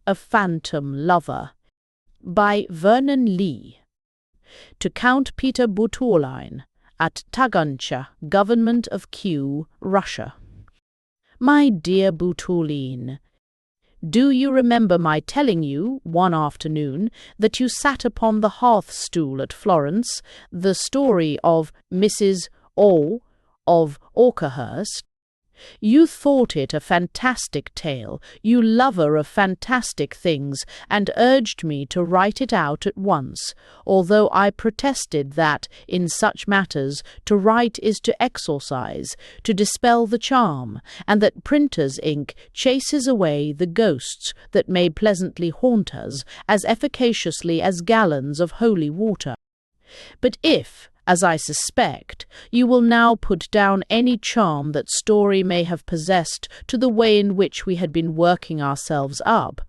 A Phantom Lover by Vernon Lee. To Count Peter Buturlein at Tagancha, Government of Q, Russia. My dear Buturlein, do you remember my telling you, one afternoon, that you sat upon the hearth-stool at Florence, the story of Mrs. O. of Oakerhurst? You thought it a fantastic tale, you lover of fantastic things, and urged me to write it out at once, although I protested that, in such matters, to write is to exorcise, to dispel the charm, and that printer's ink chases away the ghosts that may pleasantly haunt us as efficaciously as gallons of holy water. But if, as I suspect, you will now put down any charm that story may have possessed to the way in which we had been working ourselves up,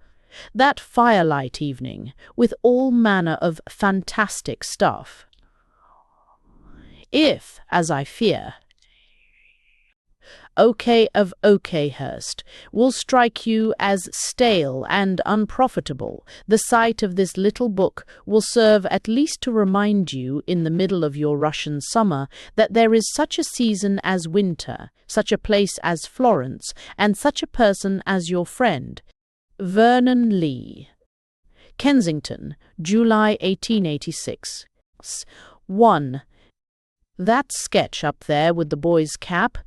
that firelight evening, with all manner of fantastic stuff. If, as I fear, OK of Oakerhurst will strike you as stale and unprofitable, the sight of this little book will serve at least to remind you, in the middle of your Russian summer, that there is such a season as winter, such a place as Florence, and such a person as your friend, Vernon Lee. Kensington, July 1886. 1. That sketch up there with the boy's cap?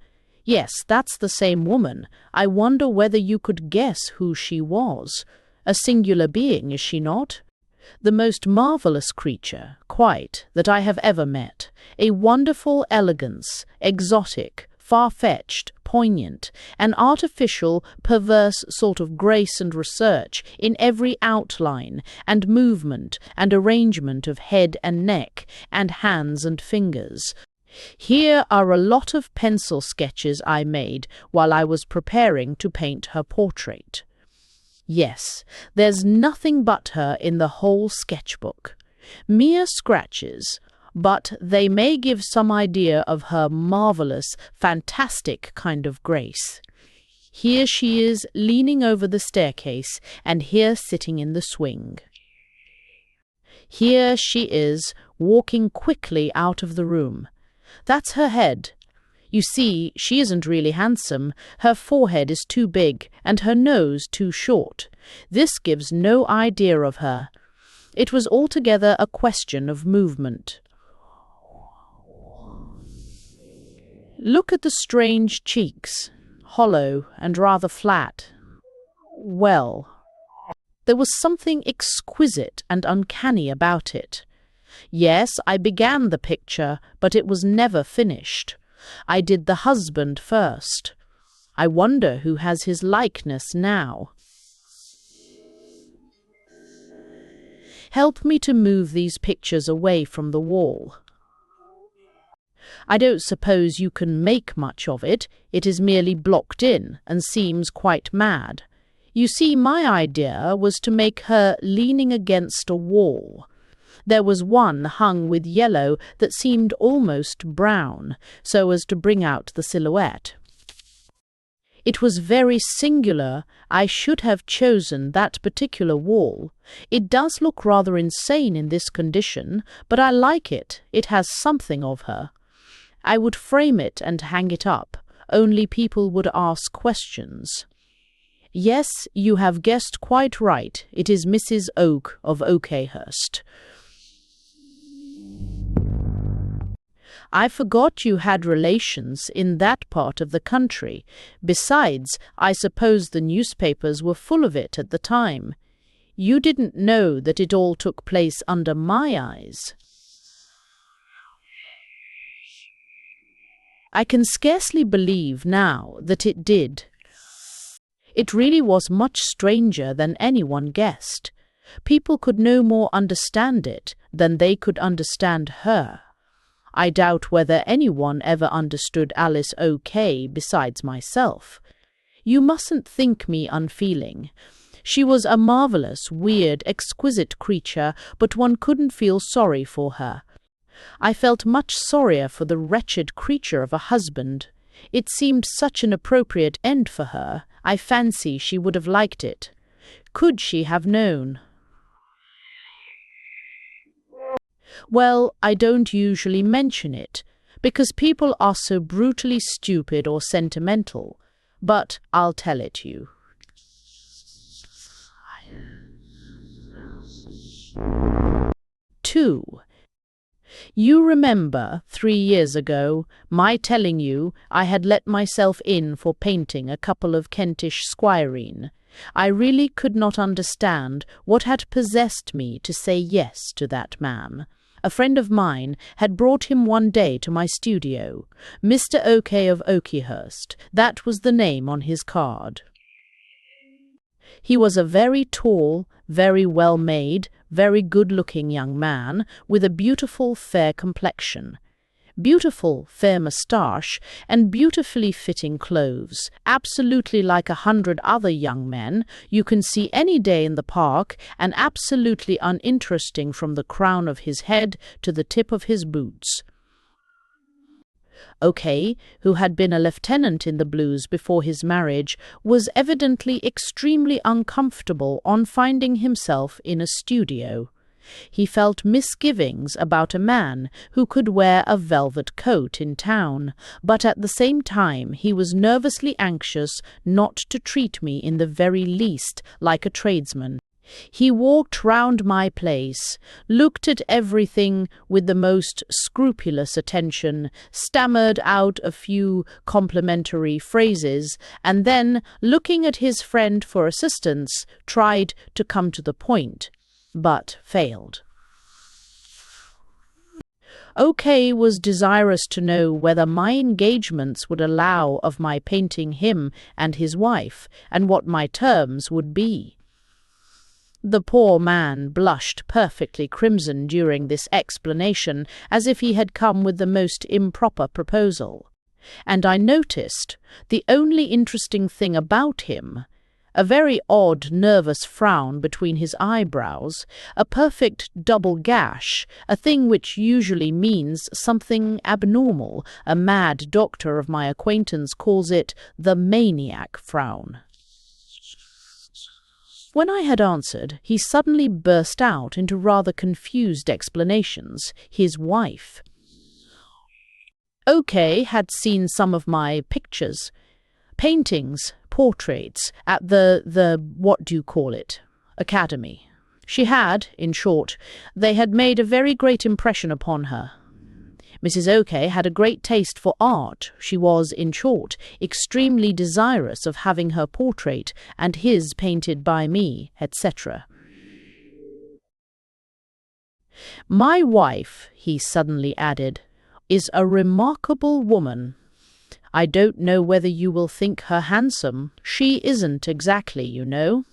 Yes, that's the same woman. I wonder whether you could guess who she was. A singular being, is she not? The most marvellous creature, quite, that I have ever met. A wonderful elegance, exotic, far-fetched, poignant, an artificial, perverse sort of grace and research in every outline and movement and arrangement of head and neck and hands and fingers. Here are a lot of pencil sketches I made while I was preparing to paint her portrait. Yes, there's nothing but her in the whole sketchbook. Mere scratches, but they may give some idea of her marvellous, fantastic kind of grace. Here she is leaning over the staircase, and here sitting in the swing. Here she is walking quickly out of the room. That's her head. You see, she isn't really handsome. Her forehead is too big, and her nose too short. This gives no idea of her. It was altogether a question of movement. Look at the strange cheeks, hollow and rather flat. Well, there was something exquisite and uncanny about it. Yes, I began the picture, but it was never finished. I did the husband first. I wonder who has his likeness now. Help me to move these pictures away from the wall. I don't suppose you can make much of it. It is merely blocked in and seems quite mad. You see, my idea was to make her leaning against a wall. There was one hung with yellow that seemed almost brown, so as to bring out the silhouette. It was very singular. I should have chosen that particular wall. It does look rather insane in this condition, but I like it. It has something of her. I would frame it and hang it up, only people would ask questions. Yes, you have guessed quite right. It is Mrs. Oak of Oakerhurst. I forgot you had relations in that part of the country. Besides, I suppose the newspapers were full of it at the time. You didn't know that it all took place under my eyes. I can scarcely believe now that it did. It really was much stranger than anyone guessed. People could no more understand it than they could understand her. I doubt whether anyone ever understood Alice O.K. besides myself. You mustn't think me unfeeling. She was a marvellous, weird, exquisite creature, but one couldn't feel sorry for her. I felt much sorrier for the wretched creature of a husband. It seemed such an appropriate end for her. I fancy she would have liked it. could she have known? Well, I don't usually mention it, because people are so brutally stupid or sentimental, but I'll tell it you. 2. You remember, 3 years ago, my telling you I had let myself in for painting a couple of Kentish squireen. I really could not understand what had possessed me to say yes to that man. A friend of mine had brought him one day to my studio. Mr. OK of Oakyhurst, that was the name on his card. He was a very tall, very well-made, very good-looking young man, with a beautiful fair complexion, beautiful fair moustache, and beautifully fitting clothes, absolutely like 100 other young men you can see any day in the park, and absolutely uninteresting from the crown of his head to the tip of his boots. OK, who had been a lieutenant in the Blues before his marriage, was evidently extremely uncomfortable on finding himself in a studio. He felt misgivings about a man who could wear a velvet coat in town, but at the same time he was nervously anxious not to treat me in the very least like a tradesman. He walked round my place, looked at everything with the most scrupulous attention, stammered out a few complimentary phrases, and then, looking at his friend for assistance, tried to come to the point, but failed. OK was desirous to know whether my engagements would allow of my painting him and his wife, and what my terms would be. The poor man blushed perfectly crimson during this explanation, as if he had come with the most improper proposal. And I noticed the only interesting thing about him, a very odd nervous frown between his eyebrows, a perfect double gash, a thing which usually means something abnormal. A mad doctor of my acquaintance calls it the maniac frown. When I had answered, he suddenly burst out into rather confused explanations. His wife. OK had seen some of my pictures, paintings, portraits, at the what do you call it, academy. She had, in short, they had made a very great impression upon her. Mrs. OK had a great taste for art. She was, in short, extremely desirous of having her portrait and his painted by me, etc. My wife, he suddenly added, is a remarkable woman. I don't know whether you will think her handsome. She isn't exactly, you know.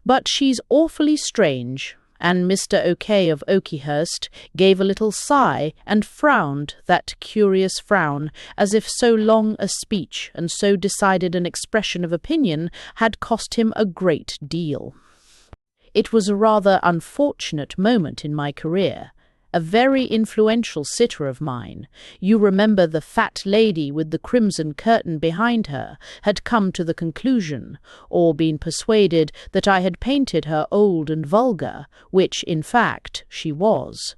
But she's awfully strange. And Mr. OK of Oakyhurst gave a little sigh and frowned that curious frown, as if so long a speech and so decided an expression of opinion had cost him a great deal. It was a rather unfortunate moment in my career. A very influential sitter of mine, you remember the fat lady with the crimson curtain behind her, had come to the conclusion, or been persuaded, that I had painted her old and vulgar, which, in fact, she was.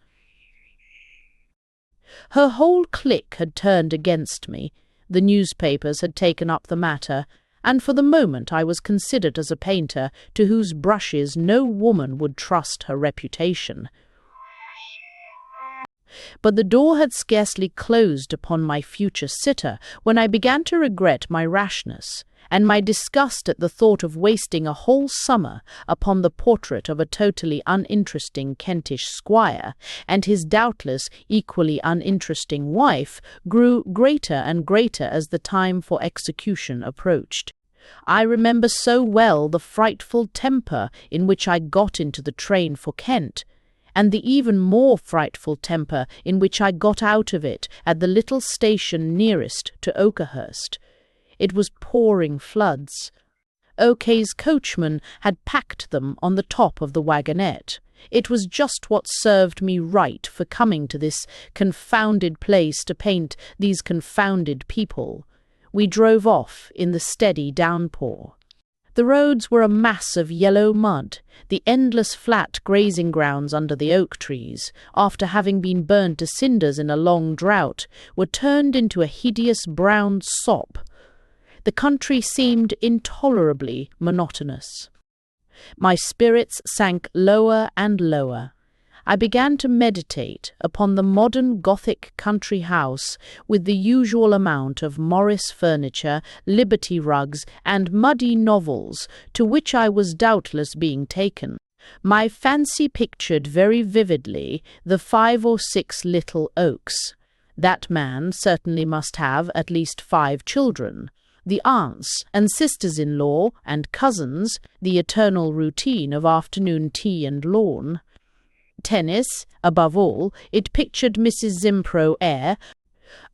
Her whole clique had turned against me, the newspapers had taken up the matter, and for the moment I was considered as a painter to whose brushes no woman would trust her reputation. But the door had scarcely closed upon my future sitter when I began to regret my rashness, and my disgust at the thought of wasting a whole summer upon the portrait of a totally uninteresting Kentish squire, and his doubtless equally uninteresting wife, grew greater and greater as the time for execution approached. I remember so well the frightful temper in which I got into the train for Kent, and the even more frightful temper in which I got out of it at the little station nearest to Oakyhurst. It was pouring floods. OK.'s coachman had packed them on the top of the wagonette. It was just what served me right for coming to this confounded place to paint these confounded people. We drove off in the steady downpour. The roads were a mass of yellow mud. The endless flat grazing grounds under the oak trees, after having been burned to cinders in a long drought, were turned into a hideous brown sop. The country seemed intolerably monotonous. My spirits sank lower and lower. I began to meditate upon the modern Gothic country house with the usual amount of Morris furniture, Liberty rugs, and muddy novels to which I was doubtless being taken. My fancy pictured very vividly the 5 or 6 little Oaks. That man certainly must have at least 5 children. The aunts and sisters-in-law and cousins, the eternal routine of afternoon tea and lawn. Tennis, above all, it pictured Mrs. Zimpro Eyre,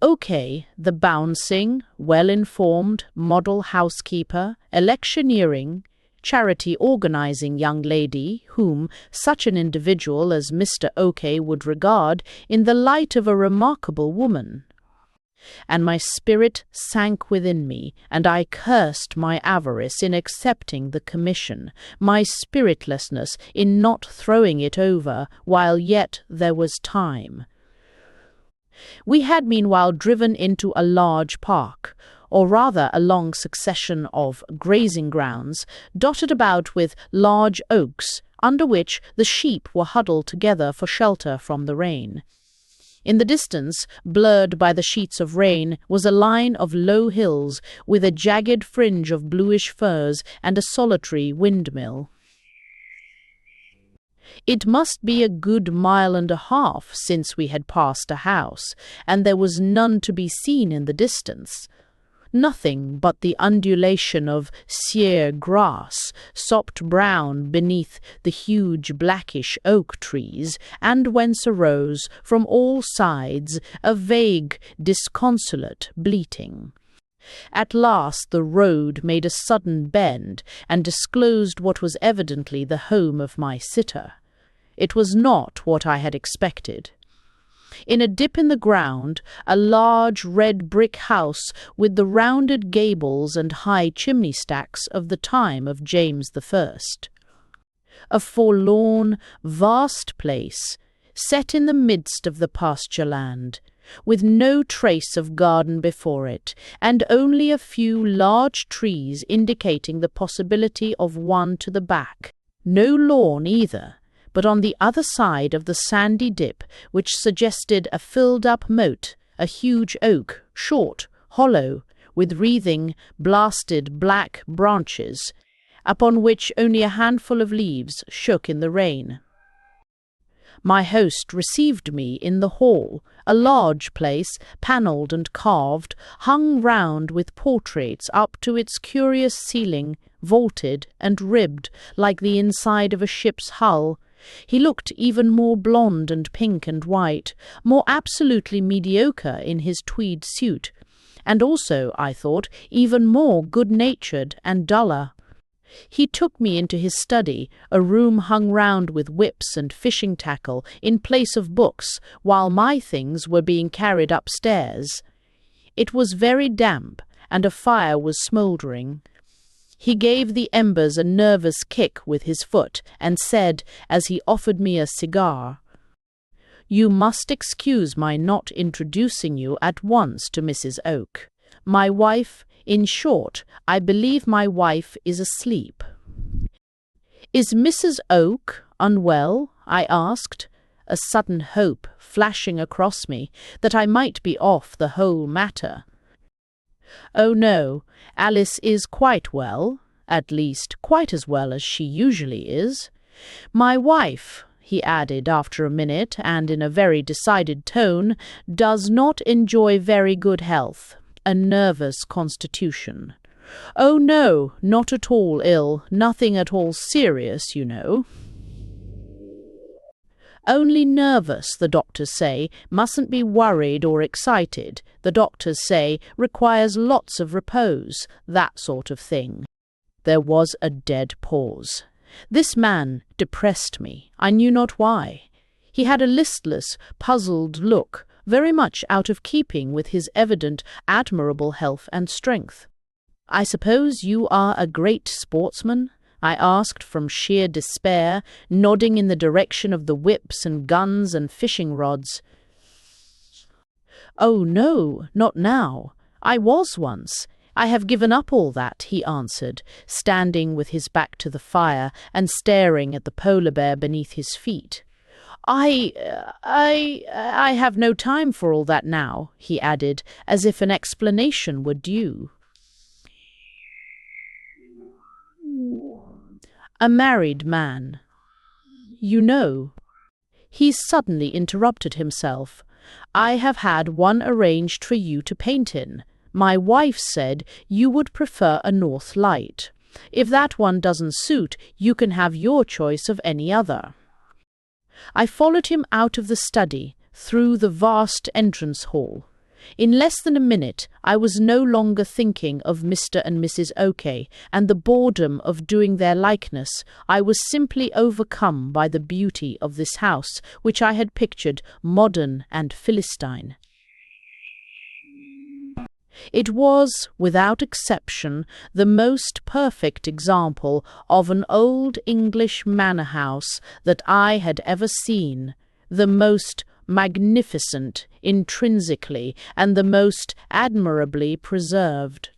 OK, the bouncing, well-informed, model housekeeper, electioneering, charity-organizing young lady whom such an individual as Mr. OK would regard in the light of a remarkable woman. And my spirit sank within me, and I cursed my avarice in accepting the commission, my spiritlessness in not throwing it over while yet there was time. We had meanwhile driven into a large park, or rather a long succession of grazing grounds, dotted about with large oaks, under which the sheep were huddled together for shelter from the rain. In the distance, blurred by the sheets of rain, was a line of low hills with a jagged fringe of bluish firs and a solitary windmill. It must be a good 1.5 miles since we had passed a house, and there was none to be seen in the distance. Nothing but the undulation of sere grass, sopped brown beneath the huge blackish oak trees, and whence arose from all sides a vague, disconsolate bleating. At last the road made a sudden bend and disclosed what was evidently the home of my sitter. It was not what I had expected. In a dip in the ground, a large red brick house with the rounded gables and high chimney stacks of the time of James I. A forlorn, vast place, set in the midst of the pasture land, with no trace of garden before it, and only a few large trees indicating the possibility of one to the back. No lawn either, but on the other side of the sandy dip, which suggested a filled-up moat, a huge oak, short, hollow, with wreathing, blasted black branches, upon which only a handful of leaves shook in the rain. My host received me in the hall, a large place, panelled and carved, hung round with portraits up to its curious ceiling, vaulted and ribbed like the inside of a ship's hull. He looked even more blonde and pink and white, more absolutely mediocre in his tweed suit, and also, I thought, even more good-natured and duller. He took me into his study, a room hung round with whips and fishing tackle in place of books, while my things were being carried upstairs. It was very damp, and a fire was smouldering. He gave the embers a nervous kick with his foot, and said, as he offered me a cigar, "You must excuse my not introducing you at once to Mrs. Oak. My wife, in short, I believe my wife is asleep." "Is Mrs. Oak unwell?" I asked, a sudden hope flashing across me that I might be off the whole matter. "Oh, no, Alice is quite well, at least quite as well as she usually is. My wife," he added after a minute and in a very decided tone, "does not enjoy very good health, a nervous constitution. Oh, no, not at all ill, nothing at all serious, you know. Only nervous, the doctors say, mustn't be worried or excited. The doctors say requires lots of repose, that sort of thing." There was a dead pause. This man depressed me. I knew not why. He had a listless, puzzled look, very much out of keeping with his evident admirable health and strength. "I suppose you are a great sportsman?" I asked from sheer despair, nodding in the direction of the whips and guns and fishing rods. "Oh, no, not now. I was once. I have given up all that," he answered, standing with his back to the fire and staring at the polar bear beneath his feet. I have no time for all that now," he added, as if an explanation were due. "A married man. You know." He suddenly interrupted himself. "I have had one arranged for you to paint in. My wife said you would prefer a north light. If that one doesn't suit, you can have your choice of any other." I followed him out of the study, through the vast entrance hall. In less than a minute, I was no longer thinking of Mr. and Mrs. Oke and the boredom of doing their likeness. I was simply overcome by the beauty of this house, which I had pictured modern and Philistine. It was, without exception, the most perfect example of an old English manor house that I had ever seen, the most magnificent intrinsically and the most admirably preserved.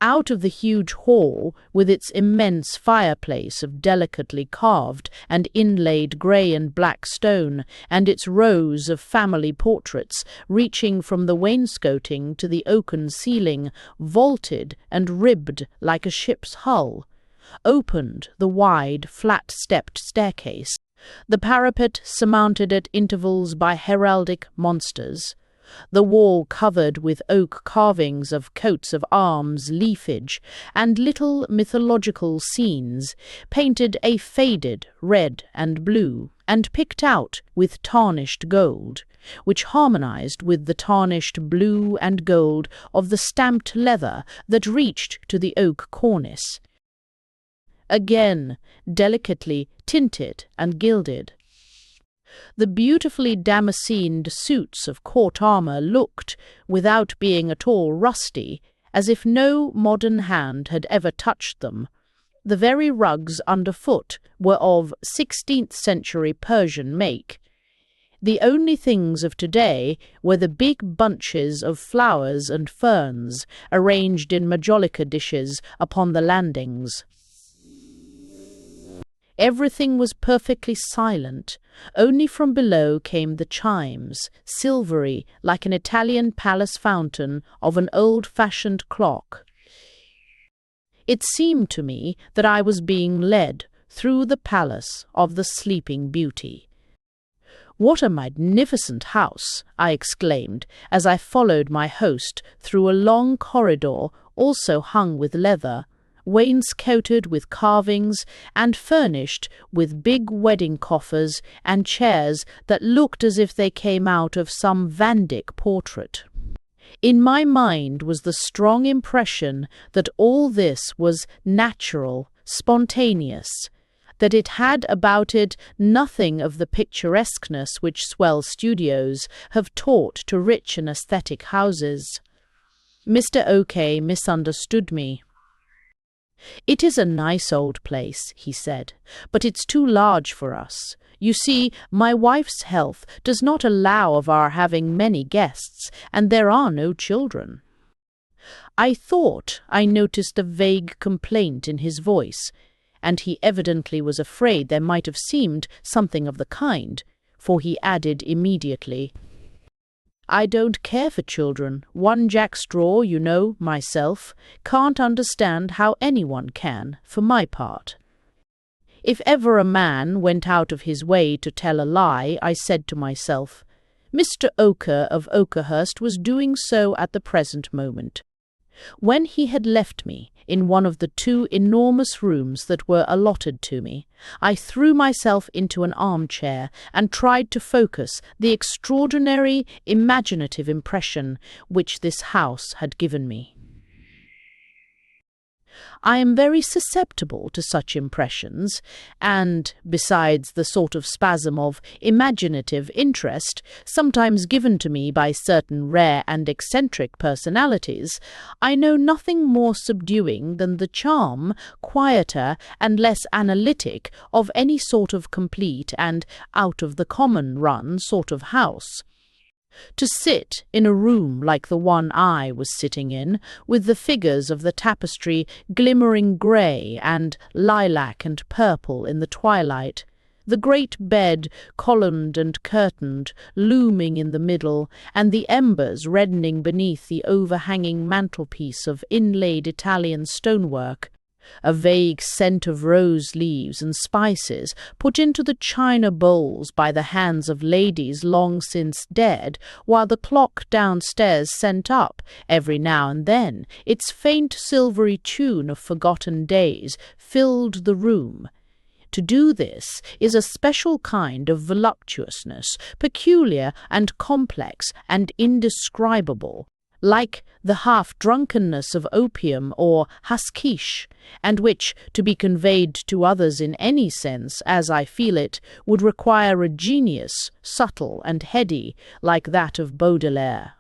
Out of the huge hall, with its immense fireplace of delicately carved and inlaid grey and black stone, and its rows of family portraits reaching from the wainscoting to the oaken ceiling, vaulted and ribbed like a ship's hull, opened the wide, flat-stepped staircase, the parapet surmounted at intervals by heraldic monsters, the wall covered with oak carvings of coats of arms, leafage, and little mythological scenes, painted a faded red and blue, and picked out with tarnished gold, which harmonized with the tarnished blue and gold of the stamped leather that reached to the oak cornice. Again, delicately tinted and gilded. The beautifully damascened suits of court armour looked, without being at all rusty, as if no modern hand had ever touched them. The very rugs underfoot were of 16th-century Persian make. The only things of today were the big bunches of flowers and ferns arranged in majolica dishes upon the landings. Everything was perfectly silent. Only from below came the chimes, silvery like an Italian palace fountain of an old-fashioned clock. It seemed to me that I was being led through the palace of the Sleeping Beauty. "What a magnificent house!" I exclaimed, as I followed my host through a long corridor also hung with leather, wainscoted with carvings, and furnished with big wedding coffers and chairs that looked as if they came out of some Van Dyck portrait. In my mind was the strong impression that all this was natural, spontaneous, that it had about it nothing of the picturesqueness which swell studios have taught to rich and aesthetic houses. Mr. Oke misunderstood me. "It is a nice old place," he said, "but it's too large for us. You see, my wife's health does not allow of our having many guests, and there are no children." I thought I noticed a vague complaint in his voice, and he evidently was afraid there might have seemed something of the kind, for he added immediately, "I don't care for children. One jackstraw, you know, myself. Can't understand how anyone can, for my part." If ever a man went out of his way to tell a lie, I said to myself, Mr. Oke of Oakhurst was doing so at the present moment. When he had left me in one of the 2 enormous rooms that were allotted to me, I threw myself into an armchair and tried to focus the extraordinary imaginative impression which this house had given me. I am very susceptible to such impressions, and, besides the sort of spasm of imaginative interest sometimes given to me by certain rare and eccentric personalities, I know nothing more subduing than the charm, quieter and less analytic, of any sort of complete and out-of-the-common-run sort of house. To sit in a room like the one I was sitting in, with the figures of the tapestry glimmering grey and lilac and purple in the twilight, the great bed, columned and curtained, looming in the middle, and the embers reddening beneath the overhanging mantelpiece of inlaid Italian stonework, a vague scent of rose leaves and spices put into the china bowls by the hands of ladies long since dead, while the clock downstairs sent up, every now and then, its faint silvery tune of forgotten days, filled the room. To do this is a special kind of voluptuousness, peculiar and complex and indescribable, like the half-drunkenness of opium or haschish, and which, to be conveyed to others in any sense, as I feel it, would require a genius, subtle and heady, like that of Baudelaire.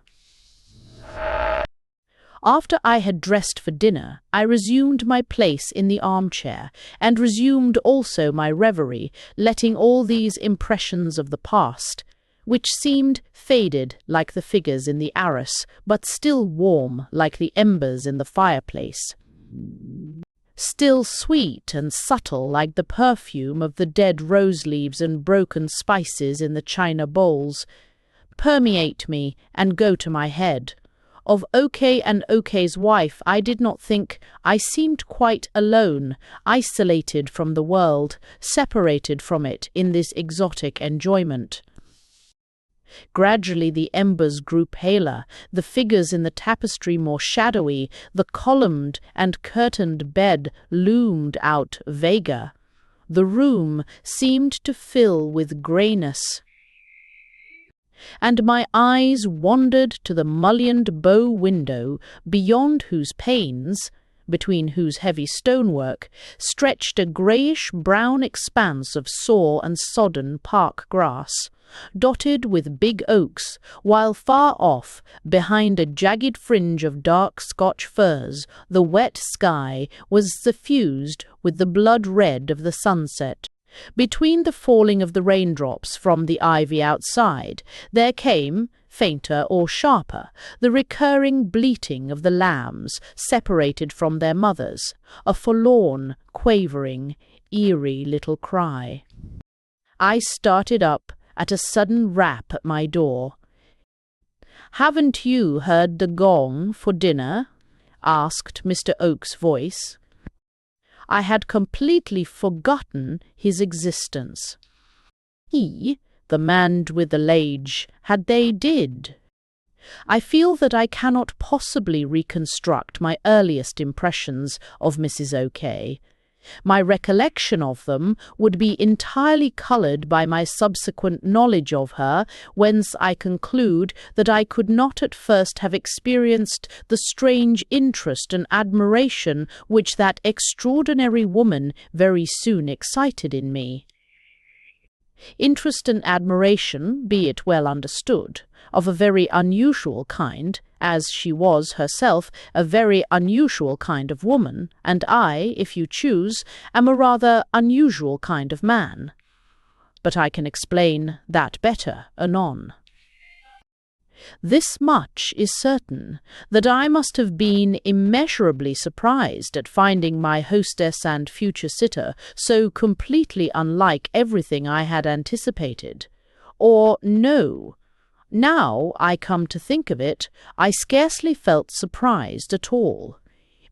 After I had dressed for dinner, I resumed my place in the armchair, and resumed also my reverie, letting all these impressions of the past, which seemed faded like the figures in the arras, but still warm like the embers in the fireplace, still sweet and subtle like the perfume of the dead rose leaves and broken spices in the china bowls, permeate me and go to my head. Of Oke and Oke's wife I did not think. I seemed quite alone, isolated from the world, separated from it in this exotic enjoyment. Gradually the embers grew paler, the figures in the tapestry more shadowy, the columned and curtained bed loomed out vaguer. The room seemed to fill with greyness, and my eyes wandered to the mullioned bow window, beyond whose panes, between whose heavy stonework, stretched a greyish-brown expanse of sore and sodden park grass, dotted with big oaks, while far off, behind a jagged fringe of dark Scotch firs, the wet sky was suffused with the blood red of the sunset. Between the falling of the raindrops from the ivy outside, there came, fainter or sharper, the recurring bleating of the lambs separated from their mothers, a forlorn, quavering, eerie little cry. I started up at a sudden rap at my door. "Haven't you heard the gong for dinner?" asked Mr. Oak's voice. I had completely forgotten his existence. He, the man with the lage, had they did. I feel that I cannot possibly reconstruct my earliest impressions of Mrs. O'K. My recollection of them would be entirely coloured by my subsequent knowledge of her, whence I conclude that I could not at first have experienced the strange interest and admiration which that extraordinary woman very soon excited in me. Interest and admiration, be it well understood, of a very unusual kind, as she was herself a very unusual kind of woman, and I, if you choose, am a rather unusual kind of man. But I can explain that better anon. This much is certain, that I must have been immeasurably surprised at finding my hostess and future sitter so completely unlike everything I had anticipated. Or no, now I come to think of it, I scarcely felt surprised at all.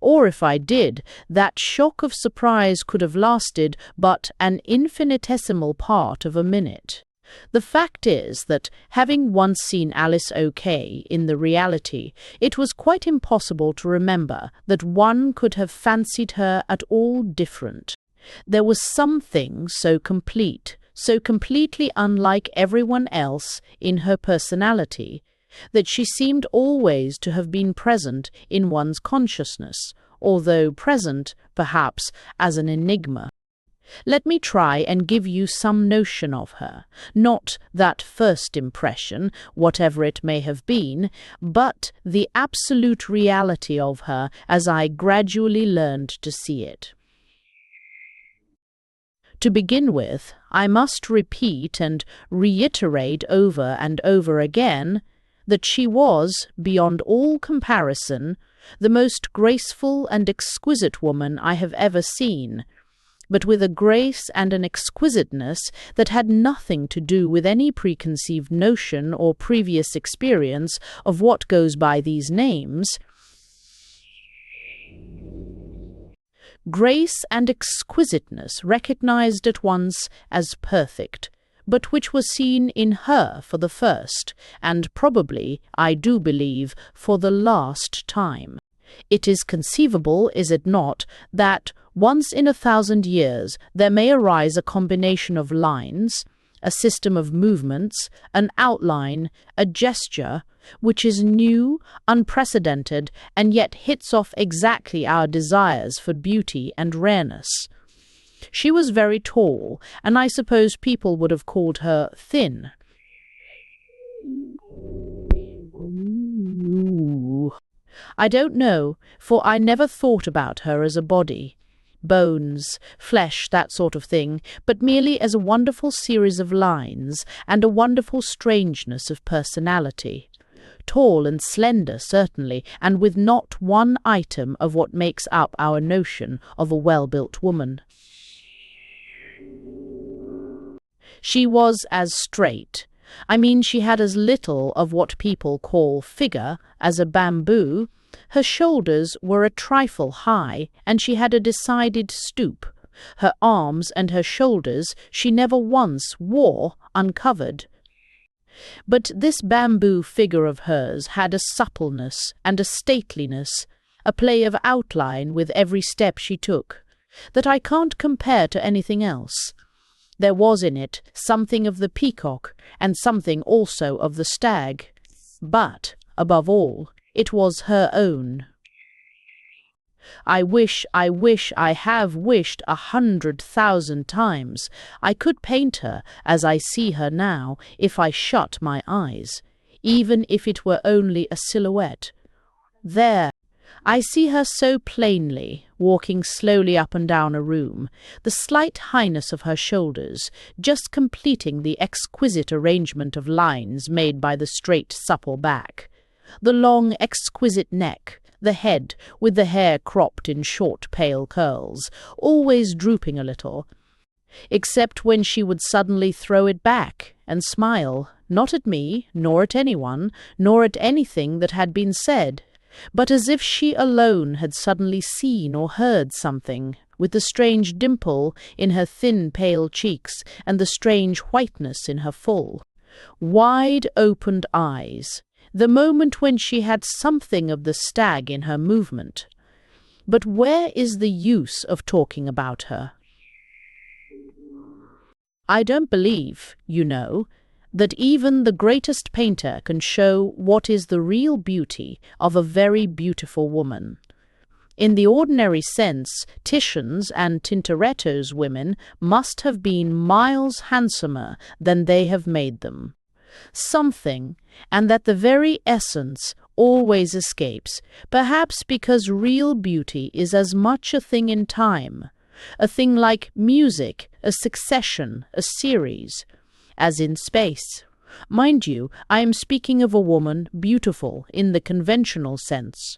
Or if I did, that shock of surprise could have lasted but an infinitesimal part of a minute. The fact is that, having once seen Alice O'K in the reality, it was quite impossible to remember that one could have fancied her at all different. There was something so complete, so completely unlike everyone else in her personality, that she seemed always to have been present in one's consciousness, although present, perhaps, as an enigma. Let me try and give you some notion of her, not that first impression, whatever it may have been, but the absolute reality of her as I gradually learned to see it. To begin with, I must repeat and reiterate over and over again that she was, beyond all comparison, the most graceful and exquisite woman I have ever seen, but with a grace and an exquisiteness that had nothing to do with any preconceived notion or previous experience of what goes by these names. Grace and exquisiteness recognized at once as perfect, but which was seen in her for the first, and probably, I do believe, for the last time. It is conceivable, is it not, that once in 1,000 years there may arise a combination of lines, a system of movements, an outline, a gesture, which is new, unprecedented, and yet hits off exactly our desires for beauty and rareness. She was very tall, and I suppose people would have called her thin. I don't know, for I never thought about her as a body, bones, flesh, that sort of thing, but merely as a wonderful series of lines and a wonderful strangeness of personality. Tall and slender, certainly, and with not one item of what makes up our notion of a well-built woman. She was as straight. I mean, she had as little of what people call figure as a bamboo. Her shoulders were a trifle high, and she had a decided stoop. Her arms and her shoulders she never once wore uncovered. But this bamboo figure of hers had a suppleness and a stateliness, a play of outline with every step she took, that I can't compare to anything else. There was in it something of the peacock and something also of the stag, but, above all, it was her own. I have wished 100,000 times I could paint her as I see her now if I shut my eyes, even if it were only a silhouette. There, I see her so plainly, walking slowly up and down a room, the slight highness of her shoulders, just completing the exquisite arrangement of lines made by the straight, supple back, the long, exquisite neck, the head, with the hair cropped in short, pale curls, always drooping a little, except when she would suddenly throw it back and smile, not at me, nor at anyone, nor at anything that had been said, but as if she alone had suddenly seen or heard something, with the strange dimple in her thin, pale cheeks and the strange whiteness in her full, wide-opened eyes, the moment when she had something of the stag in her movement. But where is the use of talking about her? I don't believe, you know, that even the greatest painter can show what is the real beauty of a very beautiful woman. In the ordinary sense, Titian's and Tintoretto's women must have been miles handsomer than they have made them. Something, and that the very essence, always escapes, perhaps because real beauty is as much a thing in time, a thing like music, a succession, a series, as in space. Mind you, I am speaking of a woman beautiful in the conventional sense.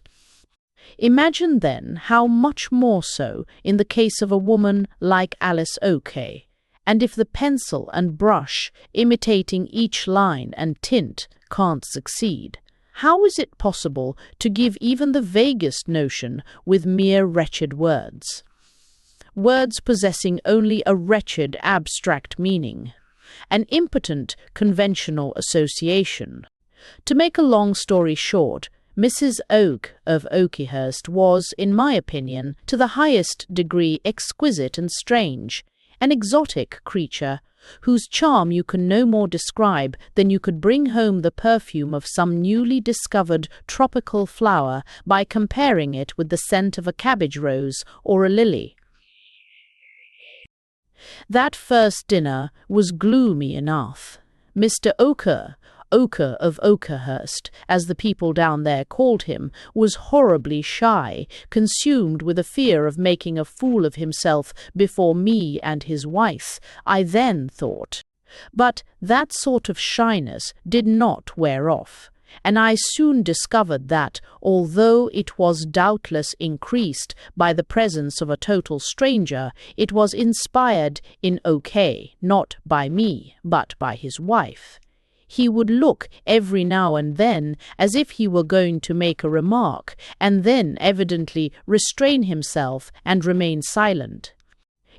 Imagine then how much more so in the case of a woman like Alice Oke, and if the pencil and brush, imitating each line and tint, can't succeed, how is it possible to give even the vaguest notion with mere wretched words? Words possessing only a wretched abstract meaning, an impotent conventional association. To make a long story short, Mrs. Oke of Oakhurst was, in my opinion, to the highest degree exquisite and strange, an exotic creature, whose charm you can no more describe than you could bring home the perfume of some newly discovered tropical flower by comparing it with the scent of a cabbage rose or a lily. That first dinner was gloomy enough. Mr. Oker of Oakerhurst, as the people down there called him, was horribly shy, consumed with a fear of making a fool of himself before me and his wife, I then thought. But that sort of shyness did not wear off, and I soon discovered that, although it was doubtless increased by the presence of a total stranger, it was inspired in OK, not by me, but by his wife. He would look every now and then as if he were going to make a remark, and then evidently restrain himself and remain silent.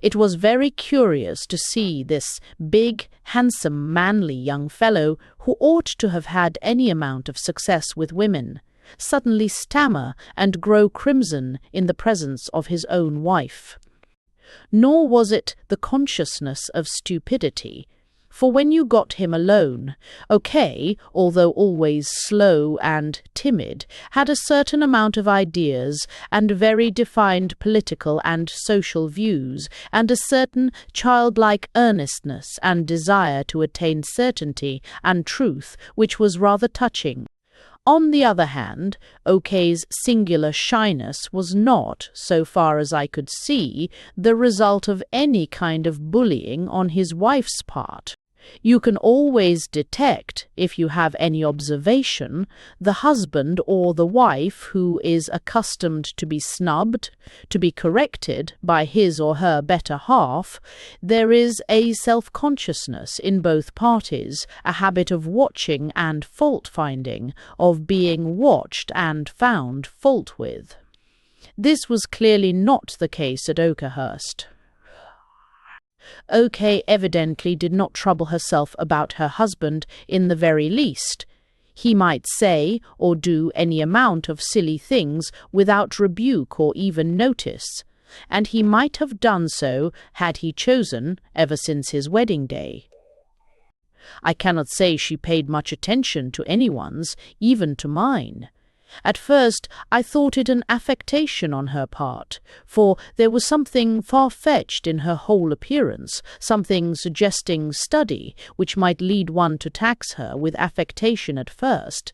It was very curious to see this big, handsome, manly young fellow, who ought to have had any amount of success with women, suddenly stammer and grow crimson in the presence of his own wife. Nor was it the consciousness of stupidity, for when you got him alone, OK, although always slow and timid, had a certain amount of ideas and very defined political and social views, and a certain childlike earnestness and desire to attain certainty and truth which was rather touching. On the other hand, OK's singular shyness was not, so far as I could see, the result of any kind of bullying on his wife's part. You can always detect, if you have any observation, the husband or the wife who is accustomed to be snubbed, to be corrected by his or her better half. There is a self-consciousness in both parties, a habit of watching and fault-finding, of being watched and found fault with. This was clearly not the case at Oakerhurst. OK evidently did not trouble herself about her husband in the very least. He might say or do any amount of silly things without rebuke or even notice, and he might have done so had he chosen ever since his wedding day. I cannot say she paid much attention to anyone's, even to mine. At first I thought it an affectation on her part, for there was something far-fetched in her whole appearance, something suggesting study, which might lead one to tax her with affectation at first.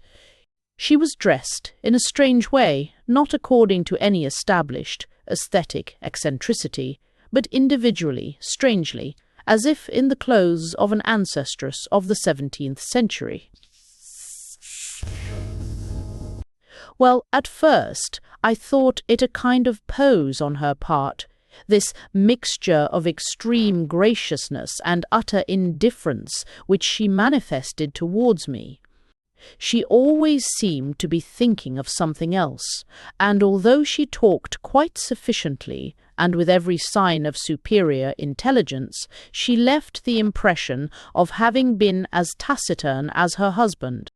She was dressed in a strange way, not according to any established aesthetic eccentricity, but individually, strangely, as if in the clothes of an ancestress of the 17th century. Well, at first I thought it a kind of pose on her part, this mixture of extreme graciousness and utter indifference which she manifested towards me. She always seemed to be thinking of something else, and although she talked quite sufficiently and with every sign of superior intelligence, she left the impression of having been as taciturn as her husband.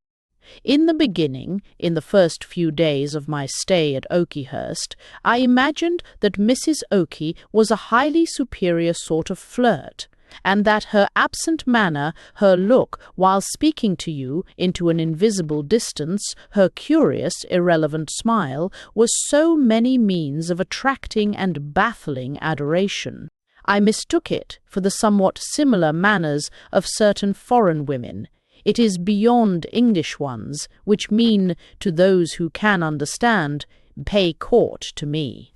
In the beginning, in the first few days of my stay at Oakerhurst, I imagined that Mrs. Oakey was a highly superior sort of flirt, and that her absent manner, her look while speaking to you into an invisible distance, her curious, irrelevant smile, was so many means of attracting and baffling adoration. I mistook it for the somewhat similar manners of certain foreign women. It is beyond English ones, which mean, to those who can understand, pay court to me.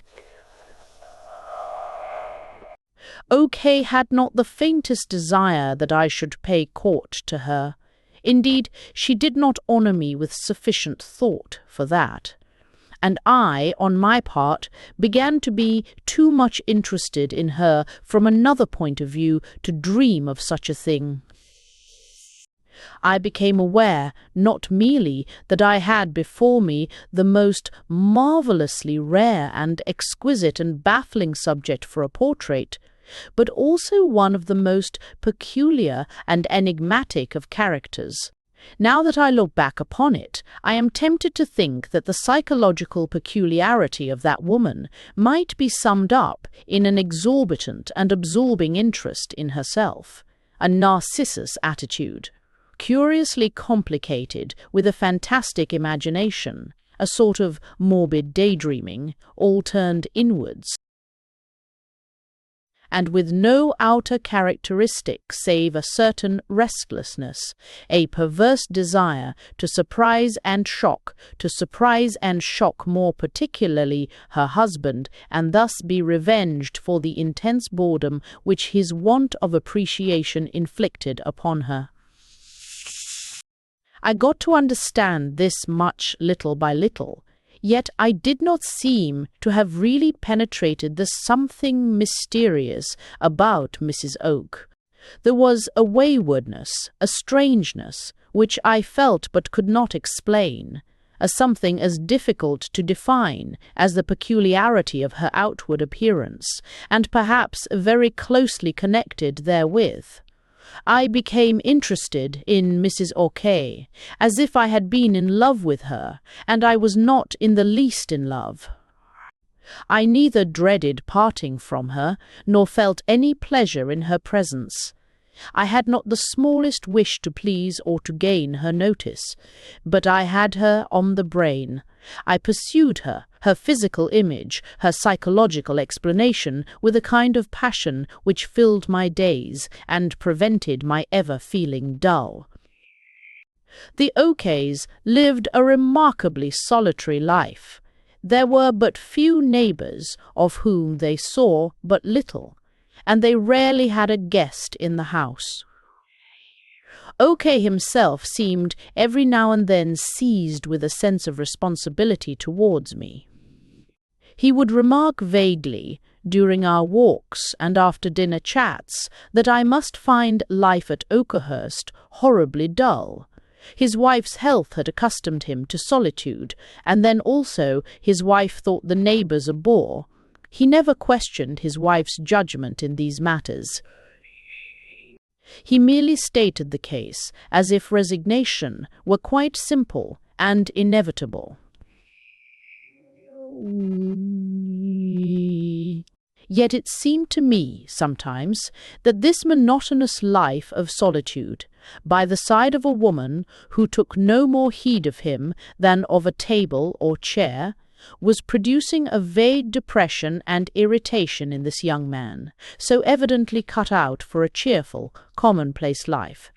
OK had not the faintest desire that I should pay court to her. Indeed, she did not honour me with sufficient thought for that. And I, on my part, began to be too much interested in her from another point of view to dream of such a thing. I became aware not merely that I had before me the most marvellously rare and exquisite and baffling subject for a portrait, but also one of the most peculiar and enigmatic of characters. Now that I look back upon it, I am tempted to think that the psychological peculiarity of that woman might be summed up in an exorbitant and absorbing interest in herself. a Narcissus attitude, curiously complicated with a fantastic imagination, a sort of morbid daydreaming, all turned inwards, and with no outer characteristic save a certain restlessness, a perverse desire to surprise and shock more particularly her husband, and thus be revenged for the intense boredom which his want of appreciation inflicted upon her. I got to understand this much little by little, yet I did not seem to have really penetrated the something mysterious about Mrs. Oak. There was a waywardness, a strangeness, which I felt but could not explain, a something as difficult to define as the peculiarity of her outward appearance, and perhaps very closely connected therewith. I became interested in Mrs. O'Kay, as if I had been in love with her, and I was not in the least in love. I neither dreaded parting from her, nor felt any pleasure in her presence. I had not the smallest wish to please or to gain her notice, but I had her on the brain. I pursued her physical image, her psychological explanation, with a kind of passion which filled my days and prevented my ever feeling dull. The O'Kays lived a remarkably solitary life. There were but few neighbours, of whom they saw but little, and they rarely had a guest in the house. O'Kay himself seemed every now and then seized with a sense of responsibility towards me. He would remark vaguely, during our walks and after-dinner chats, that I must find life at Oakhurst horribly dull. His wife's health had accustomed him to solitude, and then also his wife thought the neighbours a bore. He never questioned his wife's judgment in these matters. He merely stated the case as if resignation were quite simple and inevitable. Yet it seemed to me, sometimes, that this monotonous life of solitude, by the side of a woman who took no more heed of him than of a table or chair, was producing a vague depression and irritation in this young man, so evidently cut out for a cheerful, commonplace life.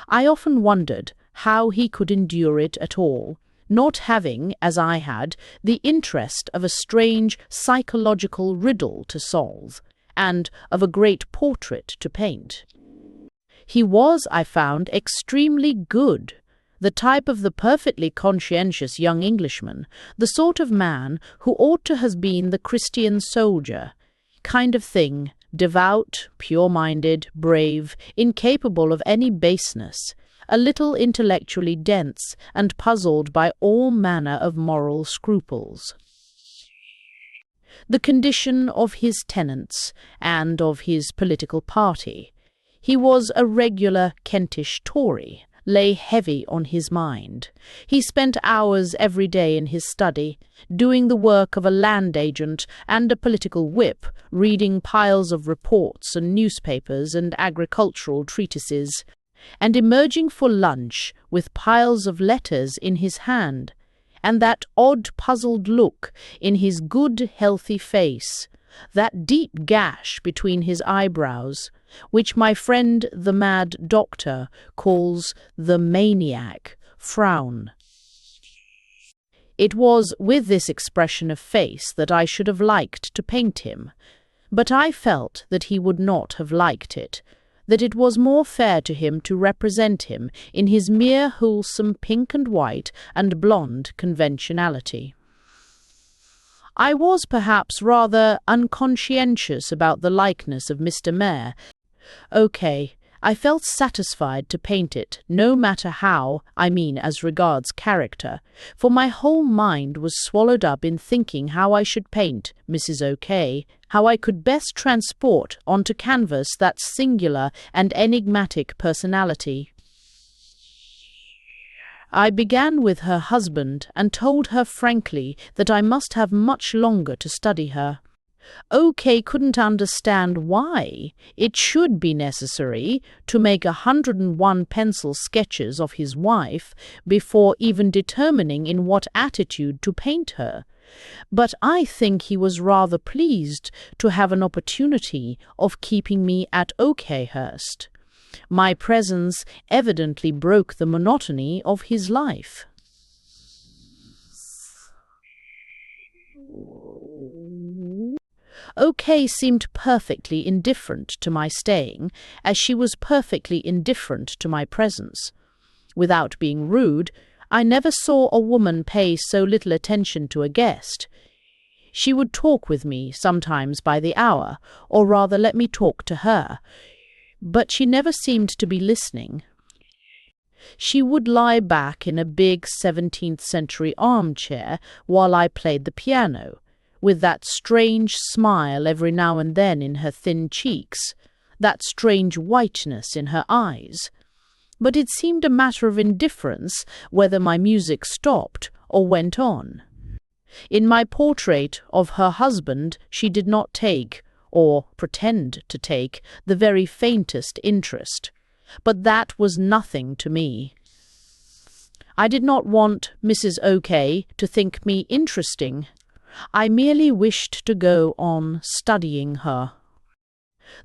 I often wondered how he could endure it at all, not having, as I had, the interest of a strange psychological riddle to solve, and of a great portrait to paint. He was, I found, extremely good, the type of the perfectly conscientious young Englishman, the sort of man who ought to have been the Christian soldier, kind of thing, devout, pure-minded, brave, incapable of any baseness, a little intellectually dense and puzzled by all manner of moral scruples. The condition of his tenants and of his political party, he was a regular Kentish Tory, lay heavy on his mind. He spent hours every day in his study, doing the work of a land agent and a political whip, reading piles of reports and newspapers and agricultural treatises, and emerging for lunch with piles of letters in his hand, and that odd puzzled look in his good healthy face, that deep gash between his eyebrows, which my friend the mad doctor calls the maniac frown. It was with this expression of face that I should have liked to paint him, but I felt that he would not have liked it, that it was more fair to him to represent him in his mere wholesome pink and white and blonde conventionality. I was perhaps rather unconscientious about the likeness of Mr. Mayor. Okay, I felt satisfied to paint it, no matter how, I mean as regards character, for my whole mind was swallowed up in thinking how I should paint Mrs. O'Kay, how I could best transport onto canvas that singular and enigmatic personality. I began with her husband and told her frankly that I must have much longer to study her. OK couldn't understand why it should be necessary to make 101 pencil sketches of his wife before even determining in what attitude to paint her. But I think he was rather pleased to have an opportunity of keeping me at Oakhurst. My presence evidently broke the monotony of his life. OK seemed perfectly indifferent to my staying, as she was perfectly indifferent to my presence. Without being rude, I never saw a woman pay so little attention to a guest. She would talk with me, sometimes by the hour, or rather let me talk to her, but she never seemed to be listening. She would lie back in a big 17th-century armchair while I played the piano, with that strange smile every now and then in her thin cheeks, that strange whiteness in her eyes. But it seemed a matter of indifference whether my music stopped or went on. In my portrait of her husband she did not take, or pretend to take, the very faintest interest. But that was nothing to me. I did not want Mrs. OK to think me interesting. I merely wished to go on studying her.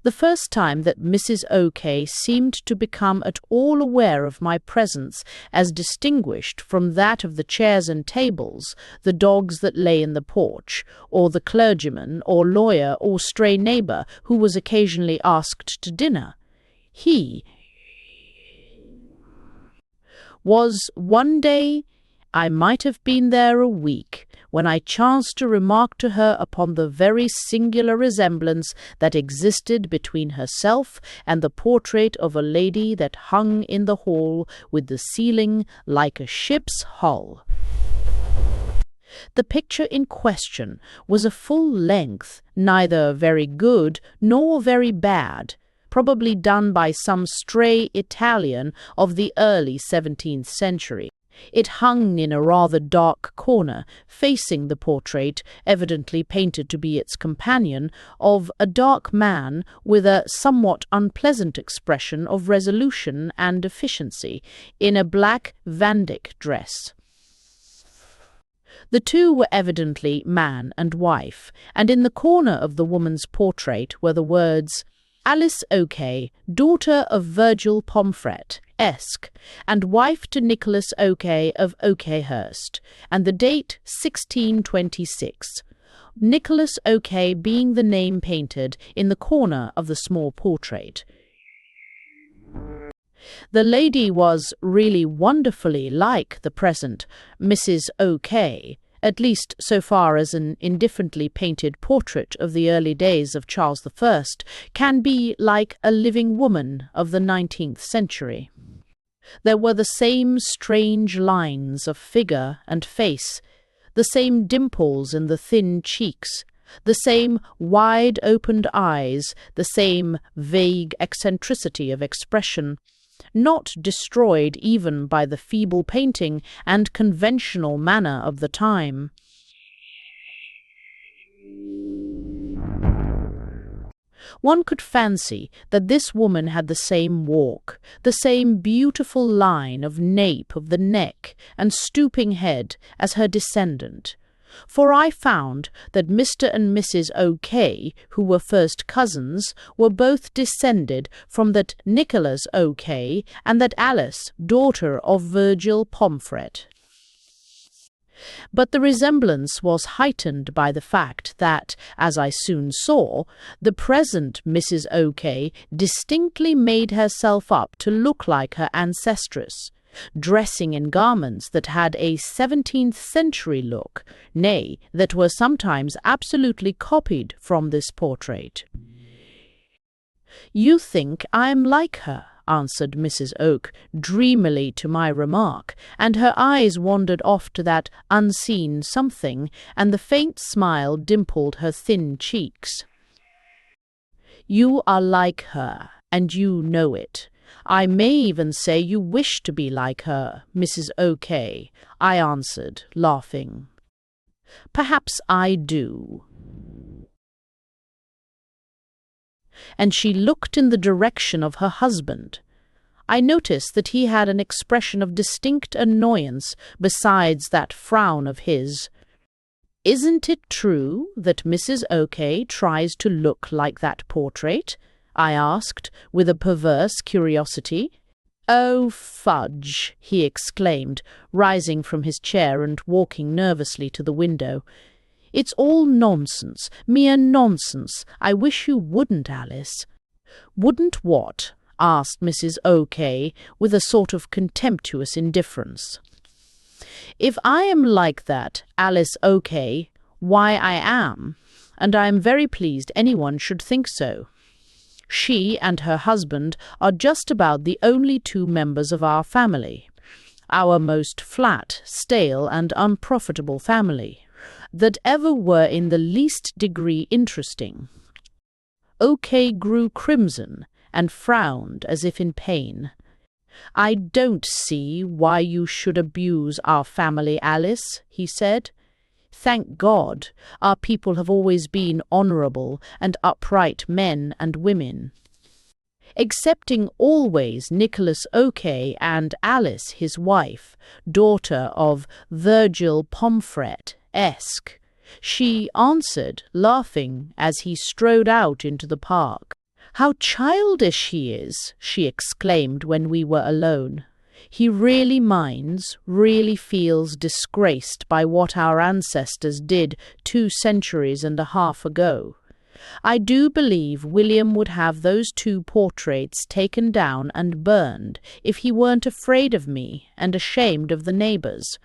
The first time that Mrs. OK seemed to become at all aware of my presence as distinguished from that of the chairs and tables, the dogs that lay in the porch, or the clergyman or lawyer or stray neighbour who was occasionally asked to dinner, was one day, I might have been there a week, when I chanced to remark to her upon the very singular resemblance that existed between herself and the portrait of a lady that hung in the hall with the ceiling like a ship's hull. The picture in question was a full length, neither very good nor very bad, probably done by some stray Italian of the early 17th century. It hung in a rather dark corner, facing the portrait, evidently painted to be its companion, of a dark man with a somewhat unpleasant expression of resolution and efficiency, in a black Vandyck dress. The two were evidently man and wife, and in the corner of the woman's portrait were the words, Alice OK, daughter of Virgil Pomfret, Esq, and wife to Nicholas OK of Oakhurst, and the date 1626, Nicholas OK being the name painted in the corner of the small portrait. The lady was really wonderfully like the present Mrs. OK, at least so far as an indifferently painted portrait of the early days of Charles I can be like a living woman of the 19th century. There were the same strange lines of figure and face, the same dimples in the thin cheeks, the same wide-opened eyes, the same vague eccentricity of expression, not destroyed even by the feeble painting and conventional manner of the time. One could fancy that this woman had the same walk, the same beautiful line of nape of the neck and stooping head as her descendant, for I found that Mr. and Mrs. OK, who were first cousins, were both descended from that Nicholas OK and that Alice, daughter of Virgil Pomfret. But the resemblance was heightened by the fact that, as I soon saw, the present Mrs. OK distinctly made herself up to look like her ancestress, dressing in garments that had a 17th-century look, nay, that were sometimes absolutely copied from this portrait. "You think I am like her," answered Mrs. Oak dreamily to my remark, and her eyes wandered off to that unseen something, and the faint smile dimpled her thin cheeks. "You are like her, and you know it. I may even say you wish to be like her, Mrs. OK, I answered, laughing. "Perhaps I do." and she looked in the direction of her husband. I noticed that he had an expression of distinct annoyance besides that frown of his. "Isn't it true that Mrs. O'K tries to look like that portrait?" I asked, with a perverse curiosity. "Oh, fudge!" he exclaimed, rising from his chair and walking nervously to the window. "It's all nonsense, mere nonsense. I wish you wouldn't, Alice." "Wouldn't what?" asked Mrs. O'K with a sort of contemptuous indifference. "If I am like that, Alice O'K, why I am, and I am very pleased anyone should think so. She and her husband are just about the only two members of our family, our most flat, stale, and unprofitable family, that ever were in the least degree interesting." O'K grew crimson and frowned as if in pain. "I don't see why you should abuse our family, Alice," he said. "Thank God, our people have always been honourable and upright men and women. Excepting always Nicholas O'K and Alice, his wife, daughter of Virgil Pomfret-esque," she answered, laughing, as he strode out into the park. "How childish he is!" she exclaimed when we were alone. "He really minds, really feels disgraced by what our ancestors did 2 centuries and a half ago. I do believe William would have those 2 portraits taken down and burned if he weren't afraid of me and ashamed of the neighbours.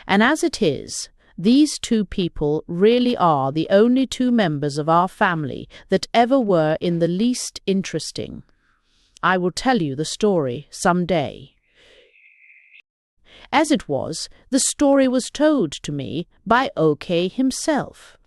And as it is, these 2 people really are the only 2 members of our family that ever were in the least interesting. I will tell you the story some day." As it was, the story was told to me by O'K himself.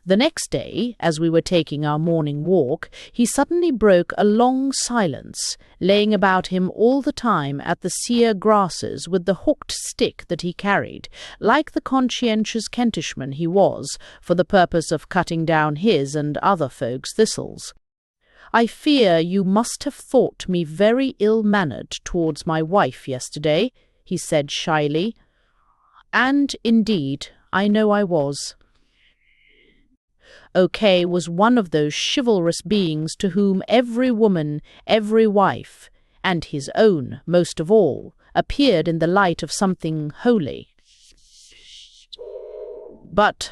The next day, as we were taking our morning walk, he suddenly broke a long silence, laying about him all the time at the sere grasses with the hooked stick that he carried, like the conscientious Kentishman he was, for the purpose of cutting down his and other folks' thistles. "I fear you must have thought me very ill-mannered towards my wife yesterday," he said shyly. "And, indeed, I know I was." O'K was one of those chivalrous beings to whom every woman, every wife, and his own most of all, appeared in the light of something holy. But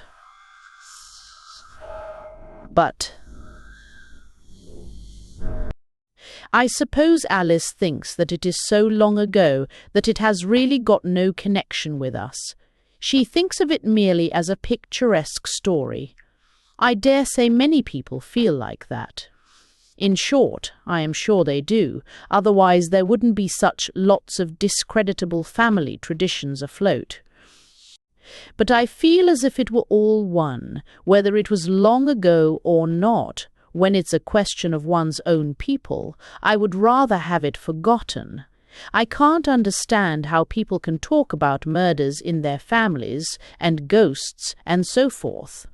I suppose Alice thinks that it is so long ago that it has really got no connection with us. She thinks of it merely as a picturesque story. I dare say many people feel like that. In short, I am sure they do, otherwise there wouldn't be such lots of discreditable family traditions afloat. But I feel as if it were all one, whether it was long ago or not. When it's a question of one's own people, I would rather have it forgotten. I can't understand how people can talk about murders in their families and ghosts and so forth.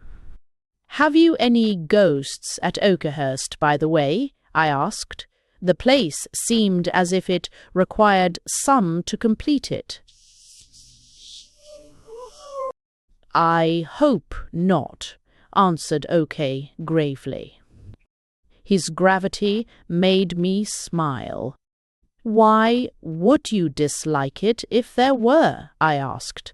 "Have you any ghosts at Oakhurst, by the way?" I asked. The place seemed as if it required some to complete it. "I hope not," answered O'K gravely. His gravity made me smile. "Why would you dislike it if there were?" I asked.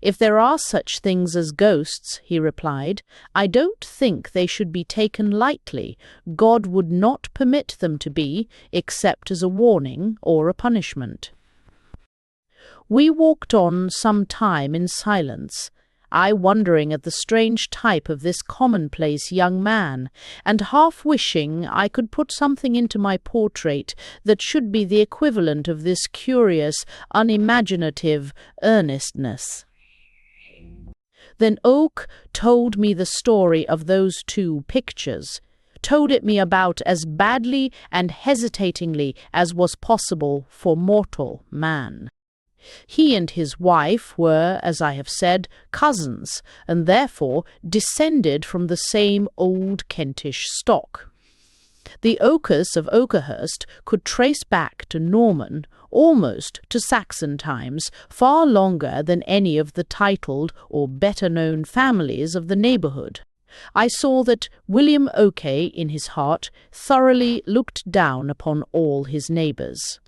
"If there are such things as ghosts," he replied, "I don't think they should be taken lightly. God would not permit them to be, except as a warning or a punishment." We walked on some time in silence, I wondering at the strange type of this commonplace young man, and half wishing I could put something into my portrait that should be the equivalent of this curious, unimaginative earnestness. Then Oak told me the story of those 2 pictures, told it me about as badly and hesitatingly as was possible for mortal man. He and his wife were, as I have said, cousins, and therefore descended from the same old Kentish stock. The Oakhers of Oakhurst could trace back to Norman, almost to Saxon times, far longer than any of the titled or better-known families of the neighbourhood. I saw that William Oakey, in his heart, thoroughly looked down upon all his neighbours.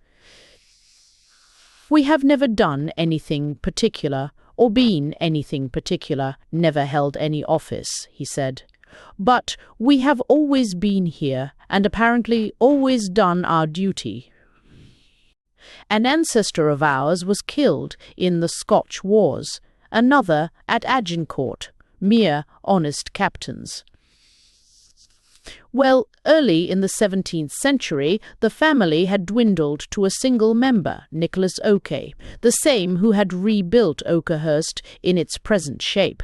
"We have never done anything particular, or been anything particular, never held any office," he said. "But we have always been here, and apparently always done our duty. An ancestor of ours was killed in the Scotch wars, another at Agincourt, mere honest captains. Well, early in the 17th century, the family had dwindled to a single member, Nicholas Oakey, the same who had rebuilt Oakhurst in its present shape.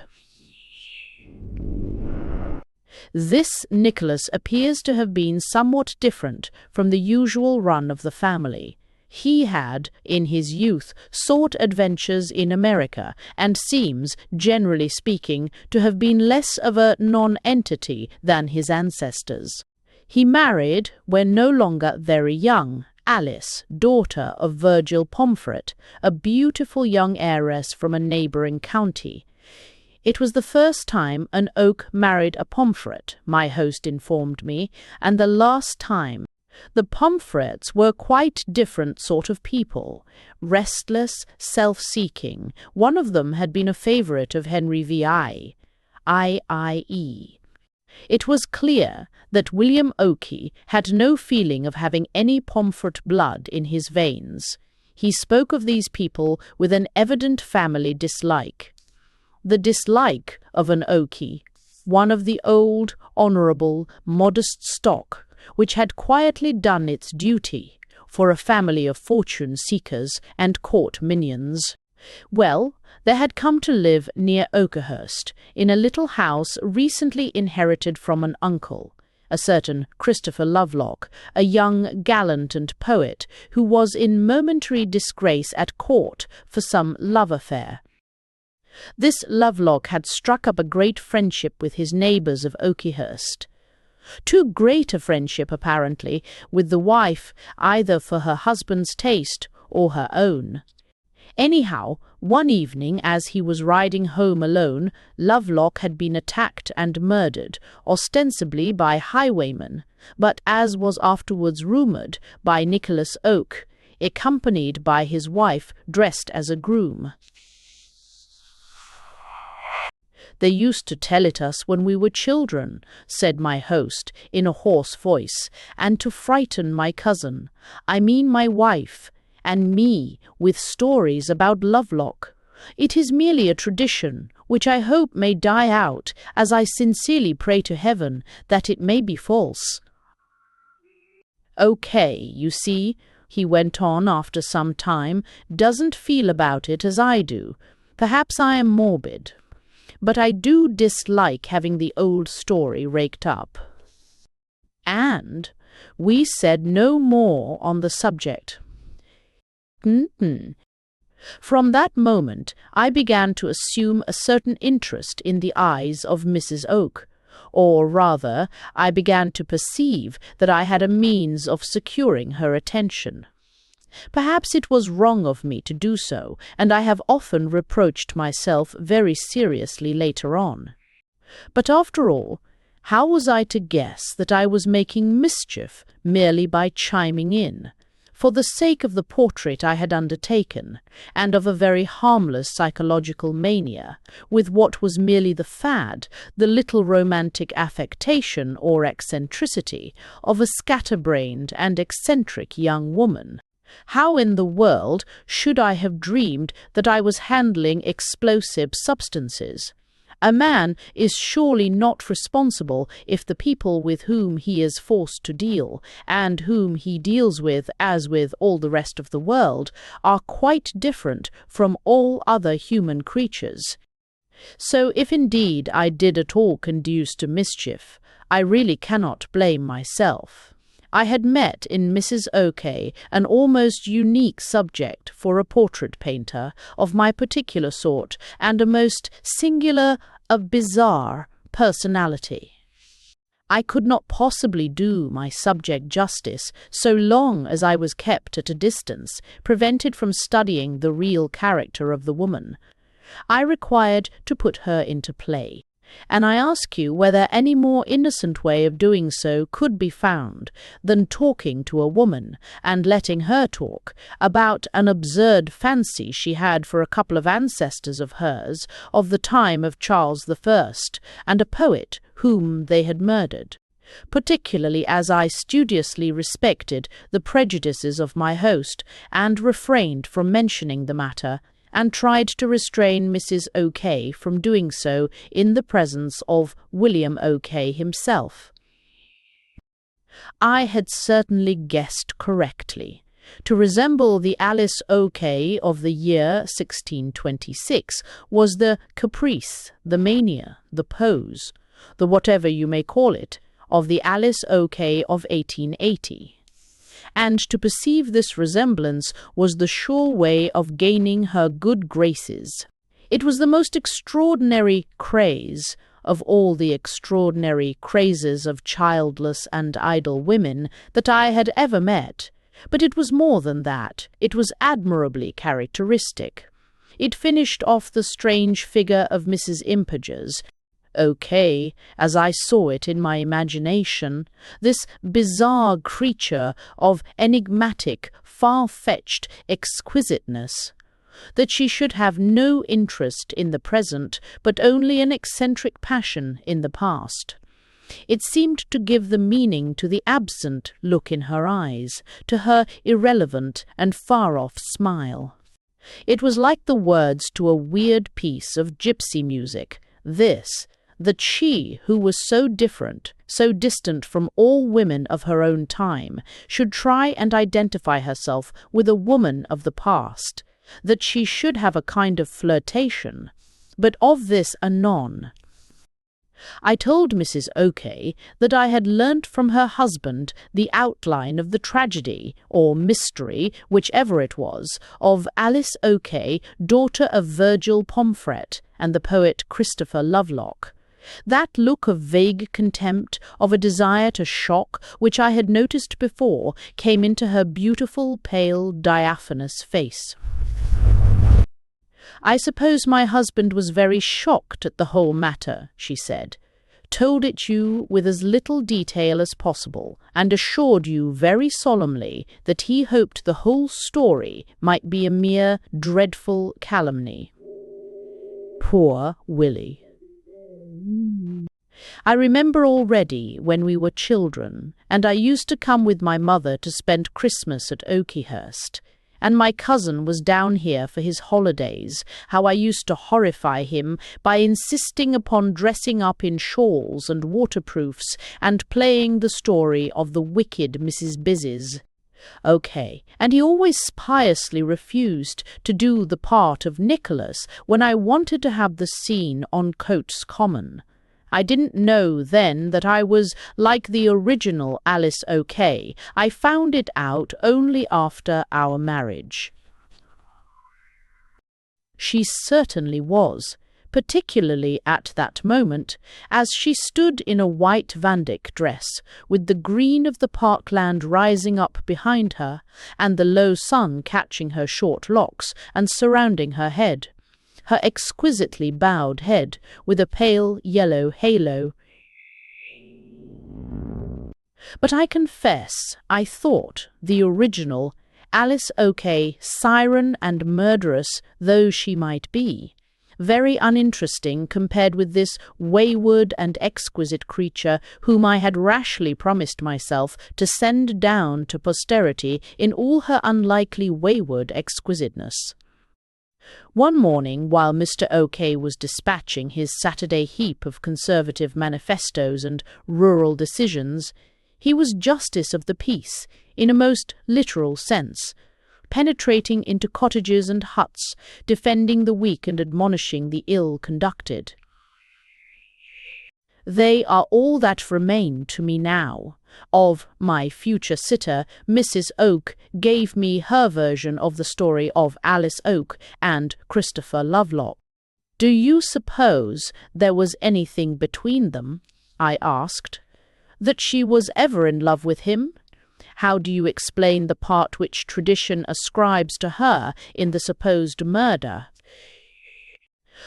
This Nicholas appears to have been somewhat different from the usual run of the family. He had, in his youth, sought adventures in America, and seems, generally speaking, to have been less of a non-entity than his ancestors. He married, when no longer very young, Alice, daughter of Virgil Pomfret, a beautiful young heiress from a neighbouring county. It was the first time an Oak married a Pomfret, my host informed me, and the last time. The Pomfrets were quite different sort of people, restless, self-seeking. One of them had been a favourite of Henry VI. IIE. It was clear that William Oakey had no feeling of having any Pomfret blood in his veins. He spoke of these people with an evident family dislike. The dislike of an Oakey, one of the old, honourable, modest stock, which had quietly done its duty for a family of fortune-seekers and court minions. Well, they had come to live near Oakhurst, in a little house recently inherited from an uncle, a certain Christopher Lovelock, a young gallant and poet, who was in momentary disgrace at court for some love affair. This Lovelock had struck up a great friendship with his neighbours of Oakhurst. Too great a friendship, apparently, with the wife, either for her husband's taste or her own. Anyhow, one evening, as he was riding home alone, Lovelock had been attacked and murdered, ostensibly by highwaymen, but, as was afterwards rumoured, by Nicholas Oak, accompanied by his wife dressed as a groom. "They used to tell it us when we were children," said my host, in a hoarse voice, "and to frighten my cousin, I mean my wife, and me, with stories about Lovelock. It is merely a tradition, which I hope may die out, as I sincerely pray to heaven that it may be false. Okay, you see," he went on after some time, "doesn't feel about it as I do. Perhaps I am morbid. But I do dislike having the old story raked up." And we said no more on the subject. From that moment I began to assume a certain interest in the eyes of Mrs. Oak, or rather, I began to perceive that I had a means of securing her attention. Perhaps it was wrong of me to do so, and I have often reproached myself very seriously later on. But after all, how was I to guess that I was making mischief merely by chiming in, for the sake of the portrait I had undertaken, and of a very harmless psychological mania, with what was merely the fad, the little romantic affectation or eccentricity of a scatterbrained and eccentric young woman? How in the world should I have dreamed that I was handling explosive substances? A man is surely not responsible if the people with whom he is forced to deal, and whom he deals with as with all the rest of the world, are quite different from all other human creatures. So if indeed I did at all conduce to mischief, I really cannot blame myself. I had met in Mrs. OK an almost unique subject for a portrait painter of my particular sort, and a most singular, a bizarre personality. I could not possibly do my subject justice so long as I was kept at a distance, prevented from studying the real character of the woman. I required to put her into play, and I ask you whether any more innocent way of doing so could be found than talking to a woman and letting her talk about an absurd fancy she had for a couple of ancestors of hers of the time of Charles I, and a poet whom they had murdered, particularly as I studiously respected the prejudices of my host and refrained from mentioning the matter, and tried to restrain Mrs. OK from doing so in the presence of William OK himself. I had certainly guessed correctly. To resemble the Alice OK of the year 1626 was the caprice, the mania, the pose, the whatever you may call it, of the Alice OK of 1880. And to perceive this resemblance was the sure way of gaining her good graces. It was the most extraordinary craze of all the extraordinary crazes of childless and idle women that I had ever met, but it was more than that. It was admirably characteristic. It finished off the strange figure of Mrs. Impagers, OK, as I saw it in my imagination, this bizarre creature of enigmatic, far-fetched exquisiteness, that she should have no interest in the present, but only an eccentric passion in the past. It seemed to give the meaning to the absent look in her eyes, to her irrelevant and far-off smile. It was like the words to a weird piece of gypsy music, this, that she, who was so different, so distant from all women of her own time, should try and identify herself with a woman of the past, that she should have a kind of flirtation, but of this anon. I told Mrs. OK that I had learnt from her husband the outline of the tragedy, or mystery, whichever it was, of Alice OK, daughter of Virgil Pomfret and the poet Christopher Lovelock. That look of vague contempt, of a desire to shock, which I had noticed before, came into her beautiful, pale, diaphanous face. I suppose my husband was very shocked at the whole matter, she said, told it you with as little detail as possible, and assured you very solemnly that he hoped the whole story might be a mere dreadful calumny. Poor Willie. I remember already when we were children, and I used to come with my mother to spend Christmas at Oakyhurst, and my cousin was down here for his holidays, how I used to horrify him by insisting upon dressing up in shawls and waterproofs and playing the story of the wicked Mrs. Bizzies. OK, and he always piously refused to do the part of Nicholas when I wanted to have the scene on Coates Common. I didn't know then that I was like the original Alice OK. I found it out only after our marriage. She certainly was, particularly at that moment, as she stood in a white Vandyck dress, with the green of the parkland rising up behind her, and the low sun catching her short locks and surrounding her head. Her exquisitely bowed head, with a pale yellow halo. But I confess I thought the original Alice OK, siren and murderous though she might be, very uninteresting compared with this wayward and exquisite creature whom I had rashly promised myself to send down to posterity in all her unlikely wayward exquisiteness. One morning, while Mr. OK was dispatching his Saturday heap of Conservative manifestos and rural decisions, he was justice of the peace, in a most literal sense, penetrating into cottages and huts, defending the weak and admonishing the ill-conducted. They are all that remain to me now. Of my future sitter, Mrs. Oak gave me her version of the story of Alice Oak and Christopher Lovelock. Do you suppose there was anything between them? I asked. That she was ever in love with him? How do you explain the part which tradition ascribes to her in the supposed murder?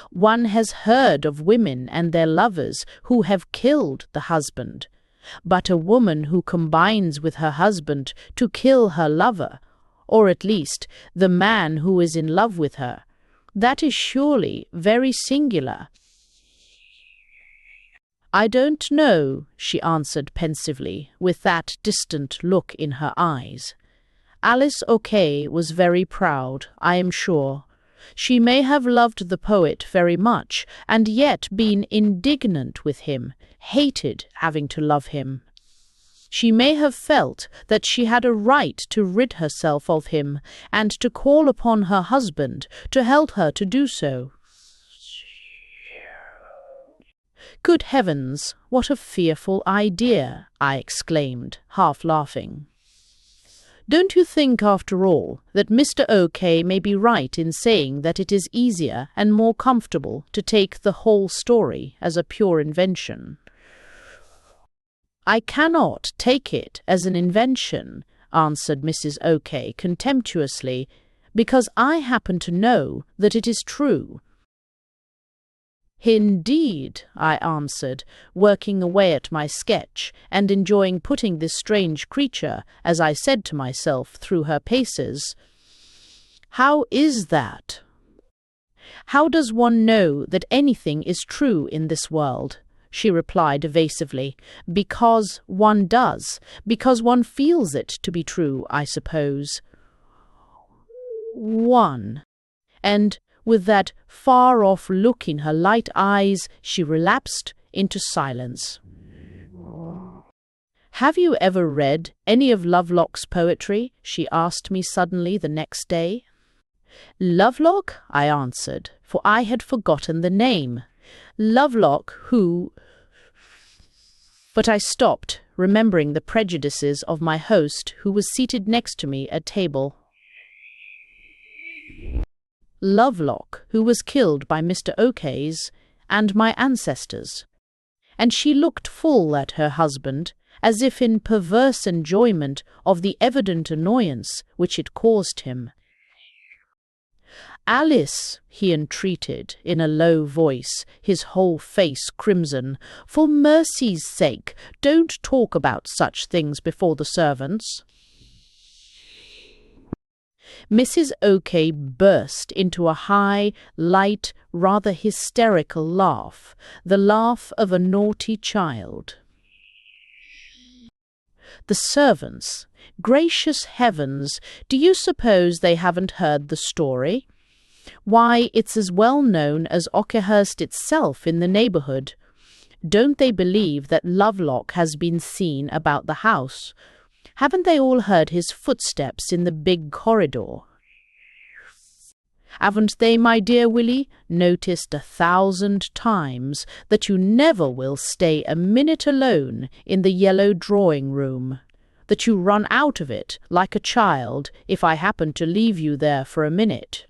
One has heard of women and their lovers who have killed the husband, but a woman who combines with her husband to kill her lover, or at least the man who is in love with her, that is surely very singular. I don't know, she answered pensively, with that distant look in her eyes. Alice O'Kay was very proud, I am sure. She may have loved the poet very much, and yet been indignant with him, hated having to love him. She may have felt that she had a right to rid herself of him, and to call upon her husband to help her to do so. Good heavens, what a fearful idea, I exclaimed, half laughing. Don't you think, after all, that Mr. O'Kay may be right in saying that it is easier and more comfortable to take the whole story as a pure invention? I cannot take it as an invention, answered Mrs. O'Kay contemptuously, because I happen to know that it is true. Indeed, I answered, working away at my sketch, and enjoying putting this strange creature, as I said to myself, through her paces. How is that? How does one know that anything is true in this world? She replied evasively. Because one does, because one feels it to be true, I suppose. And with that far-off look in her light eyes, she relapsed into silence. Have you ever read any of Lovelock's poetry? She asked me suddenly the next day. Lovelock? I answered, for I had forgotten the name. Lovelock, who... But I stopped, remembering the prejudices of my host, who was seated next to me at table. Lovelock, who was killed by Mr. O'Kay's and my ancestors. And she looked full at her husband, as if in perverse enjoyment of the evident annoyance which it caused him. Alice, he entreated, in a low voice, his whole face crimson, for mercy's sake, don't talk about such things before the servants. Mrs. O'Kay burst into a high, light, rather hysterical laugh, the laugh of a naughty child. The servants, gracious heavens, do you suppose they haven't heard the story? Why, it's as well known as Oakhurst itself in the neighbourhood. Don't they believe that Lovelock has been seen about the house? Haven't they all heard his footsteps in the big corridor? Haven't they, my dear Willie, noticed 1,000 times that you never will stay a minute alone in the yellow drawing-room, that you run out of it like a child if I happen to leave you there for a minute?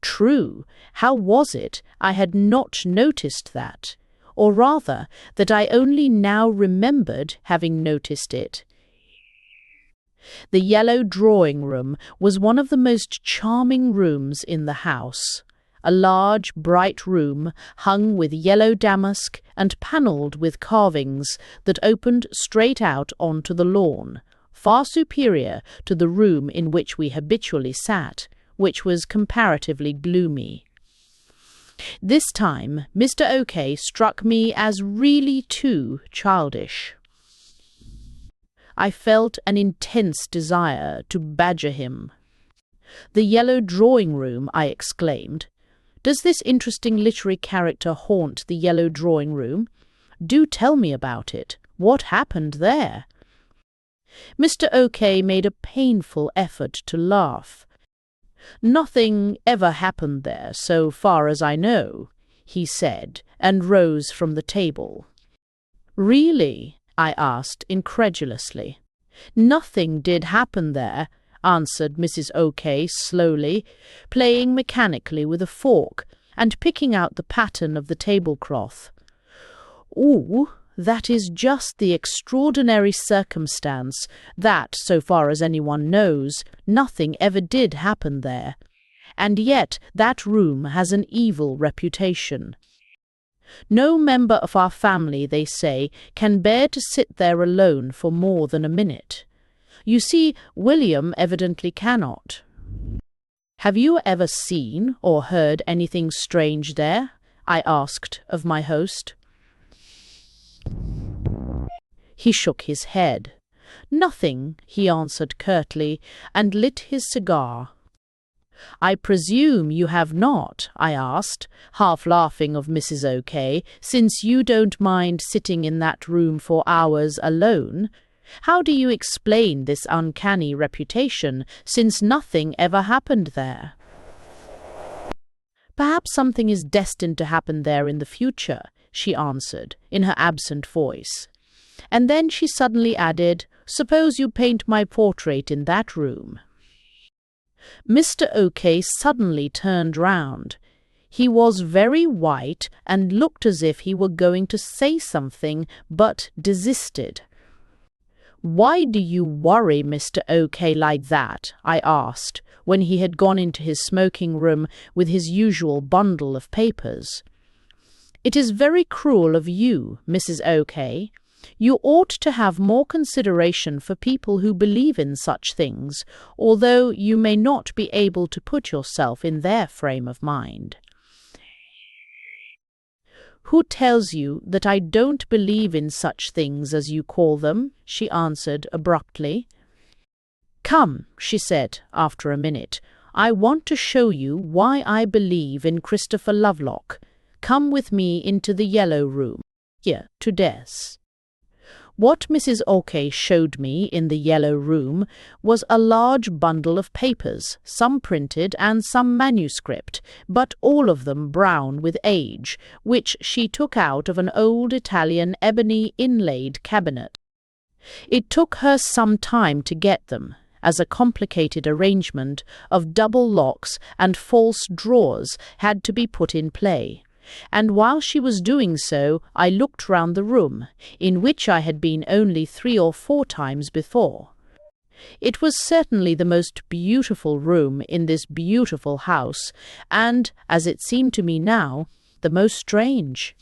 True, how was it I had not noticed that, or rather, that I only now remembered having noticed it? The yellow drawing-room was one of the most charming rooms in the house, a large, bright room hung with yellow damask and panelled with carvings that opened straight out onto the lawn, far superior to the room in which we habitually sat, which was comparatively gloomy. This time Mr. O'Kay struck me as really too childish. I felt an intense desire to badger him. "The yellow drawing-room," I exclaimed. "Does this interesting literary character haunt the yellow drawing-room? Do tell me about it. What happened there?" Mr. O'Kay made a painful effort to laugh. "Nothing ever happened there, so far as I know," he said, and rose from the table. Really? I asked incredulously. Nothing did happen there, answered Mrs. O'K slowly, playing mechanically with a fork and picking out the pattern of the tablecloth. Ooh, that is just the extraordinary circumstance that, so far as anyone knows, nothing ever did happen there. And yet that room has an evil reputation. No member of our family, they say, can bear to sit there alone for more than a minute. You see, William evidently cannot. Have you ever seen or heard anything strange there? I asked of my host. He shook his head. Nothing, he answered curtly, and lit his cigar. I presume you have not, I asked, half laughing of Mrs. O'K, since you don't mind sitting in that room for hours alone. How do you explain this uncanny reputation, since nothing ever happened there? Perhaps something is destined to happen there in the future, she answered, in her absent voice. And then she suddenly added, suppose you paint my portrait in that room. Mr. O'K suddenly turned round. He was very white and looked as if he were going to say something, but desisted. Why do you worry Mr. O'K like that? I asked, when he had gone into his smoking room with his usual bundle of papers. It is very cruel of you, Mrs. O'K. You ought to have more consideration for people who believe in such things, although you may not be able to put yourself in their frame of mind. Who tells you that I don't believe in such things as you call them? She answered abruptly. Come, she said after a minute, I want to show you why I believe in Christopher Lovelock. Come with me into the yellow room, here, to desk. What Mrs. O'K showed me in the yellow room was a large bundle of papers, some printed and some manuscript, but all of them brown with age, which she took out of an old Italian ebony inlaid cabinet. It took her some time to get them, as a complicated arrangement of double locks and false drawers had to be put in play. And while she was doing so, I looked round the room, in which I had been only 3 or 4 times before. It was certainly the most beautiful room in this beautiful house, and, as it seemed to me now, the most strange.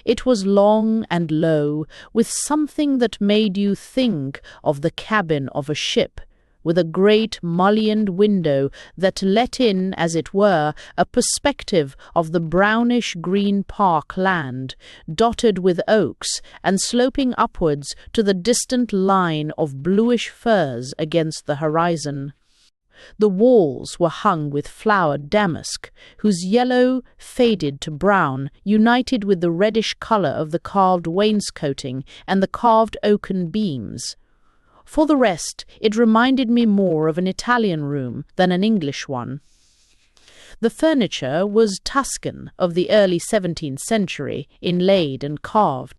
It was long and low, with something that made you think of the cabin of a ship, with a great mullioned window that let in, as it were, a perspective of the brownish-green park land, dotted with oaks, and sloping upwards to the distant line of bluish firs against the horizon. The walls were hung with flowered damask, whose yellow faded to brown, united with the reddish colour of the carved wainscoting and the carved oaken beams. For the rest, it reminded me more of an Italian room than an English one. The furniture was Tuscan of the early 17th century, inlaid and carved.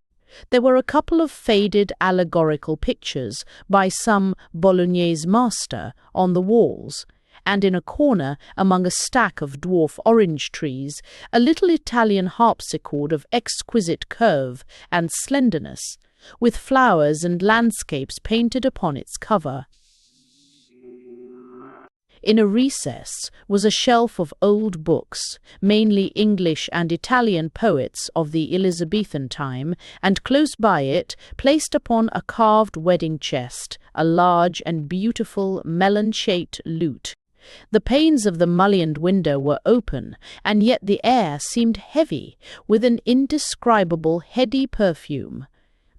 There were a couple of faded allegorical pictures by some Bolognese master on the walls, and in a corner, among a stack of dwarf orange trees, a little Italian harpsichord of exquisite curve and slenderness, with flowers and landscapes painted upon its cover. In a recess was a shelf of old books, mainly English and Italian poets of the Elizabethan time, and close by it, placed upon a carved wedding chest, a large and beautiful melon-shaped lute. The panes of the mullioned window were open, and yet the air seemed heavy, with an indescribable heady perfume.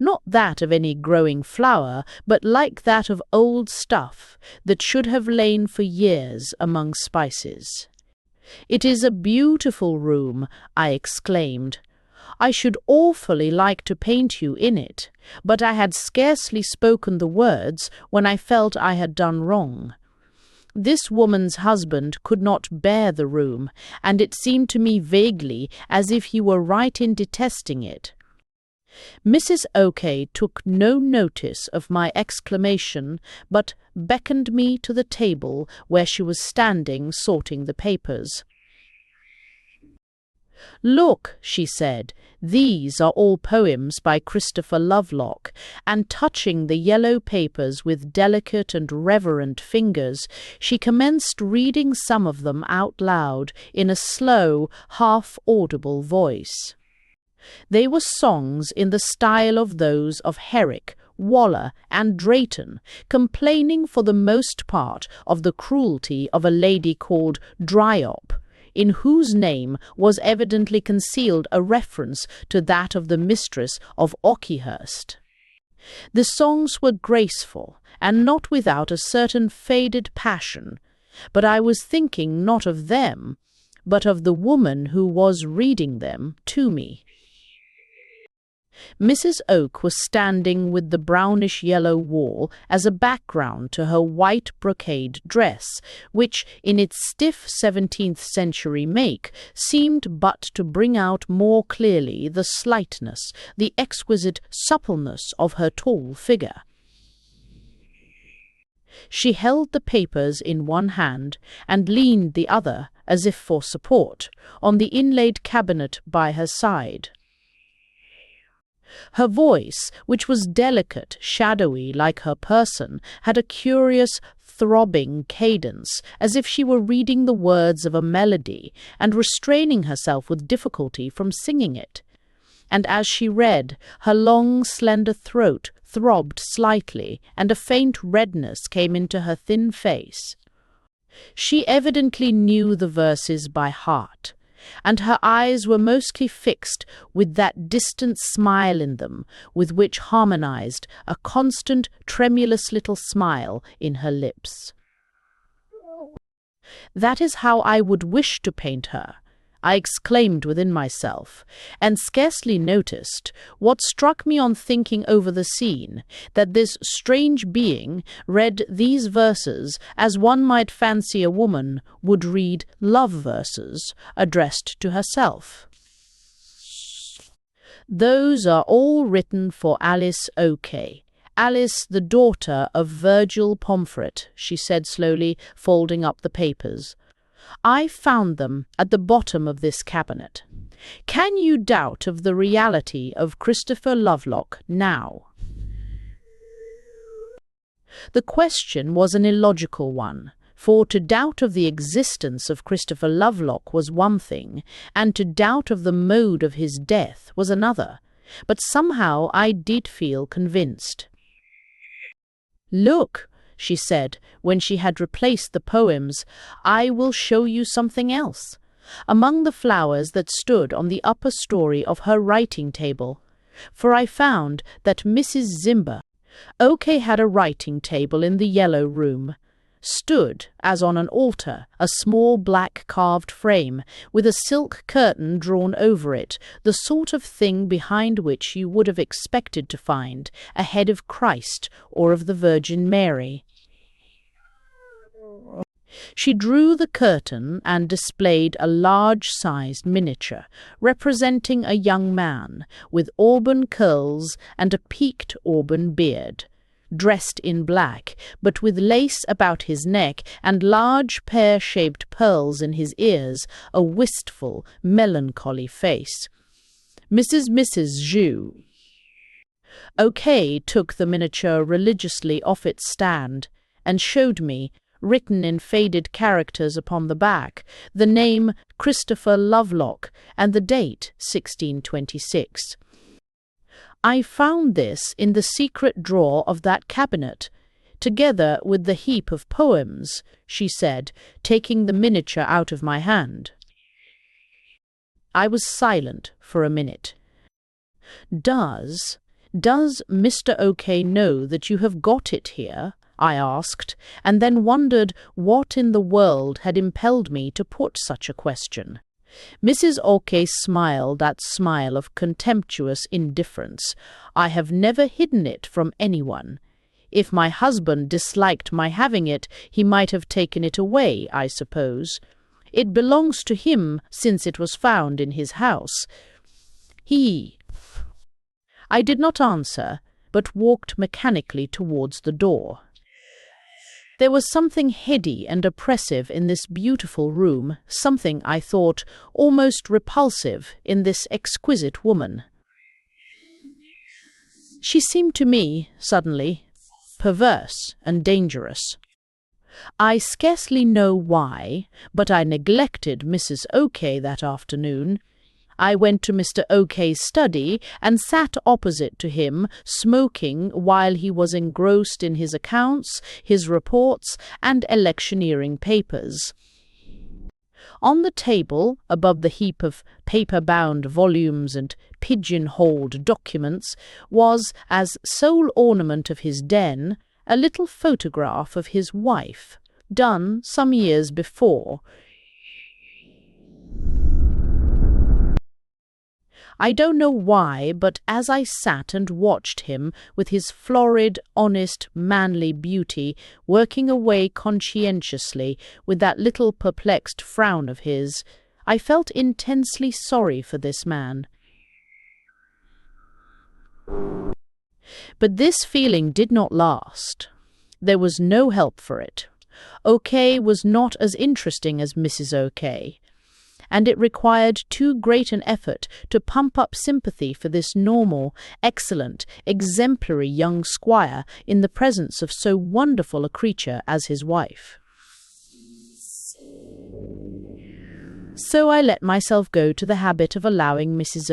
Not that of any growing flower, but like that of old stuff that should have lain for years among spices. "It is a beautiful room," I exclaimed. "I should awfully like to paint you in it," but I had scarcely spoken the words when I felt I had done wrong. This woman's husband could not bear the room, and it seemed to me vaguely as if he were right in detesting it. Mrs. O'K took no notice of my exclamation, but beckoned me to the table where she was standing sorting the papers. "Look," she said, "these are all poems by Christopher Lovelock," and touching the yellow papers with delicate and reverent fingers, she commenced reading some of them out loud in a slow, half-audible voice. They were songs in the style of those of Herrick, Waller, and Drayton, complaining for the most part of the cruelty of a lady called Dryop, in whose name was evidently concealed a reference to that of the mistress of Oakyhurst. The songs were graceful, and not without a certain faded passion, but I was thinking not of them, but of the woman who was reading them to me. Mrs. Oak was standing with the brownish-yellow wall as a background to her white brocade dress, which, in its stiff 17th-century make, seemed but to bring out more clearly the slightness, the exquisite suppleness of her tall figure. She held the papers in one hand and leaned the other, as if for support, on the inlaid cabinet by her side. Her voice, which was delicate, shadowy like her person, had a curious, throbbing cadence, as if she were reading the words of a melody and restraining herself with difficulty from singing it. And as she read, her long, slender throat throbbed slightly, and a faint redness came into her thin face. She evidently knew the verses by heart, and her eyes were mostly fixed with that distant smile in them with which harmonized a constant, tremulous little smile in her lips. "That is how I would wish to paint her," I exclaimed within myself, and scarcely noticed, what struck me on thinking over the scene, that this strange being read these verses as one might fancy a woman would read love verses addressed to herself. "Those are all written for Alice O'K. Alice, the daughter of Virgil Pomfret," she said slowly, folding up the papers. "I found them at the bottom of this cabinet. Can you doubt of the reality of Christopher Lovelock now?" The question was an illogical one, for to doubt of the existence of Christopher Lovelock was one thing, and to doubt of the mode of his death was another, but somehow I did feel convinced. "Look," she said, when she had replaced the poems, "I will show you something else. Among the flowers that stood on the upper story of her writing table, for I found that Mrs. Zimber O'K had a writing table in the yellow room, stood, as on an altar, a small black carved frame, with a silk curtain drawn over it, the sort of thing behind which you would have expected to find a head of Christ or of the Virgin Mary. She drew the curtain and displayed a large-sized miniature, representing a young man, with auburn curls and a peaked auburn beard, dressed in black, but with lace about his neck and large pear-shaped pearls in his ears, a wistful, melancholy face. Mrs. Zhu. O'K took the miniature religiously off its stand and showed me, written in faded characters upon the back, the name Christopher Lovelock and the date 1626. "I found this in the secret drawer of that cabinet, together with the heap of poems," she said, taking the miniature out of my hand. I was silent for a minute. Does Mr. O'K know that you have got it here?" I asked, and then wondered what in the world had impelled me to put such a question. Mrs. O'K smiled that smile of contemptuous indifference. "I have never hidden it from anyone. If my husband disliked my having it, he might have taken it away, I suppose. It belongs to him since it was found in his house. I did not answer, but walked mechanically towards the door. There was something heady and oppressive in this beautiful room, something, I thought, almost repulsive in this exquisite woman. She seemed to me, suddenly, perverse and dangerous. I scarcely know why, but I neglected Mrs. OK that afternoon. I went to Mr. OK.'s study and sat opposite to him, smoking while he was engrossed in his accounts, his reports, and electioneering papers. On the table, above the heap of paper-bound volumes and pigeon-holed documents, was, as sole ornament of his den, a little photograph of his wife, done some years before. I don't know why, but as I sat and watched him, with his florid, honest, manly beauty, working away conscientiously with that little perplexed frown of his, I felt intensely sorry for this man. But this feeling did not last. There was no help for it. OK was not as interesting as Mrs. OK, and it required too great an effort to pump up sympathy for this normal, excellent, exemplary young squire in the presence of so wonderful a creature as his wife. So I let myself go to the habit of allowing Mrs.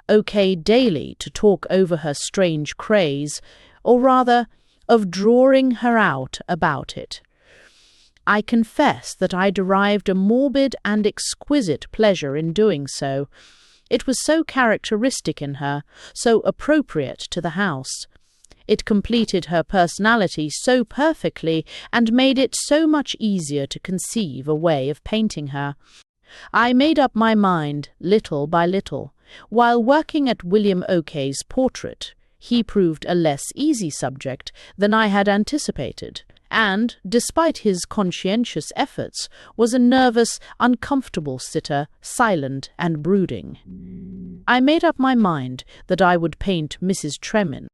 OK daily to talk over her strange craze, or rather, of drawing her out about it. I confess that I derived a morbid and exquisite pleasure in doing so. It was so characteristic in her, so appropriate to the house. It completed her personality so perfectly and made it so much easier to conceive a way of painting her. I made up my mind, little by little. While working at William OK.'s portrait, he proved a less easy subject than I had anticipated, and, despite his conscientious efforts, was a nervous, uncomfortable sitter, silent and brooding. I made up my mind that I would paint Mrs. Tremain,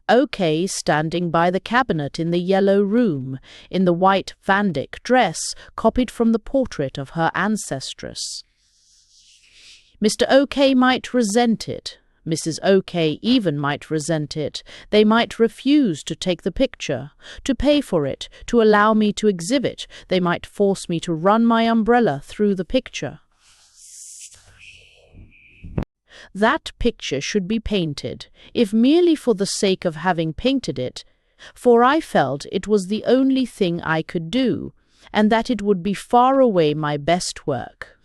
OK standing by the cabinet in the yellow room, in the white Vandyck dress copied from the portrait of her ancestress. Mr. OK might resent it. Mrs. OK even might resent it. They might refuse to take the picture, to pay for it, to allow me to exhibit. They might force me to run my umbrella through the picture. That picture should be painted, if merely for the sake of having painted it, for I felt it was the only thing I could do, and that it would be far away my best work.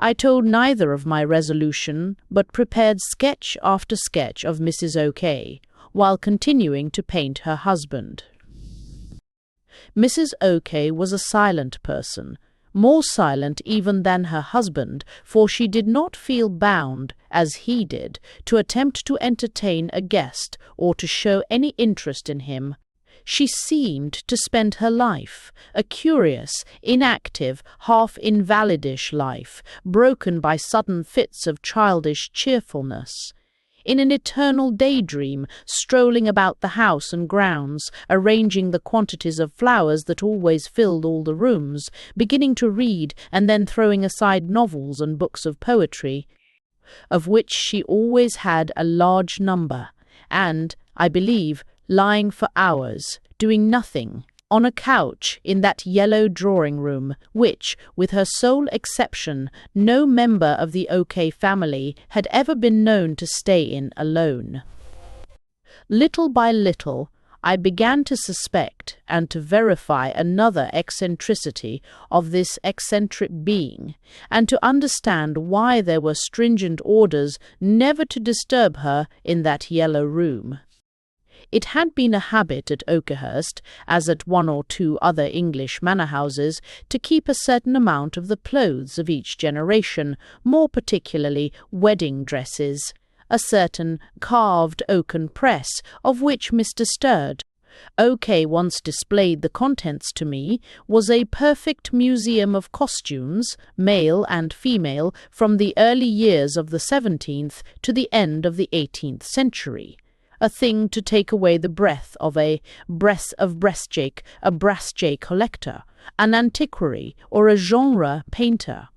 I told neither of my resolution, but prepared sketch after sketch of Mrs. OK, while continuing to paint her husband. Mrs. OK was a silent person, more silent even than her husband, for she did not feel bound, as he did, to attempt to entertain a guest or to show any interest in him. She seemed to spend her life, a curious, inactive, half-invalidish life, broken by sudden fits of childish cheerfulness, in an eternal daydream, strolling about the house and grounds, arranging the quantities of flowers that always filled all the rooms, beginning to read and then throwing aside novels and books of poetry, of which she always had a large number, and, I believe, lying for hours, doing nothing, on a couch in that yellow drawing-room, which, with her sole exception, no member of the OK family had ever been known to stay in alone. Little by little, I began to suspect and to verify another eccentricity of this eccentric being, and to understand why there were stringent orders never to disturb her in that yellow room. It had been a habit at Oakhurst, as at one or two other English manor houses, to keep a certain amount of the clothes of each generation, more particularly wedding dresses, a certain carved oaken press of which Mr. OK once displayed the contents to me, was a perfect museum of costumes, male and female, from the early years of the 17th to the end of the 18th century. A thing to take away the breath of a brassjay collector, an antiquary, or a genre painter.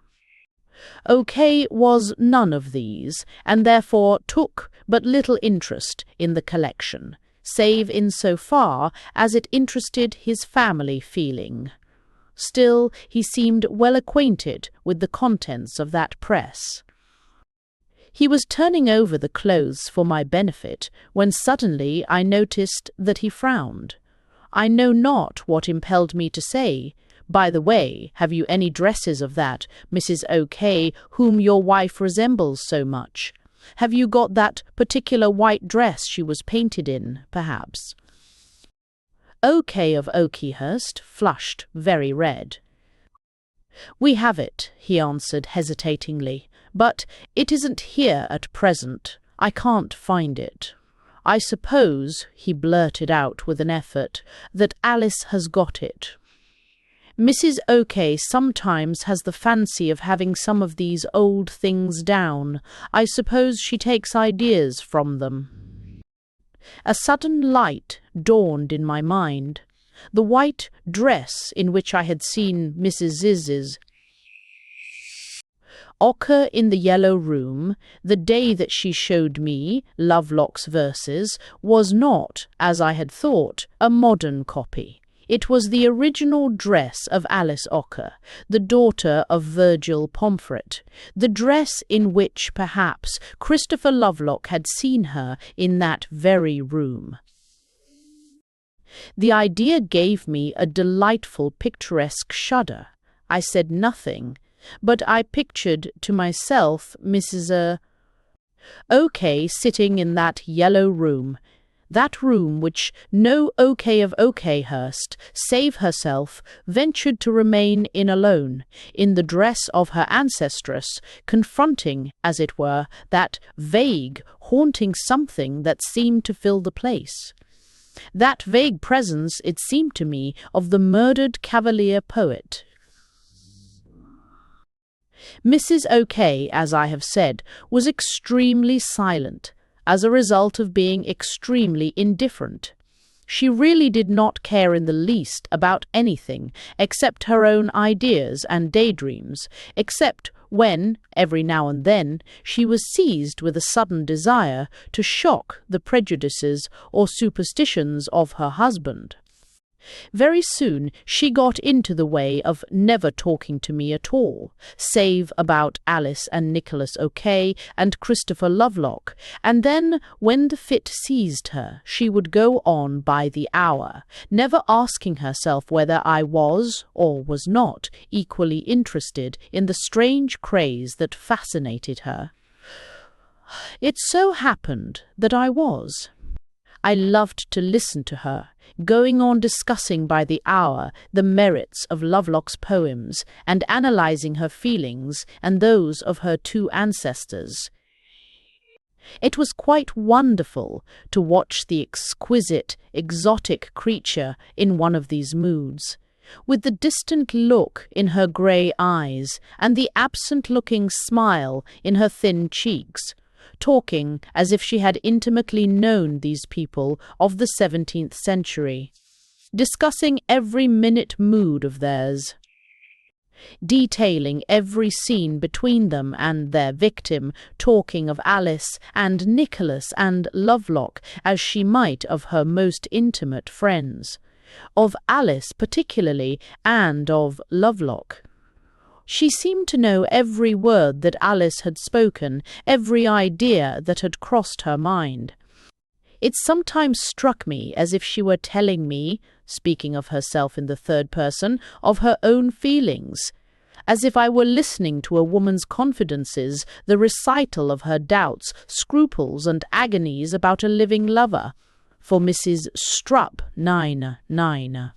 OK was none of these, and therefore took but little interest in the collection, save in so far as it interested his family feeling. Still, he seemed well acquainted with the contents of that press. He was turning over the clothes for my benefit when suddenly I noticed that he frowned. I know not what impelled me to say, "By the way, have you any dresses of that Mrs. OK whom your wife resembles so much? Have you got that particular white dress she was painted in, perhaps?" OK of Oakhurst flushed very red. "We have it," he answered hesitatingly, "but it isn't here at present. I can't find it. I suppose," he blurted out with an effort, "that Alice has got it. Mrs. OK sometimes has the fancy of having some of these old things down. I suppose she takes ideas from them." A sudden light dawned in my mind. The white dress in which I had seen Mrs. Ocker in the Yellow Room, the day that she showed me Lovelock's verses, was not, as I had thought, a modern copy. It was the original dress of Alice Ocker, the daughter of Virgil Pomfret, the dress in which, perhaps, Christopher Lovelock had seen her in that very room. The idea gave me a delightful picturesque shudder. I said nothing, but I pictured to myself Mrs. OK sitting in that Yellow Room, that room which no OK of Oakhurst, save herself, ventured to remain in alone, in the dress of her ancestress, confronting, as it were, that vague, haunting something that seemed to fill the place. That vague presence, it seemed to me, of the murdered Cavalier poet. Mrs. OK, as I have said, was extremely silent, as a result of being extremely indifferent. She really did not care in the least about anything except her own ideas and daydreams, except when, every now and then, she was seized with a sudden desire to shock the prejudices or superstitions of her husband. Very soon she got into the way of never talking to me at all, save about Alice and Nicholas OK and Christopher Lovelock, and then, when the fit seized her, she would go on by the hour, never asking herself whether I was, or was not, equally interested in the strange craze that fascinated her. It so happened that I was. I loved to listen to her, going on discussing by the hour the merits of Lovelock's poems and analyzing her feelings and those of her two ancestors. It was quite wonderful to watch the exquisite, exotic creature in one of these moods, with the distant look in her grey eyes and the absent-looking smile in her thin cheeks, talking as if she had intimately known these people of the 17th century, discussing every minute mood of theirs, detailing every scene between them and their victim, talking of Alice and Nicholas and Lovelock as she might of her most intimate friends, of Alice particularly and of Lovelock. She seemed to know every word that Alice had spoken, every idea that had crossed her mind. It sometimes struck me as if she were telling me, speaking of herself in the third person, of her own feelings, as if I were listening to a woman's confidences, the recital of her doubts, scruples, and agonies about a living lover. For Mrs. Strupp 9.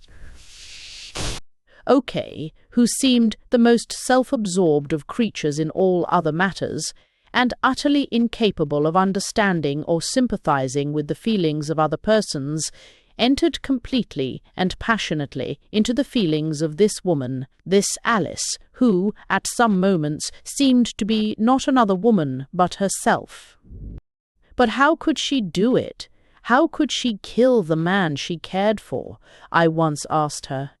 OK, who seemed the most self-absorbed of creatures in all other matters, and utterly incapable of understanding or sympathizing with the feelings of other persons, entered completely and passionately into the feelings of this woman, this Alice, who, at some moments, seemed to be not another woman but herself. But how could she do it? How could she kill the man she cared for? I once asked her.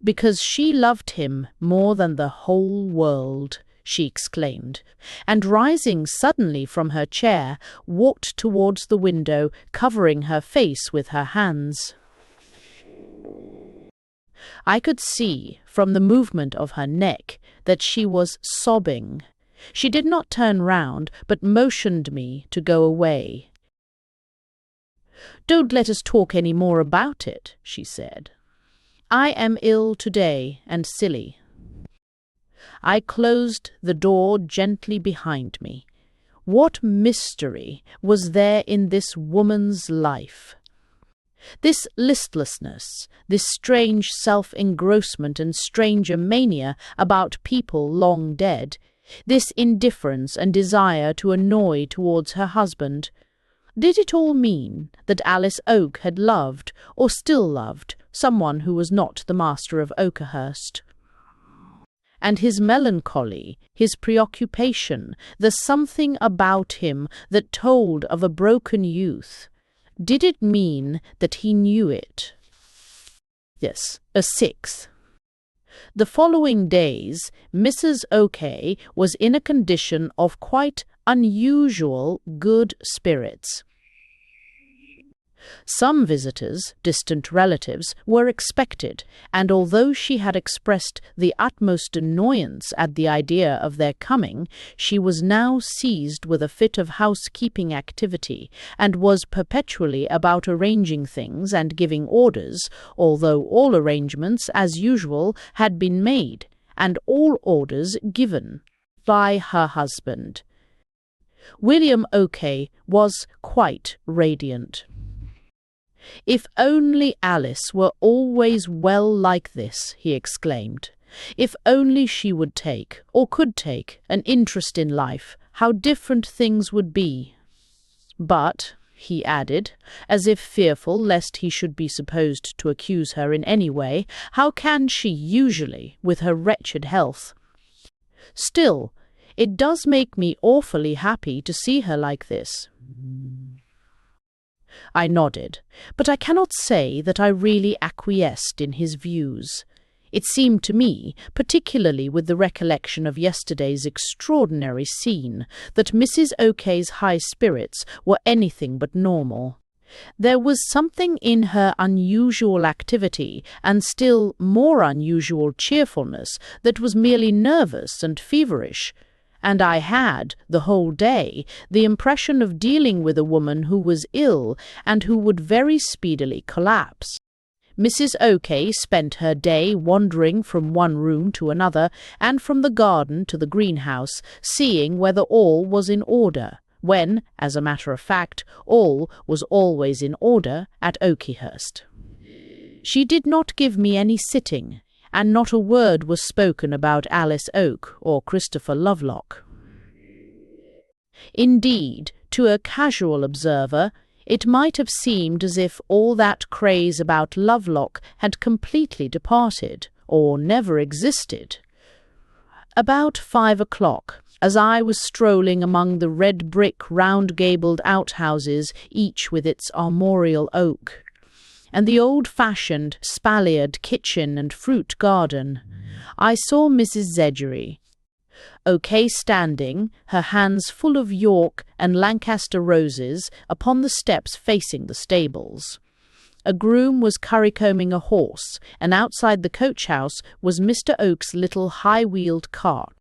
Because she loved him more than the whole world, she exclaimed, and rising suddenly from her chair, walked towards the window, covering her face with her hands. I could see, from the movement of her neck, that she was sobbing. She did not turn round, but motioned me to go away. "Don't let us talk any more about it," she said. "I am ill today and silly." I closed the door gently behind me. What mystery was there in this woman's life? This listlessness, this strange self-engrossment and stranger mania about people long dead, this indifference and desire to annoy towards her husband. Did it all mean that Alice Oak had loved, or still loved, someone who was not the master of Oakhurst? And his melancholy, his preoccupation, the something about him that told of a broken youth, did it mean that he knew it? Yes, a sixth. The following days, Mrs. Oak was in a condition of quite unusual good spirits. Some visitors, distant relatives, were expected, and although she had expressed the utmost annoyance at the idea of their coming, she was now seized with a fit of housekeeping activity, and was perpetually about arranging things and giving orders, although all arrangements, as usual, had been made, and all orders given, by her husband. William Oak was quite radiant. "If only Alice were always well like this," he exclaimed. "If only she would take, or could take, an interest in life, how different things would be. But," he added, as if fearful lest he should be supposed to accuse her in any way, "how can she usually, with her wretched health? Still, it does make me awfully happy to see her like this." I nodded, but I cannot say that I really acquiesced in his views. It seemed to me, particularly with the recollection of yesterday's extraordinary scene, that Mrs. Oak's high spirits were anything but normal. There was something in her unusual activity and still more unusual cheerfulness that was merely nervous and feverish, and I had, the whole day, the impression of dealing with a woman who was ill and who would very speedily collapse. Mrs. Oak spent her day wandering from one room to another and from the garden to the greenhouse, seeing whether all was in order, when, as a matter of fact, all was always in order at Oakhurst. She did not give me any sitting, and not a word was spoken about Alice Oak or Christopher Lovelock. Indeed, to a casual observer, it might have seemed as if all that craze about Lovelock had completely departed, or never existed. About 5 o'clock, as I was strolling among the red-brick, round-gabled outhouses, each with its armorial oak, and the old-fashioned, spaliered kitchen and fruit garden, I saw Mrs. Zedgery, Oak standing, her hands full of York and Lancaster roses, upon the steps facing the stables. A groom was currycombing a horse, and outside the coach-house was Mr. Oak's little high-wheeled cart.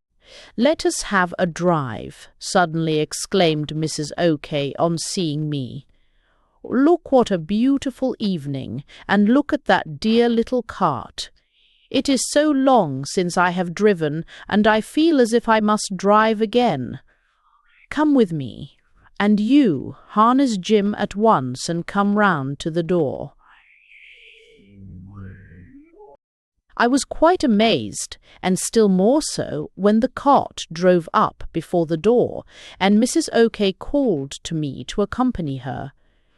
"Let us have a drive," suddenly exclaimed Mrs. Oak on seeing me. "Look what a beautiful evening, and look at that dear little cart. It is so long since I have driven, and I feel as if I must drive again. Come with me, and you harness Jim at once and come round to the door." I was quite amazed, and still more so when the cart drove up before the door, and Mrs. OK called to me to accompany her.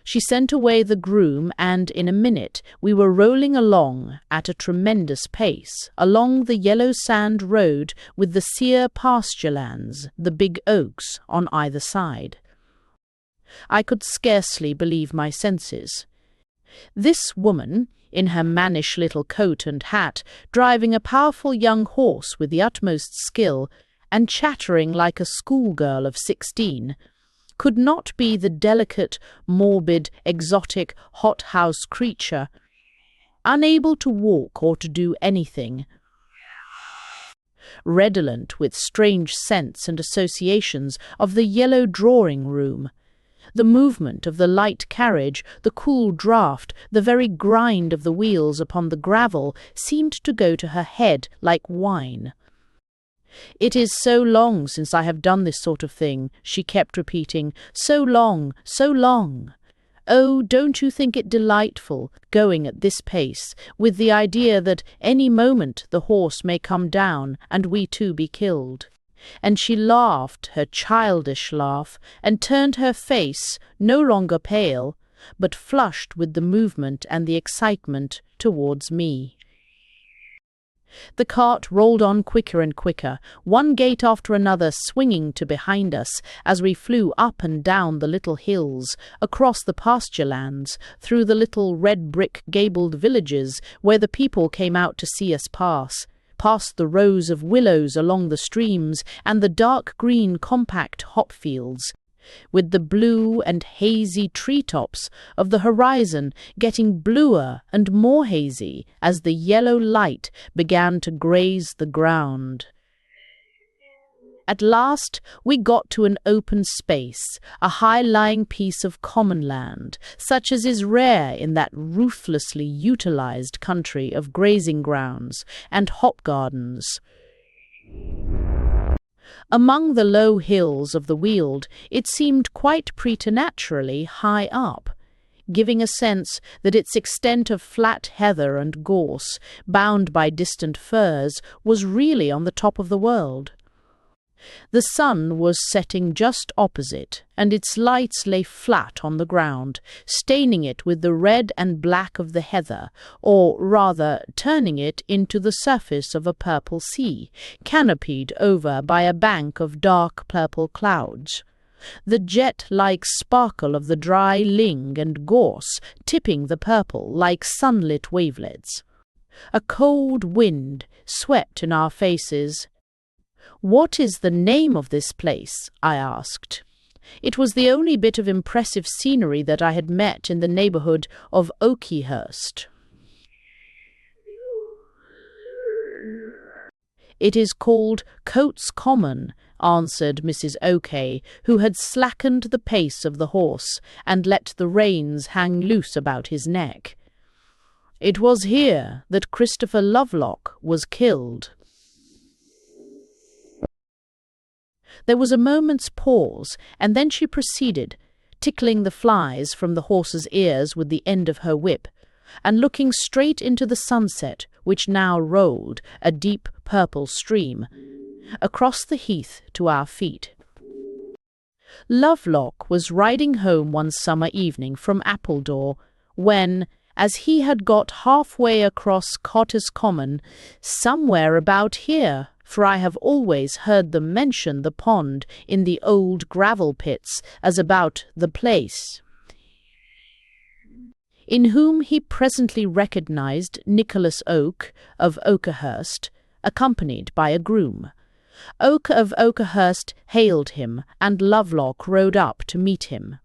She sent away the groom, and in a minute we were rolling along at a tremendous pace, along the yellow sand road with the sere pasture lands, the big oaks, on either side. I could scarcely believe my senses. This woman, in her mannish little coat and hat, driving a powerful young horse with the utmost skill, and chattering like a schoolgirl of 16, could not be the delicate, morbid, exotic, hothouse creature, unable to walk or to do anything, redolent with strange scents and associations of the yellow drawing-room, the movement of the light carriage, the cool draught, the very grind of the wheels upon the gravel seemed to go to her head like wine. "It is so long since I have done this sort of thing," she kept repeating. "So long, so long. Oh, don't you think it delightful, going at this pace, with the idea that any moment the horse may come down and we too be killed?" And she laughed her childish laugh, and turned her face, no longer pale, but flushed with the movement and the excitement, towards me. The cart rolled on quicker and quicker, one gate after another swinging to behind us as we flew up and down the little hills, across the pasture lands, through the little red-brick gabled villages where the people came out to see us pass, past the rows of willows along the streams and the dark green compact hop fields, with the blue and hazy treetops of the horizon getting bluer and more hazy as the yellow light began to graze the ground. At last we got to an open space, a high-lying piece of common land, such as is rare in that ruthlessly utilized country of grazing grounds and hop gardens. Among the low hills of the Weald, it seemed quite preternaturally high up, giving a sense that its extent of flat heather and gorse, bound by distant firs, was really on the top of the world. The sun was setting just opposite, and its lights lay flat on the ground, staining it with the red and black of the heather, or rather turning it into the surface of a purple sea, canopied over by a bank of dark purple clouds. The jet-like sparkle of the dry ling and gorse tipping the purple like sunlit wavelets. A cold wind swept in our faces. "What is the name of this place?" I asked. It was the only bit of impressive scenery that I had met in the neighbourhood of Oakyhurst. "It is called Coates Common," answered Mrs. OK, who had slackened the pace of the horse and let the reins hang loose about his neck. "It was here that Christopher Lovelock was killed." There was a moment's pause, and then she proceeded, tickling the flies from the horse's ears with the end of her whip, and looking straight into the sunset, which now rolled, a deep purple stream, across the heath to our feet. Lovelock was riding home one summer evening from Appledore, when, as he had got halfway across Cotters Common, somewhere about here, for I have always heard them mention the pond in the old gravel pits as about the place, in whom he presently recognized Nicholas Oak of Oakerhurst, accompanied by a groom. Oak of Oakerhurst hailed him, and Lovelock rode up to meet him.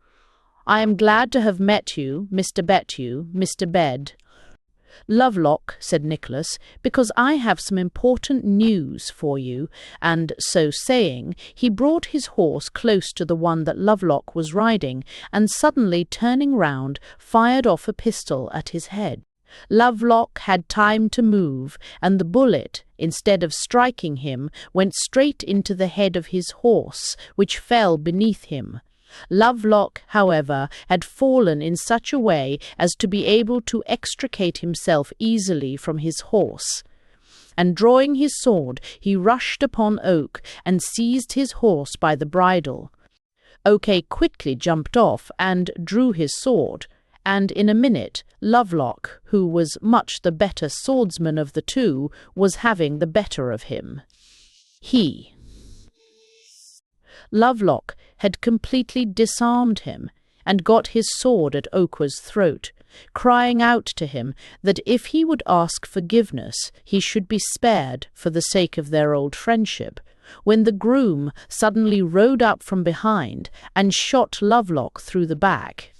"I am glad to have met you, Mr. Bettew, Mr. Bed." "Lovelock," said Nicholas, "because I have some important news for you," and so saying, he brought his horse close to the one that Lovelock was riding, and suddenly turning round, fired off a pistol at his head. Lovelock had time to move, and the bullet, instead of striking him, went straight into the head of his horse, which fell beneath him. Lovelock, however, had fallen in such a way as to be able to extricate himself easily from his horse, and drawing his sword, he rushed upon Oak and seized his horse by the bridle. OK quickly jumped off and drew his sword, and in a minute Lovelock, who was much the better swordsman of the two, was having the better of him. Lovelock had completely disarmed him and got his sword at Oak's throat, crying out to him that if he would ask forgiveness he should be spared for the sake of their old friendship, when the groom suddenly rode up from behind and shot Lovelock through the back.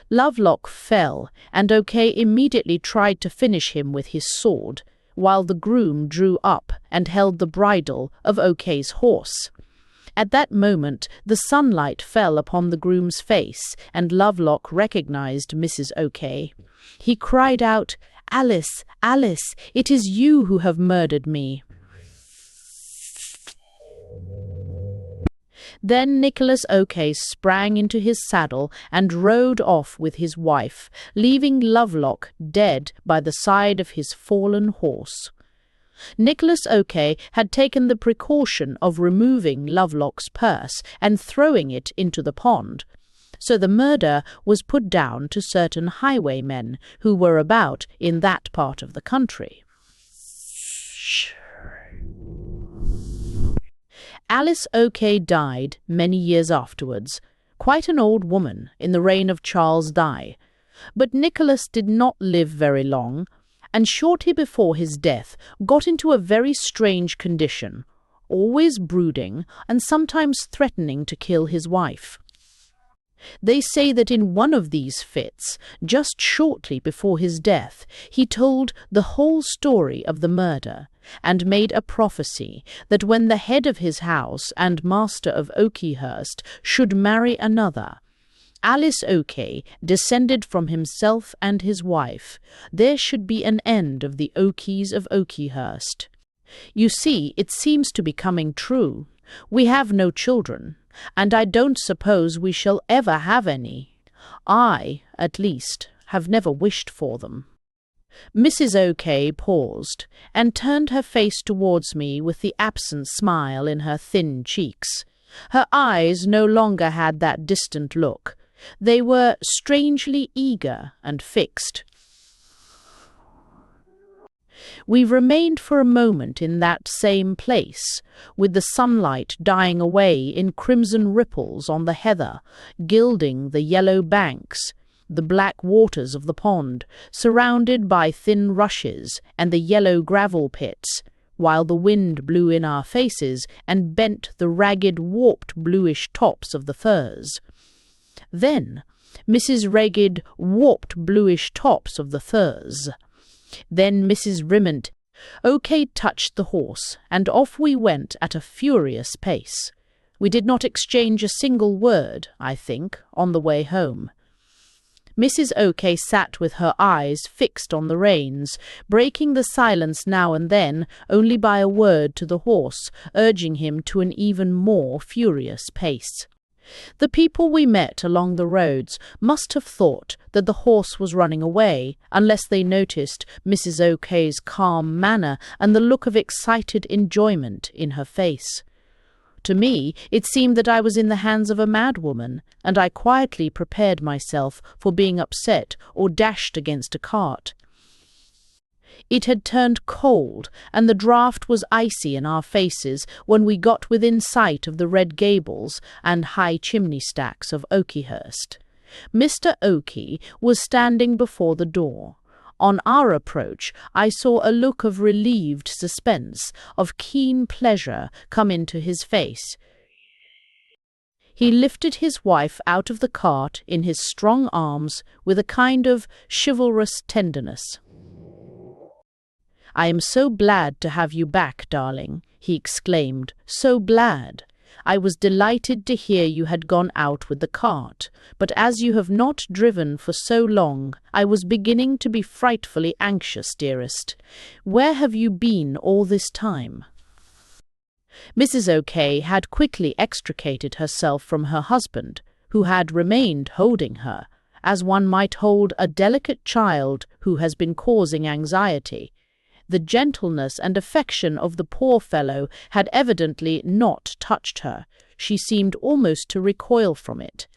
Lovelock fell, and OK immediately tried to finish him with his sword, while the groom drew up and held the bridle of OK's horse. At that moment the sunlight fell upon the groom's face, and Lovelock recognized Mrs. OK. He cried out, "Alice, Alice, it is you who have murdered me." Then Nicholas OK sprang into his saddle and rode off with his wife, leaving Lovelock dead by the side of his fallen horse. Nicholas OK had taken the precaution of removing Lovelock's purse and throwing it into the pond, so the murder was put down to certain highwaymen who were about in that part of the country. Alice OK died many years afterwards, quite an old woman in the reign of Charles Di. But Nicholas did not live very long, and shortly before his death got into a very strange condition, always brooding and sometimes threatening to kill his wife. They say that in one of these fits, just shortly before his death, he told the whole story of the murder, and made a prophecy that when the head of his house and master of Oakhurst should marry another, Alice OK, descended from himself and his wife, there should be an end of the Oakies of Oakhurst. You see, it seems to be coming true. We have no children, and I don't suppose we shall ever have any. I, at least, have never wished for them. Mrs. OK paused, and turned her face towards me with the absent smile in her thin cheeks. Her eyes no longer had that distant look. They were strangely eager and fixed. We remained for a moment in that same place, with the sunlight dying away in crimson ripples on the heather, gilding the yellow banks, the black waters of the pond, surrounded by thin rushes and the yellow gravel pits, while the wind blew in our faces and bent the ragged, warped bluish tops of the firs. Then Mrs. Ragged warped bluish tops of the firs. Then Mrs. Rimmont. OK touched the horse, and off we went at a furious pace. We did not exchange a single word, I think, on the way home. Mrs. OK sat with her eyes fixed on the reins, breaking the silence now and then only by a word to the horse, urging him to an even more furious pace. The people we met along the roads must have thought that the horse was running away, unless they noticed Mrs. OK.'s calm manner and the look of excited enjoyment in her face. To me, it seemed that I was in the hands of a madwoman, and I quietly prepared myself for being upset or dashed against a cart. It had turned cold, and the draught was icy in our faces when we got within sight of the red gables and high chimney-stacks of Oakhurst. Mr. Oakey was standing before the door. On our approach, I saw a look of relieved suspense, of keen pleasure, come into his face. He lifted his wife out of the cart in his strong arms with a kind of chivalrous tenderness. "I am so glad to have you back, darling," he exclaimed, "so glad. I was delighted to hear you had gone out with the cart, but as you have not driven for so long, I was beginning to be frightfully anxious, dearest. Where have you been all this time?" Mrs. OK had quickly extricated herself from her husband, who had remained holding her, as one might hold a delicate child who has been causing anxiety. The gentleness and affection of the poor fellow had evidently not touched her. She seemed almost to recoil from it.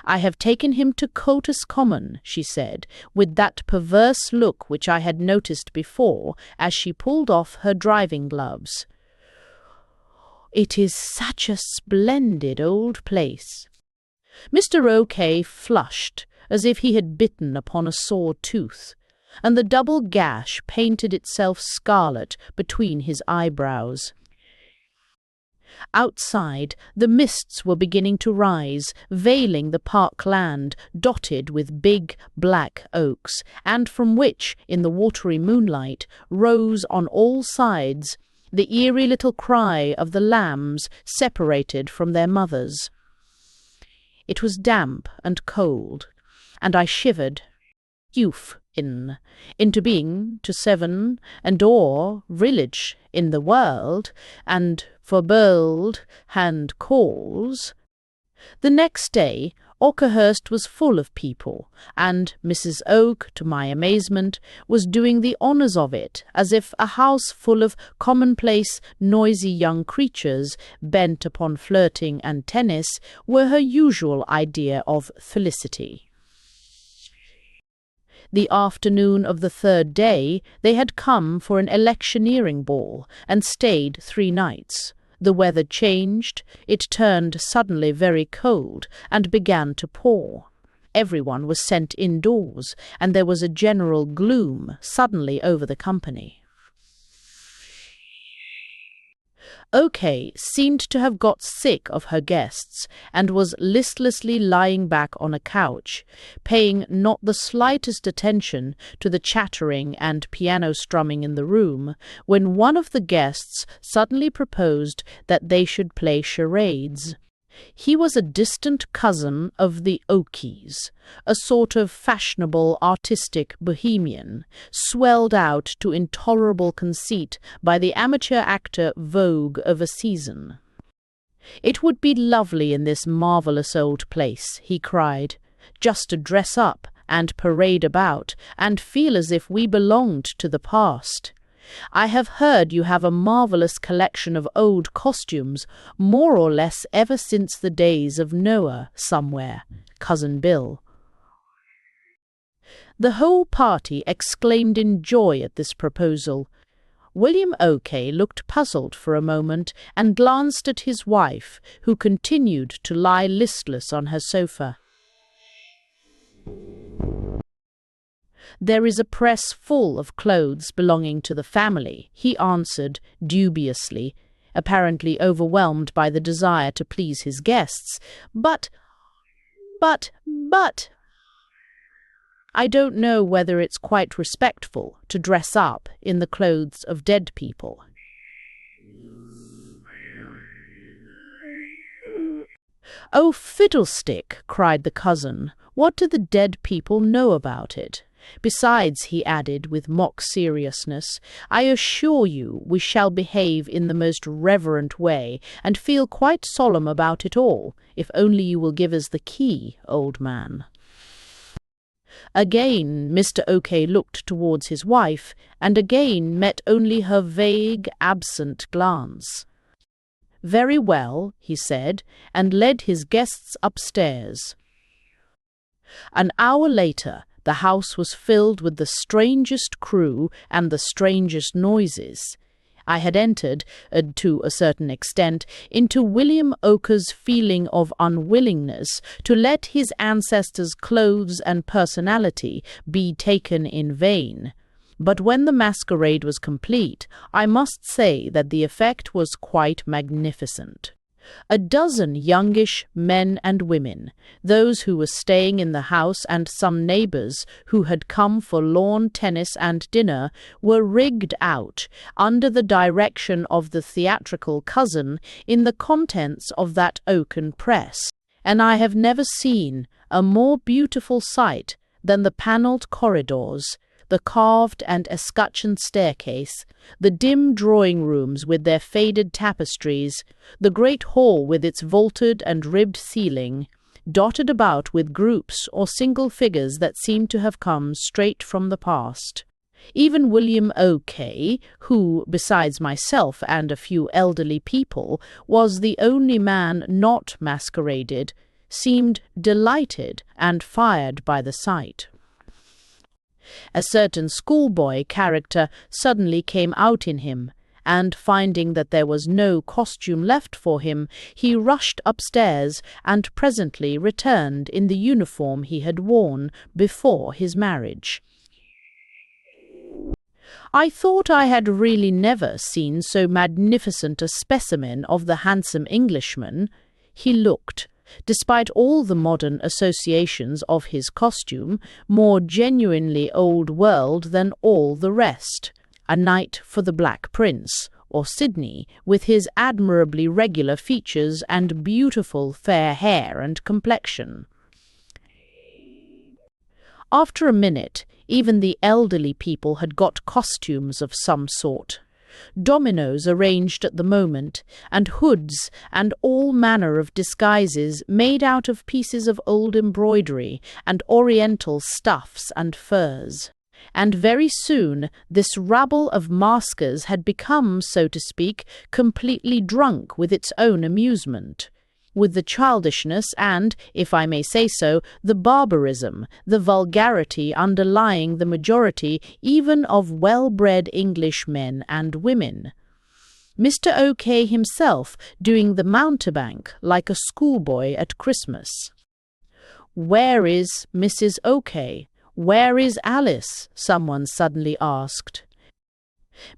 "I have taken him to Cotus Common," she said, with that perverse look which I had noticed before, as she pulled off her driving gloves. "It is such a splendid old place." Mr. OK flushed, as if he had bitten upon a sore tooth, and the double gash painted itself scarlet between his eyebrows. Outside, the mists were beginning to rise, veiling the park land, dotted with big black oaks, and from which, in the watery moonlight, rose on all sides the eerie little cry of the lambs separated from their mothers. It was damp and cold, and I shivered. Youth into being to seven and or village in the world, and for bold hand calls. The next day Oakhurst was full of people, and Mrs. Oak, to my amazement, was doing the honours of it, as if a house full of commonplace, noisy young creatures, bent upon flirting and tennis, were her usual idea of felicity. The afternoon of the third day they had come for an electioneering ball, and stayed 3 nights. The weather changed, it turned suddenly very cold, and began to pour. Everyone was sent indoors, and there was a general gloom suddenly over the company. OK seemed to have got sick of her guests, and was listlessly lying back on a couch, paying not the slightest attention to the chattering and piano strumming in the room, when one of the guests suddenly proposed that they should play charades. He was a distant cousin of the Okies, a sort of fashionable artistic bohemian, swelled out to intolerable conceit by the amateur actor vogue of a season. "It would be lovely in this marvellous old place," he cried, "just to dress up and parade about and feel as if we belonged to the past. I have heard you have a marvellous collection of old costumes, more or less ever since the days of Noah, somewhere, Cousin Bill." The whole party exclaimed in joy at this proposal. William OK looked puzzled for a moment, and glanced at his wife, who continued to lie listless on her sofa. "There is a press full of clothes belonging to the family," he answered dubiously, apparently overwhelmed by the desire to please his guests. But, I don't know whether it's quite respectful to dress up in the clothes of dead people." "Oh, fiddlestick!" cried the cousin. "What do the dead people know about it? Besides," he added with mock seriousness, "I assure you we shall behave in the most reverent way, and feel quite solemn about it all, if only you will give us the key, old man." Again Mr. OK looked towards his wife, and again met only her vague, absent glance. "Very well," he said, and led his guests upstairs. An hour later the house was filled with the strangest crew and the strangest noises. I had entered, to a certain extent, into William Oker's feeling of unwillingness to let his ancestors' clothes and personality be taken in vain. But when the masquerade was complete, I must say that the effect was quite magnificent. A dozen youngish men and women, those who were staying in the house and some neighbours who had come for lawn tennis and dinner, were rigged out, under the direction of the theatrical cousin, in the contents of that oaken press, and I have never seen a more beautiful sight than the panelled corridors, the carved and escutcheoned staircase, the dim drawing-rooms with their faded tapestries, the great hall with its vaulted and ribbed ceiling, dotted about with groups or single figures that seemed to have come straight from the past. Even William OK, who, besides myself and a few elderly people, was the only man not masqueraded, seemed delighted and fired by the sight. A certain schoolboy character suddenly came out in him, and finding that there was no costume left for him, he rushed upstairs and presently returned in the uniform he had worn before his marriage. I thought I had really never seen so magnificent a specimen of the handsome Englishman. He looked, despite all the modern associations of his costume, more genuinely old world than all the rest. A knight for the Black Prince, or Sidney, with his admirably regular features and beautiful fair hair and complexion. After a minute, even the elderly people had got costumes of some sort. Dominoes arranged at the moment, and hoods, and all manner of disguises made out of pieces of old embroidery, and oriental stuffs and furs. And very soon this rabble of maskers had become, so to speak, completely drunk with its own amusement, with the childishness and, if I may say so, the barbarism, the vulgarity underlying the majority even of well-bred English men and women. Mr. OK himself doing the mountebank like a schoolboy at Christmas. "Where is Mrs. OK? Where is Alice?" someone suddenly asked.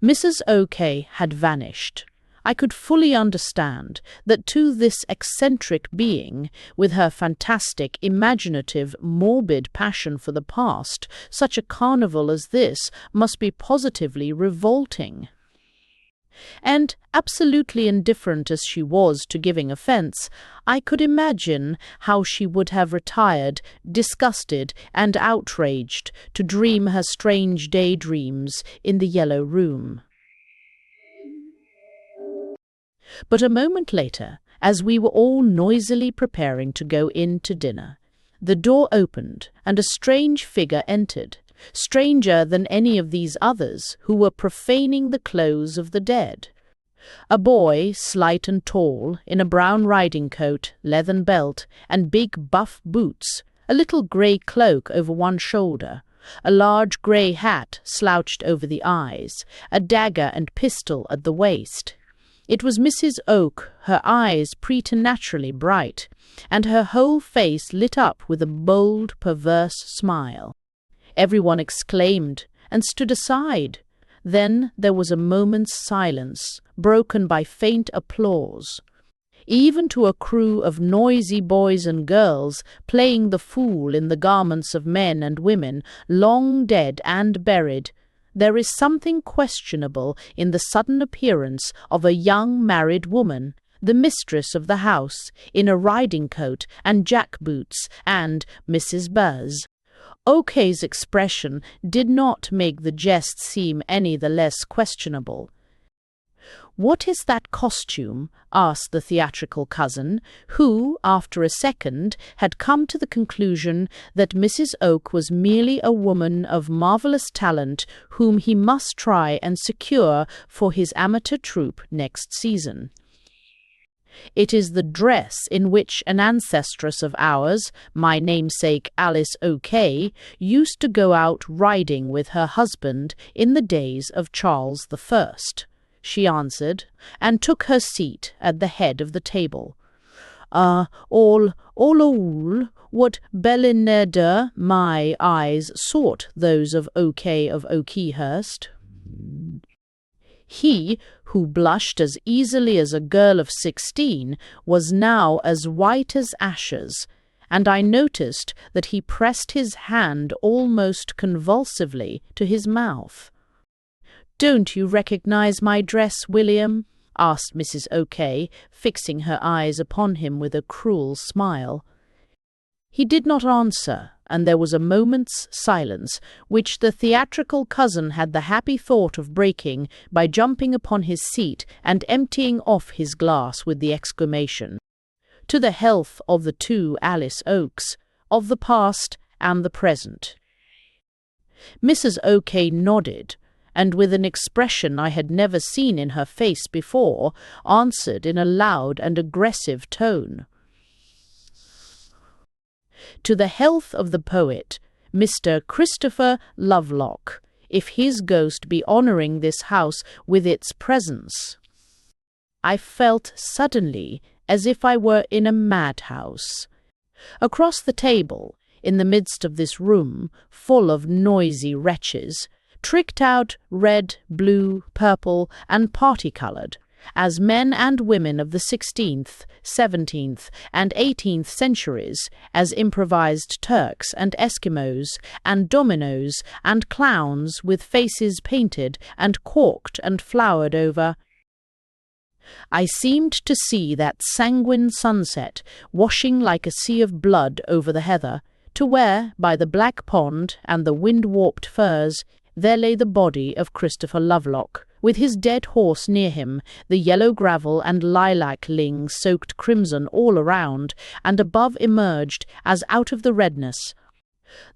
Mrs. OK had vanished. I could fully understand that to this eccentric being, with her fantastic, imaginative, morbid passion for the past, such a carnival as this must be positively revolting. And, absolutely indifferent as she was to giving offence, I could imagine how she would have retired, disgusted and outraged, to dream her strange daydreams in the Yellow Room. But a moment later, as we were all noisily preparing to go in to dinner, the door opened and a strange figure entered, stranger than any of these others who were profaning the clothes of the dead. A boy, slight and tall, in a brown riding-coat, leathern belt, and big buff boots, a little grey cloak over one shoulder, a large grey hat slouched over the eyes, a dagger and pistol at the waist. It was Mrs. Oak, her eyes preternaturally bright, and her whole face lit up with a bold, perverse smile. Everyone exclaimed and stood aside. Then there was a moment's silence, broken by faint applause. Even to a crew of noisy boys and girls playing the fool in the garments of men and women, long dead and buried, there is something questionable in the sudden appearance of a young married woman, the mistress of the house, in a riding-coat and jack-boots, and Mrs. Buzz. O'K's expression did not make the jest seem any the less questionable. "What is that costume?" asked the theatrical cousin, who, after a second, had come to the conclusion that Mrs. Oak was merely a woman of marvellous talent whom he must try and secure for his amateur troupe next season. "It is the dress in which an ancestress of ours, my namesake Alice OK, used to go out riding with her husband in the days of Charles I," she answered, and took her seat at the head of the table. All, what Belineda my eyes sought those of OK of Oakhurst." He, who blushed as easily as a girl of 16, was now as white as ashes, and I noticed that he pressed his hand almost convulsively to his mouth. "Don't you recognize my dress, William?" asked Mrs. OK, fixing her eyes upon him with a cruel smile. He did not answer, and there was a moment's silence, which the theatrical cousin had the happy thought of breaking by jumping upon his seat and emptying off his glass with the exclamation, "To the health of the two Alice Oaks, of the past and the present." Mrs. OK nodded, and with an expression I had never seen in her face before, answered in a loud and aggressive tone. To the health of the poet, Mr. Christopher Lovelock, if his ghost be honouring this house with its presence. I felt suddenly as if I were in a madhouse. Across the table, in the midst of this room full of noisy wretches, tricked out red, blue, purple, and party-coloured, as men and women of the 16th, 17th, and 18th centuries, as improvised Turks and Eskimos, and dominoes, and clowns with faces painted and corked and flowered over. I seemed to see that sanguine sunset washing like a sea of blood over the heather, to where, by the black pond and the wind-warped firs, there lay the body of Christopher Lovelock, with his dead horse near him, the yellow gravel and lilac-ling soaked crimson all around, and above emerged, as out of the redness,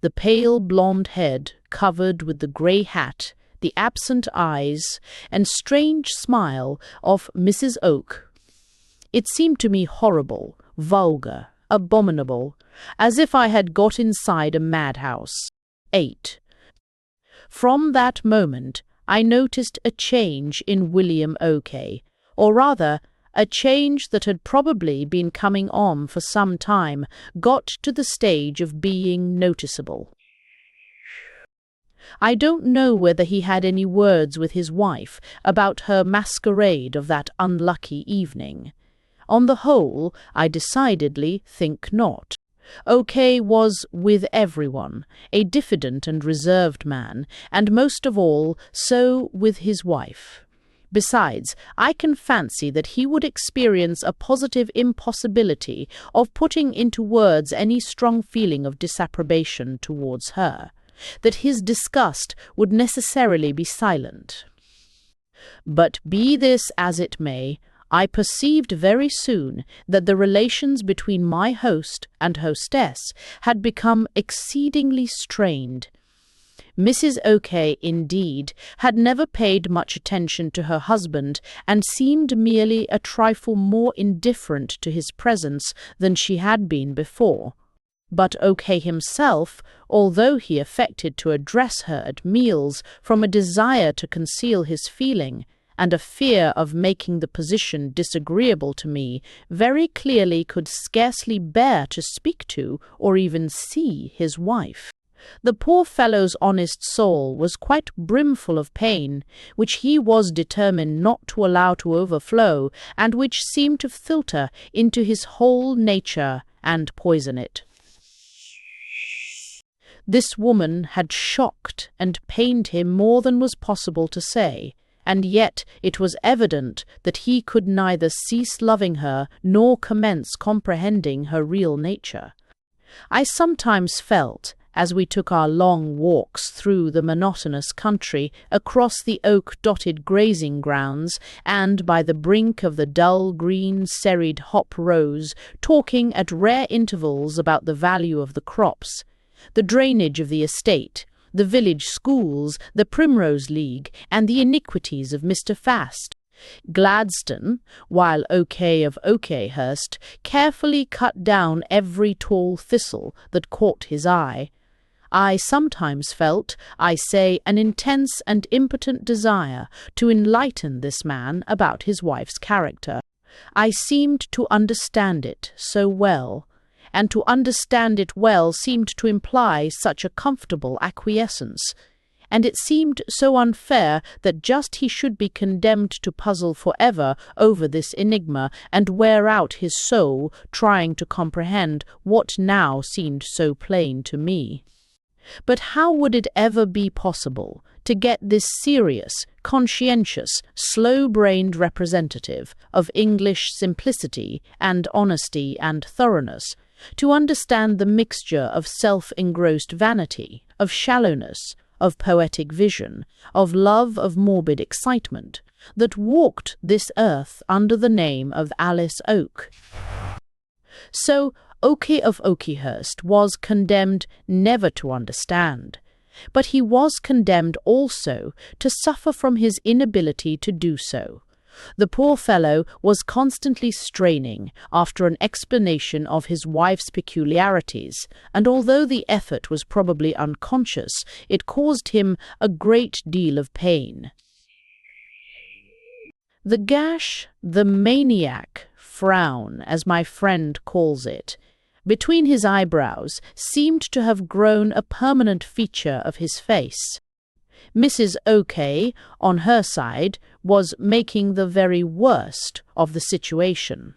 the pale blonde head covered with the grey hat, the absent eyes, and strange smile of Mrs. Oak. It seemed to me horrible, vulgar, abominable, as if I had got inside a madhouse. 8. From that moment I noticed a change in William OK, or rather, a change that had probably been coming on for some time, got to the stage of being noticeable. I don't know whether he had any words with his wife about her masquerade of that unlucky evening. On the whole, I decidedly think not. OK was, with everyone, a diffident and reserved man, and most of all so with his wife. Besides, I can fancy that he would experience a positive impossibility of putting into words any strong feeling of disapprobation towards her, that his disgust would necessarily be silent. But be this as it may, I perceived very soon that the relations between my host and hostess had become exceedingly strained. Mrs. OK, indeed, had never paid much attention to her husband, and seemed merely a trifle more indifferent to his presence than she had been before. But OK himself, although he affected to address her at meals from a desire to conceal his feeling, and a fear of making the position disagreeable to me, very clearly could scarcely bear to speak to or even see his wife. The poor fellow's honest soul was quite brimful of pain, which he was determined not to allow to overflow, and which seemed to filter into his whole nature and poison it. This woman had shocked and pained him more than was possible to say, and yet it was evident that he could neither cease loving her nor commence comprehending her real nature. I sometimes felt, as we took our long walks through the monotonous country, across the oak-dotted grazing grounds, and by the brink of the dull green serried hop rows, talking at rare intervals about the value of the crops, the drainage of the estate, the village schools, the Primrose League, and the iniquities of Mr. Fast. Gladstone, while OK of Oakhurst, carefully cut down every tall thistle that caught his eye. I sometimes felt, I say, an intense and impotent desire to enlighten this man about his wife's character. I seemed to understand it so well, and to understand it well seemed to imply such a comfortable acquiescence, and it seemed so unfair that just he should be condemned to puzzle forever over this enigma and wear out his soul trying to comprehend what now seemed so plain to me. But how would it ever be possible to get this serious, conscientious, slow-brained representative of English simplicity and honesty and thoroughness to understand the mixture of self-engrossed vanity, of shallowness, of poetic vision, of love of morbid excitement, that walked this earth under the name of Alice Oak? So OK of Oakhurst was condemned never to understand, but he was condemned also to suffer from his inability to do so. The poor fellow was constantly straining after an explanation of his wife's peculiarities, and although the effort was probably unconscious, it caused him a great deal of pain. The gash, the maniac frown, as my friend calls it, between his eyebrows seemed to have grown a permanent feature of his face. Mrs. OK, on her side, was making the very worst of the situation.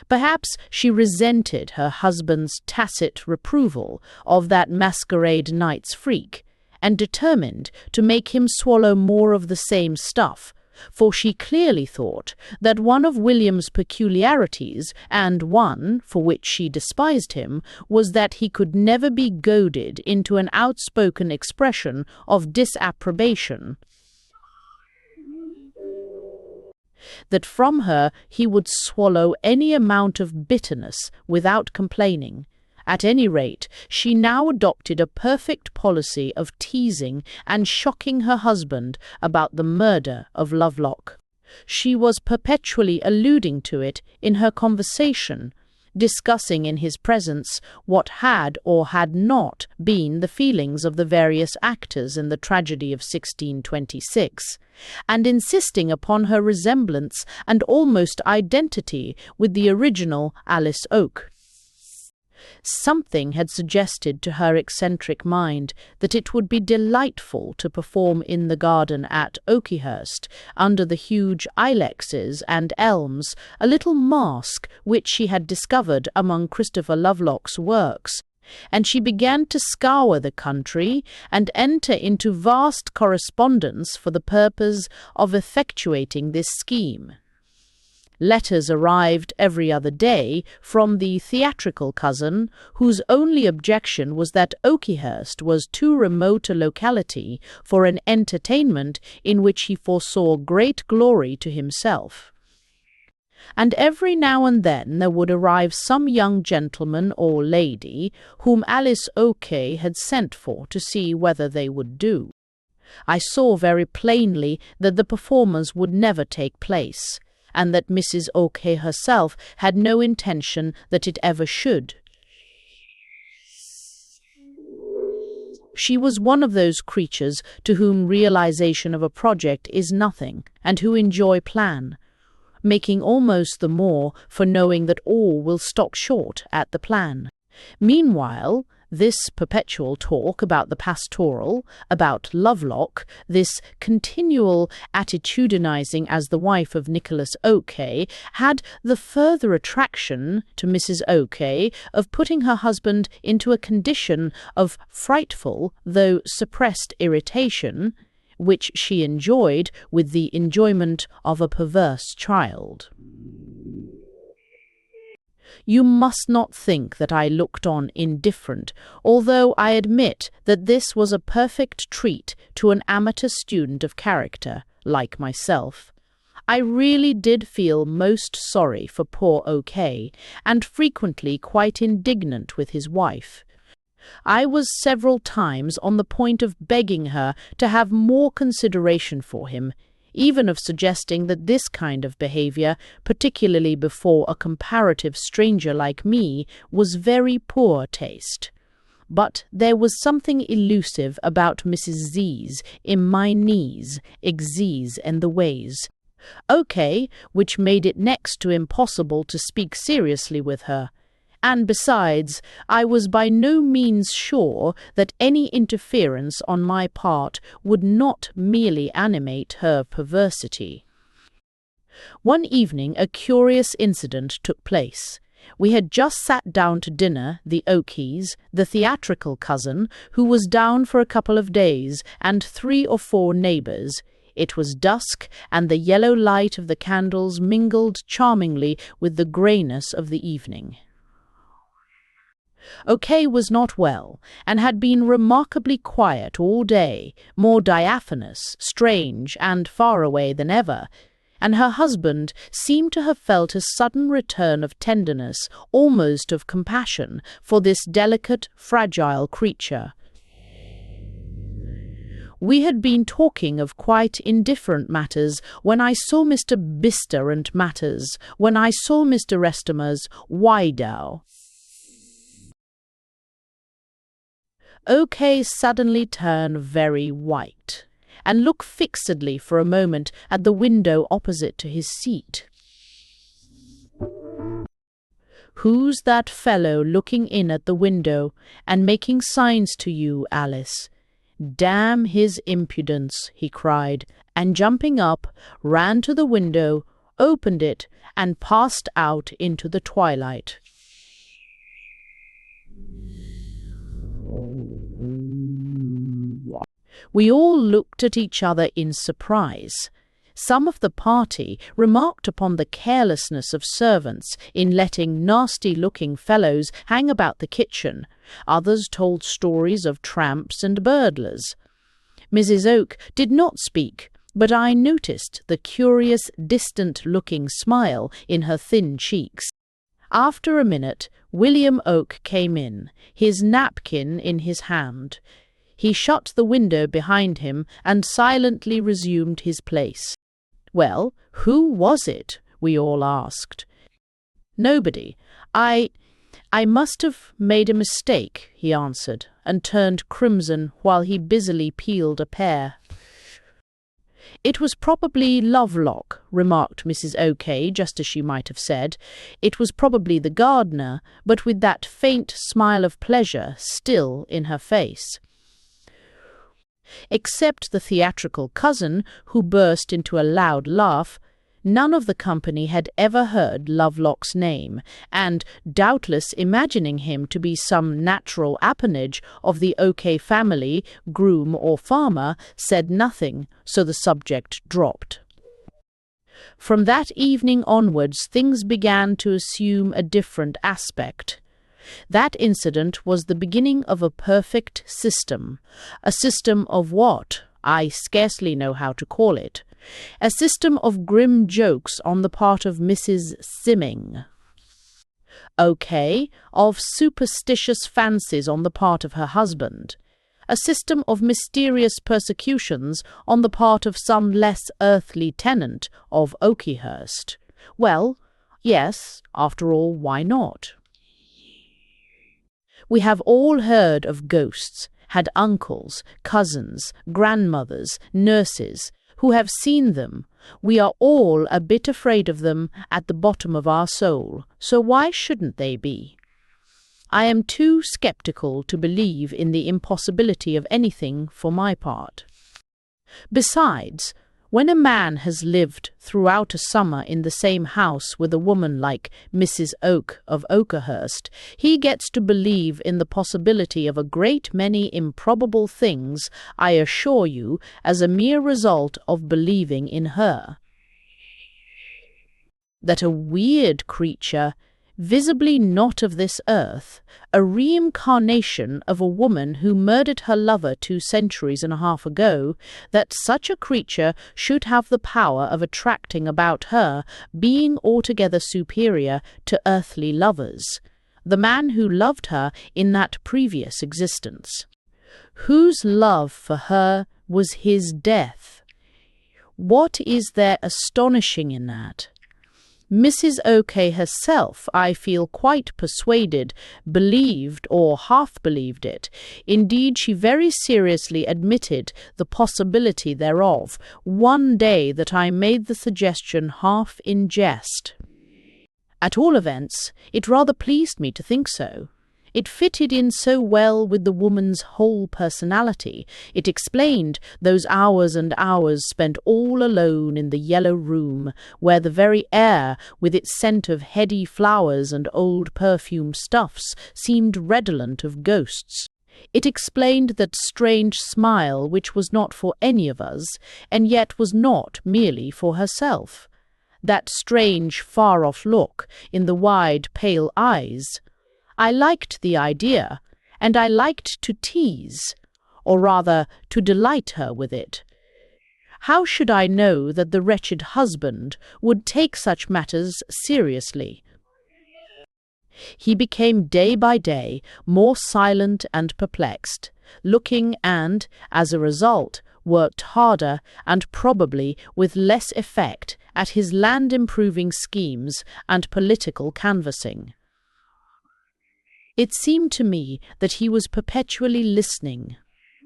Perhaps she resented her husband's tacit reproval of that masquerade night's freak, and determined to make him swallow more of the same stuff, for she clearly thought that one of William's peculiarities, and one for which she despised him, was that he could never be goaded into an outspoken expression of disapprobation, that from her he would swallow any amount of bitterness without complaining. At any rate, she now adopted a perfect policy of teasing and shocking her husband about the murder of Lovelock. She was perpetually alluding to it in her conversation, discussing in his presence what had or had not been the feelings of the various actors in the tragedy of 1626, and insisting upon her resemblance and almost identity with the original Alice Oak. Something had suggested to her eccentric mind that it would be delightful to perform in the garden at Oakyhurst, under the huge ilexes and elms, a little masque which she had discovered among Christopher Lovelock's works, and she began to scour the country and enter into vast correspondence for the purpose of effectuating this scheme. Letters arrived every other day from the theatrical cousin, whose only objection was that Oakyhurst was too remote a locality for an entertainment in which he foresaw great glory to himself. And every now and then there would arrive some young gentleman or lady whom Alice OK had sent for to see whether they would do. I saw very plainly that the performance would never take place, and that Mrs. OK herself had no intention that it ever should. She was one of those creatures to whom realization of a project is nothing, and who enjoy plan, making almost the more for knowing that all will stop short at the plan. Meanwhile, this perpetual talk about the pastoral, about Lovelock, this continual attitudinizing as the wife of Nicholas OK, had the further attraction to Mrs. OK of putting her husband into a condition of frightful, though suppressed irritation, which she enjoyed with the enjoyment of a perverse child. You must not think that I looked on indifferent, although I admit that this was a perfect treat to an amateur student of character, like myself. I really did feel most sorry for poor OK, and frequently quite indignant with his wife. I was several times on the point of begging her to have more consideration for him, even of suggesting that this kind of behavior, particularly before a comparative stranger like me, was very poor taste. But there was something elusive about Mrs. Z's in my knees, exes and the ways. OK, which made it next to impossible to speak seriously with her. And besides, I was by no means sure that any interference on my part would not merely animate her perversity. One evening a curious incident took place. We had just sat down to dinner, the Oakeys, the theatrical cousin, who was down for a couple of days, and 3 or 4 neighbours. It was dusk, and the yellow light of the candles mingled charmingly with the greyness of the evening. OK was not well, and had been remarkably quiet all day, more diaphanous, strange, and far away than ever, and her husband seemed to have felt a sudden return of tenderness, almost of compassion, for this delicate, fragile creature. We had been talking of quite indifferent matters when I saw Mr. Bister and Matters, when I saw Mr. Restamers, Widow. OK suddenly turned very white, and looked fixedly for a moment at the window opposite to his seat. "Who's that fellow looking in at the window and making signs to you, Alice? Damn his impudence," he cried, and jumping up, ran to the window, opened it, and passed out into the twilight. We all looked at each other in surprise. Some of the party remarked upon the carelessness of servants in letting nasty-looking fellows hang about the kitchen. Others told stories of tramps and burglars. Mrs. Oak did not speak, but I noticed the curious, distant-looking smile in her thin cheeks. After a minute, William Oak came in, his napkin in his hand. He shut the window behind him and silently resumed his place. "Well, who was it?" we all asked. "Nobody. I must have made a mistake," he answered, and turned crimson while he busily peeled a pear. "It was probably Lovelock," remarked Mrs. O.K., just as she might have said. "It was probably the gardener, but with that faint smile of pleasure still in her face." Except the theatrical cousin, who burst into a loud laugh, none of the company had ever heard Lovelock's name, and, doubtless imagining him to be some natural appanage of the O.K. family, groom or farmer, said nothing, so the subject dropped. From that evening onwards things began to assume a different aspect. That incident was the beginning of a perfect system. A system of what? I scarcely know how to call it. A system of grim jokes on the part of Mrs. Simming. OK, of superstitious fancies on the part of her husband. A system of mysterious persecutions on the part of some less earthly tenant of Oakyhurst. Well, yes, after all, why not? We have all heard of ghosts, had uncles, cousins, grandmothers, nurses, who have seen them. We are all a bit afraid of them at the bottom of our soul, so why shouldn't they be? I am too sceptical to believe in the impossibility of anything for my part. Besides, when a man has lived throughout a summer in the same house with a woman like Mrs. Oak of Oakerhurst, he gets to believe in the possibility of a great many improbable things, I assure you, as a mere result of believing in her. That a weird creature, visibly not of this earth, a reincarnation of a woman who murdered her lover 2 centuries and a half ago, that such a creature should have the power of attracting about her being altogether superior to earthly lovers, the man who loved her in that previous existence, whose love for her was his death. What is there astonishing in that? Mrs. O.K. herself, I feel quite persuaded, believed or half-believed it. Indeed, she very seriously admitted the possibility thereof, one day that I made the suggestion half in jest. At all events, it rather pleased me to think so. It fitted in so well with the woman's whole personality. It explained those hours and hours spent all alone in the yellow room, where the very air, with its scent of heady flowers and old perfumed stuffs, seemed redolent of ghosts. It explained that strange smile which was not for any of us, and yet was not merely for herself. That strange, far-off look in the wide, pale eyes. I liked the idea, and I liked to tease, or rather to delight her with it. How should I know that the wretched husband would take such matters seriously? He became day by day more silent and perplexed, looking and, as a result, worked harder and probably with less effect at his land-improving schemes and political canvassing. It seemed to me that he was perpetually listening,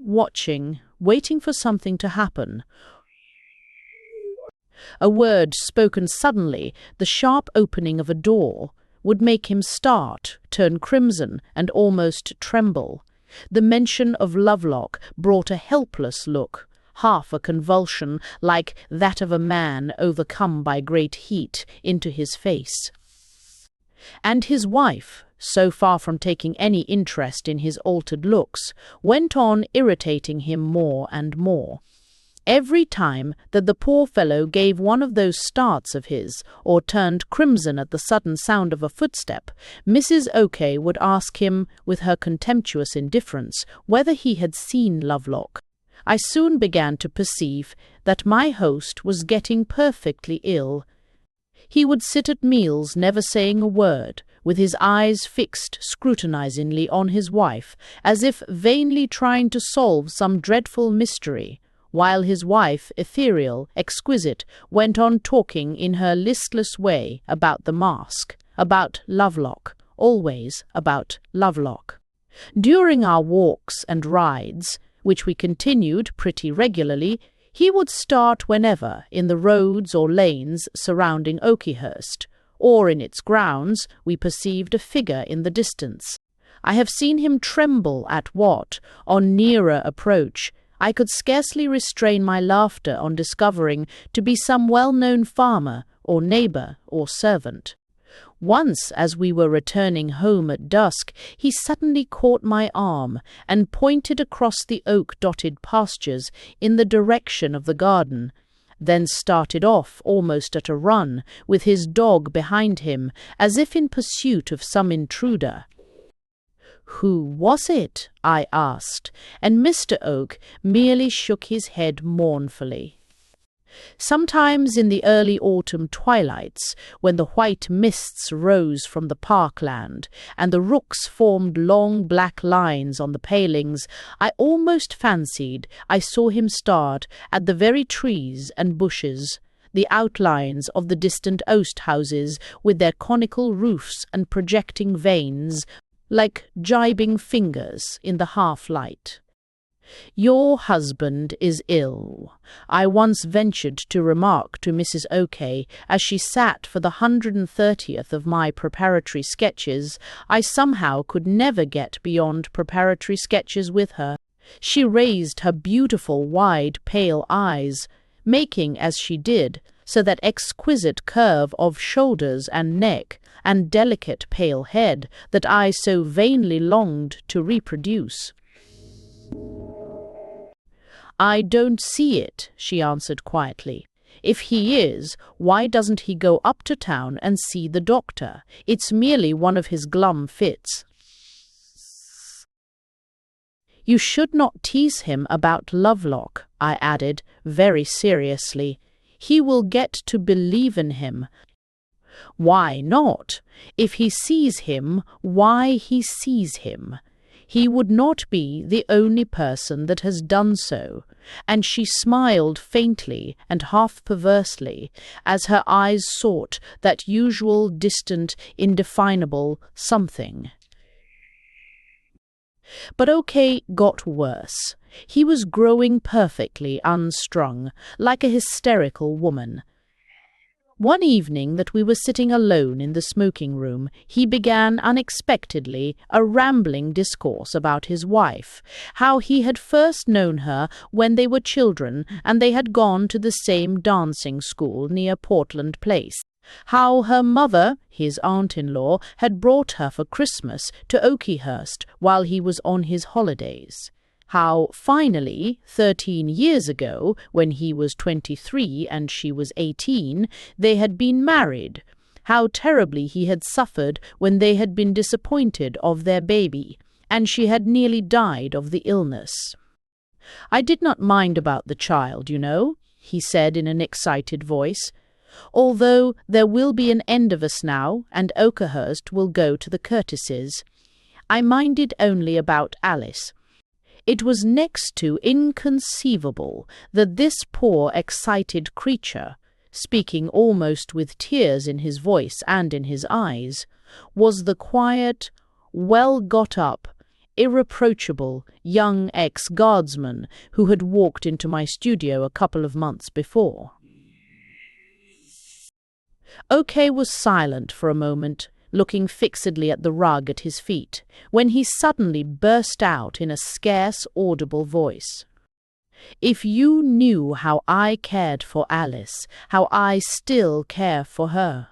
watching, waiting for something to happen. A word spoken suddenly, the sharp opening of a door, would make him start, turn crimson, and almost tremble. The mention of Lovelock brought a helpless look, half a convulsion like that of a man overcome by great heat, into his face. And his wife, so far from taking any interest in his altered looks, went on irritating him more and more. Every time that the poor fellow gave one of those starts of his, or turned crimson at the sudden sound of a footstep, Mrs. O'Kay would ask him, with her contemptuous indifference, whether he had seen Lovelock. I soon began to perceive that my host was getting perfectly ill. He would sit at meals never saying a word, with his eyes fixed scrutinizingly on his wife, as if vainly trying to solve some dreadful mystery, while his wife, ethereal, exquisite, went on talking in her listless way about the mask, about Lovelock, always about Lovelock. During our walks and rides, which we continued pretty regularly, he would start whenever, in the roads or lanes surrounding Oakyhurst, or in its grounds, we perceived a figure in the distance. I have seen him tremble at what, on nearer approach, I could scarcely restrain my laughter on discovering to be some well-known farmer or neighbour or servant. Once, as we were returning home at dusk, he suddenly caught my arm and pointed across the oak-dotted pastures in the direction of the garden, then started off almost at a run, with his dog behind him, as if in pursuit of some intruder. "Who was it?" I asked, and Mr. Oak merely shook his head mournfully. Sometimes in the early autumn twilights, when the white mists rose from the parkland, and the rooks formed long black lines on the palings, I almost fancied I saw him start at the very trees and bushes, the outlines of the distant oast houses with their conical roofs and projecting vanes, like gibing fingers in the half-light. "Your husband is ill," I once ventured to remark to Mrs. O'Kay as she sat for the 130th of my preparatory sketches. I somehow could never get beyond preparatory sketches with her. She raised her beautiful, wide, pale eyes, making, as she did, so that exquisite curve of shoulders and neck, and delicate pale head that I so vainly longed to reproduce. "I don't see it," she answered quietly. "If he is, why doesn't he go up to town and see the doctor? It's merely one of his glum fits." "You should not tease him about Lovelock," I added, very seriously. "He will get to believe in him." "Why not? If he sees him, why he sees him. He would not be the only person that has done so," and she smiled faintly and half perversely as her eyes sought that usual distant, indefinable something. But O'Kay got worse. He was growing perfectly unstrung, like a hysterical woman. One evening that we were sitting alone in the smoking-room, he began unexpectedly a rambling discourse about his wife, how he had first known her when they were children and they had gone to the same dancing school near Portland Place, how her mother, his aunt-in-law, had brought her for Christmas to Oakyhurst while he was on his holidays, how, finally, 13 years ago, when he was 23 and she was 18, they had been married, how terribly he had suffered when they had been disappointed of their baby, and she had nearly died of the illness. I did not mind about the child, you know. he said in an excited voice. "Although there will be an end of us now, and Oakhurst will go to the Curtises. I minded only about Alice. It was next to inconceivable that this poor excited creature, speaking almost with tears in his voice and in his eyes, was the quiet, well-got-up, irreproachable young ex-guardsman who had walked into my studio a couple of months before." OK was silent for a moment, looking fixedly at the rug at his feet, when he suddenly burst out in a scarce audible voice. "If you knew how I cared for Alice, how I still care for her.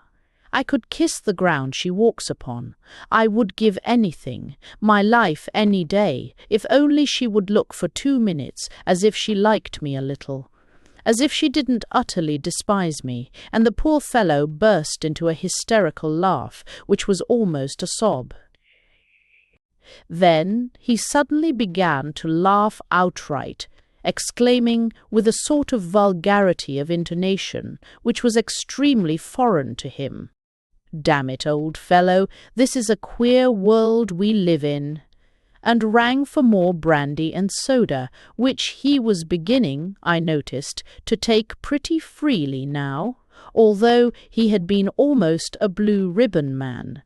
I could kiss the ground she walks upon. I would give anything, my life any day, if only she would look for 2 minutes as if she liked me a little, as if she didn't utterly despise me." And the poor fellow burst into a hysterical laugh, which was almost a sob. Then he suddenly began to laugh outright, exclaiming with a sort of vulgarity of intonation which was extremely foreign to him, "Damn it, old fellow, this is a queer world we live in," and rang for more brandy and soda, which he was beginning, I noticed, to take pretty freely now, although he had been almost a blue-ribbon man,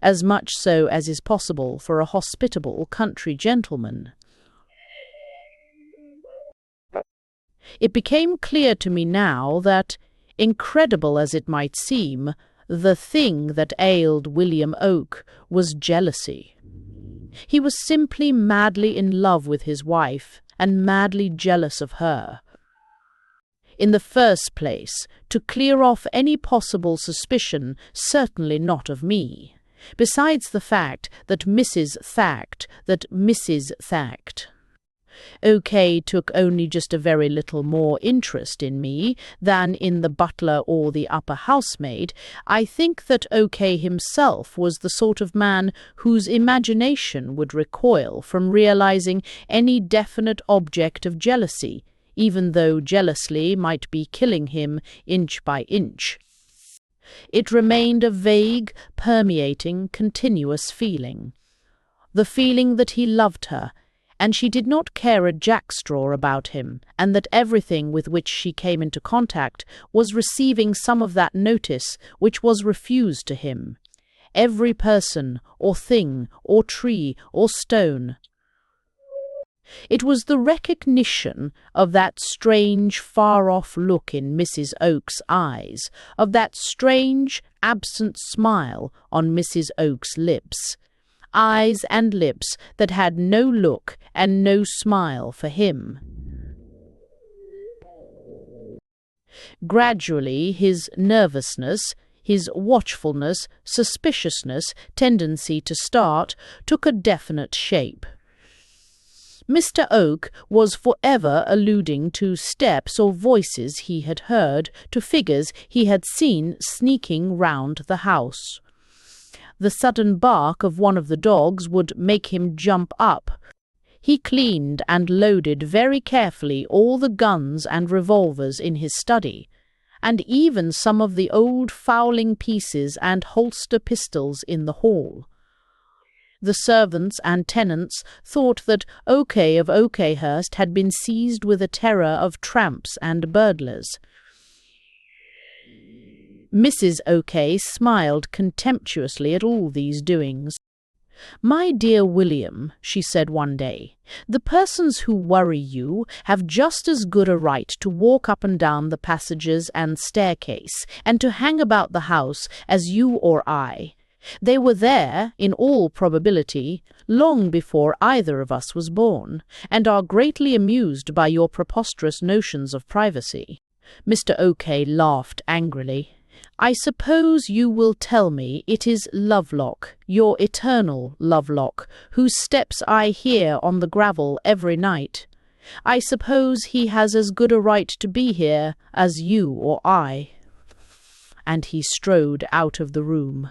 as much so as is possible for a hospitable country gentleman. It became clear to me now that, incredible as it might seem, the thing that ailed William Oak was jealousy. He was simply madly in love with his wife and madly jealous of her. In the first place, to clear off any possible suspicion, certainly not of me, besides the fact that Mrs. Thacked. OK took only just a very little more interest in me than in the butler or the upper housemaid. I think that OK himself was the sort of man whose imagination would recoil from realizing any definite object of jealousy, even though jealousy might be killing him inch by inch. It remained a vague, permeating, continuous feeling. The feeling that he loved her, and she did not care a jackstraw about him, and that everything with which she came into contact was receiving some of that notice which was refused to him. Every person, or thing, or tree, or stone. It was the recognition of that strange, far-off look in Mrs. Oak's eyes, of that strange, absent smile on Mrs. Oak's lips. Eyes and lips that had no look and no smile for him. Gradually his nervousness, his watchfulness, suspiciousness, tendency to start, took a definite shape. Mr. Oak was forever alluding to steps or voices he had heard, to figures he had seen sneaking round the house. The sudden bark of one of the dogs would make him jump up. He cleaned and loaded very carefully all the guns and revolvers in his study, and even some of the old fowling pieces and holster pistols in the hall. The servants and tenants thought that OK of Oakhurst had been seized with a terror of tramps and burglars. Mrs. OK smiled contemptuously at all these doings. "My dear William," she said one day, "the persons who worry you have just as good a right to walk up and down the passages and staircase, and to hang about the house as you or I. They were there, in all probability, long before either of us was born, and are greatly amused by your preposterous notions of privacy." Mr. OK laughed angrily. "I suppose you will tell me it is Lovelock, your eternal Lovelock, whose steps I hear on the gravel every night. I suppose he has as good a right to be here as you or I." And he strode out of the room.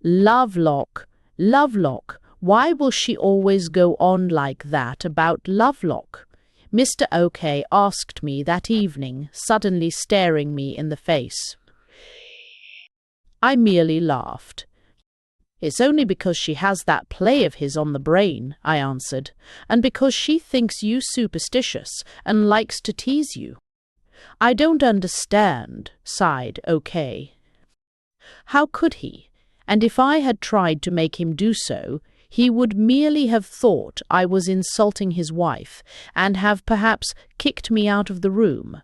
Lovelock, Lovelock, why will she always go on like that about Lovelock? Mr. OK asked me that evening, suddenly staring me in the face. I merely laughed. It's only because she has that play of his on the brain, I answered, and because she thinks you superstitious and likes to tease you. I don't understand, sighed OK. How could he? And if I had tried to make him do so, he would merely have thought I was insulting his wife and have perhaps kicked me out of the room.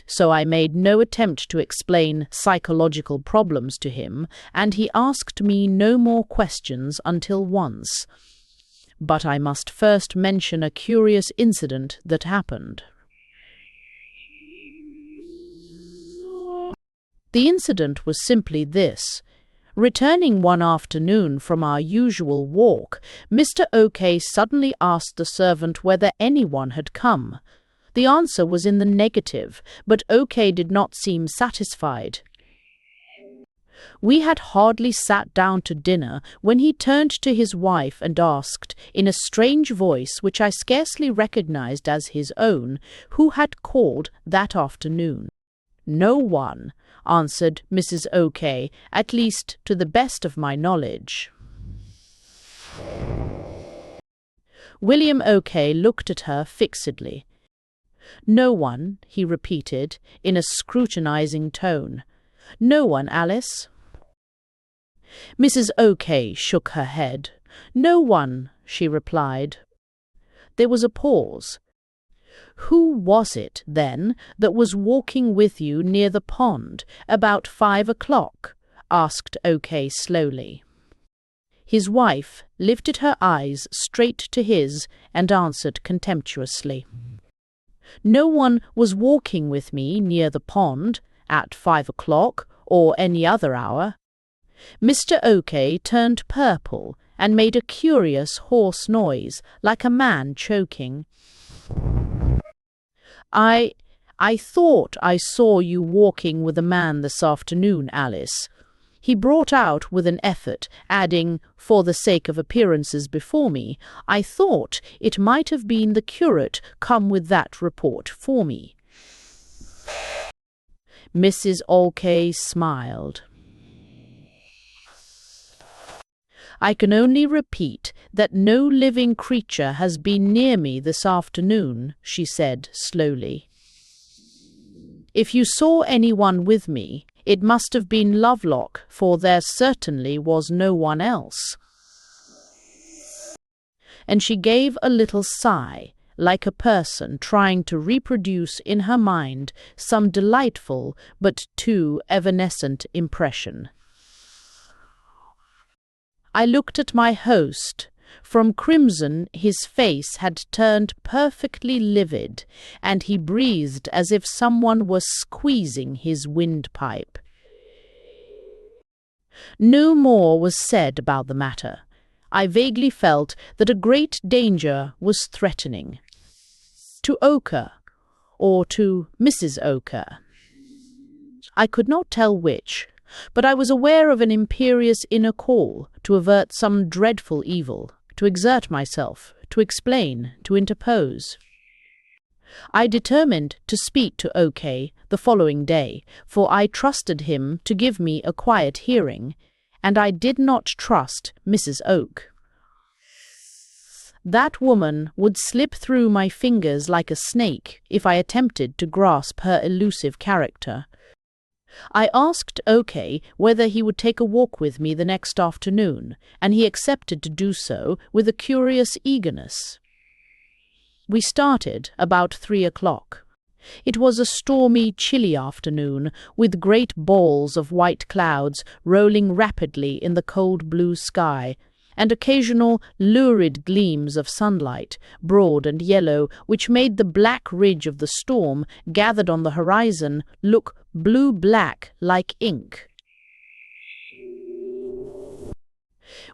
So I made no attempt to explain psychological problems to him, and he asked me no more questions until once. But I must first mention a curious incident that happened. The incident was simply this. Returning one afternoon from our usual walk, Mr. OK suddenly asked the servant whether anyone had come. The answer was in the negative, but OK did not seem satisfied. We had hardly sat down to dinner when he turned to his wife and asked, in a strange voice which I scarcely recognized as his own, who had called that afternoon. No one, answered Mrs. OK, at least to the best of my knowledge. William OK looked at her fixedly. No one, he repeated, in a scrutinizing tone. No one, Alice? Mrs. OK shook her head. No one, she replied. There was a pause. Who was it, then, that was walking with you near the pond about 5 o'clock? Asked OK slowly. His wife lifted her eyes straight to his and answered contemptuously. No one was walking with me near the pond at 5 o'clock or any other hour. Mr. OK turned purple and made a curious hoarse noise, like a man choking. I thought I saw you walking with a man this afternoon, Alice. He brought out with an effort, adding, for the sake of appearances before me, I thought it might have been the curate come with that report for me. Mrs. OK smiled. I can only repeat that no living creature has been near me this afternoon, she said slowly. If you saw anyone with me, it must have been Lovelock, for there certainly was no one else. And she gave a little sigh, like a person trying to reproduce in her mind some delightful but too evanescent impression. I looked at my host. From crimson his face had turned perfectly livid, and he breathed as if someone was squeezing his windpipe. No more was said about the matter. I vaguely felt that a great danger was threatening. To Ochre, or to Mrs. Ochre. I could not tell which, but I was aware of an imperious inner call to avert some dreadful evil, to exert myself, to explain, to interpose. I determined to speak to OK the following day, for I trusted him to give me a quiet hearing, and I did not trust Mrs. Oak. That woman would slip through my fingers like a snake if I attempted to grasp her elusive character. I asked OK whether he would take a walk with me the next afternoon, and he accepted to do so with a curious eagerness. We started about 3 o'clock. It was a stormy, chilly afternoon, with great balls of white clouds rolling rapidly in the cold blue sky, and occasional lurid gleams of sunlight, broad and yellow, which made the black ridge of the storm, gathered on the horizon, look blue-black like ink.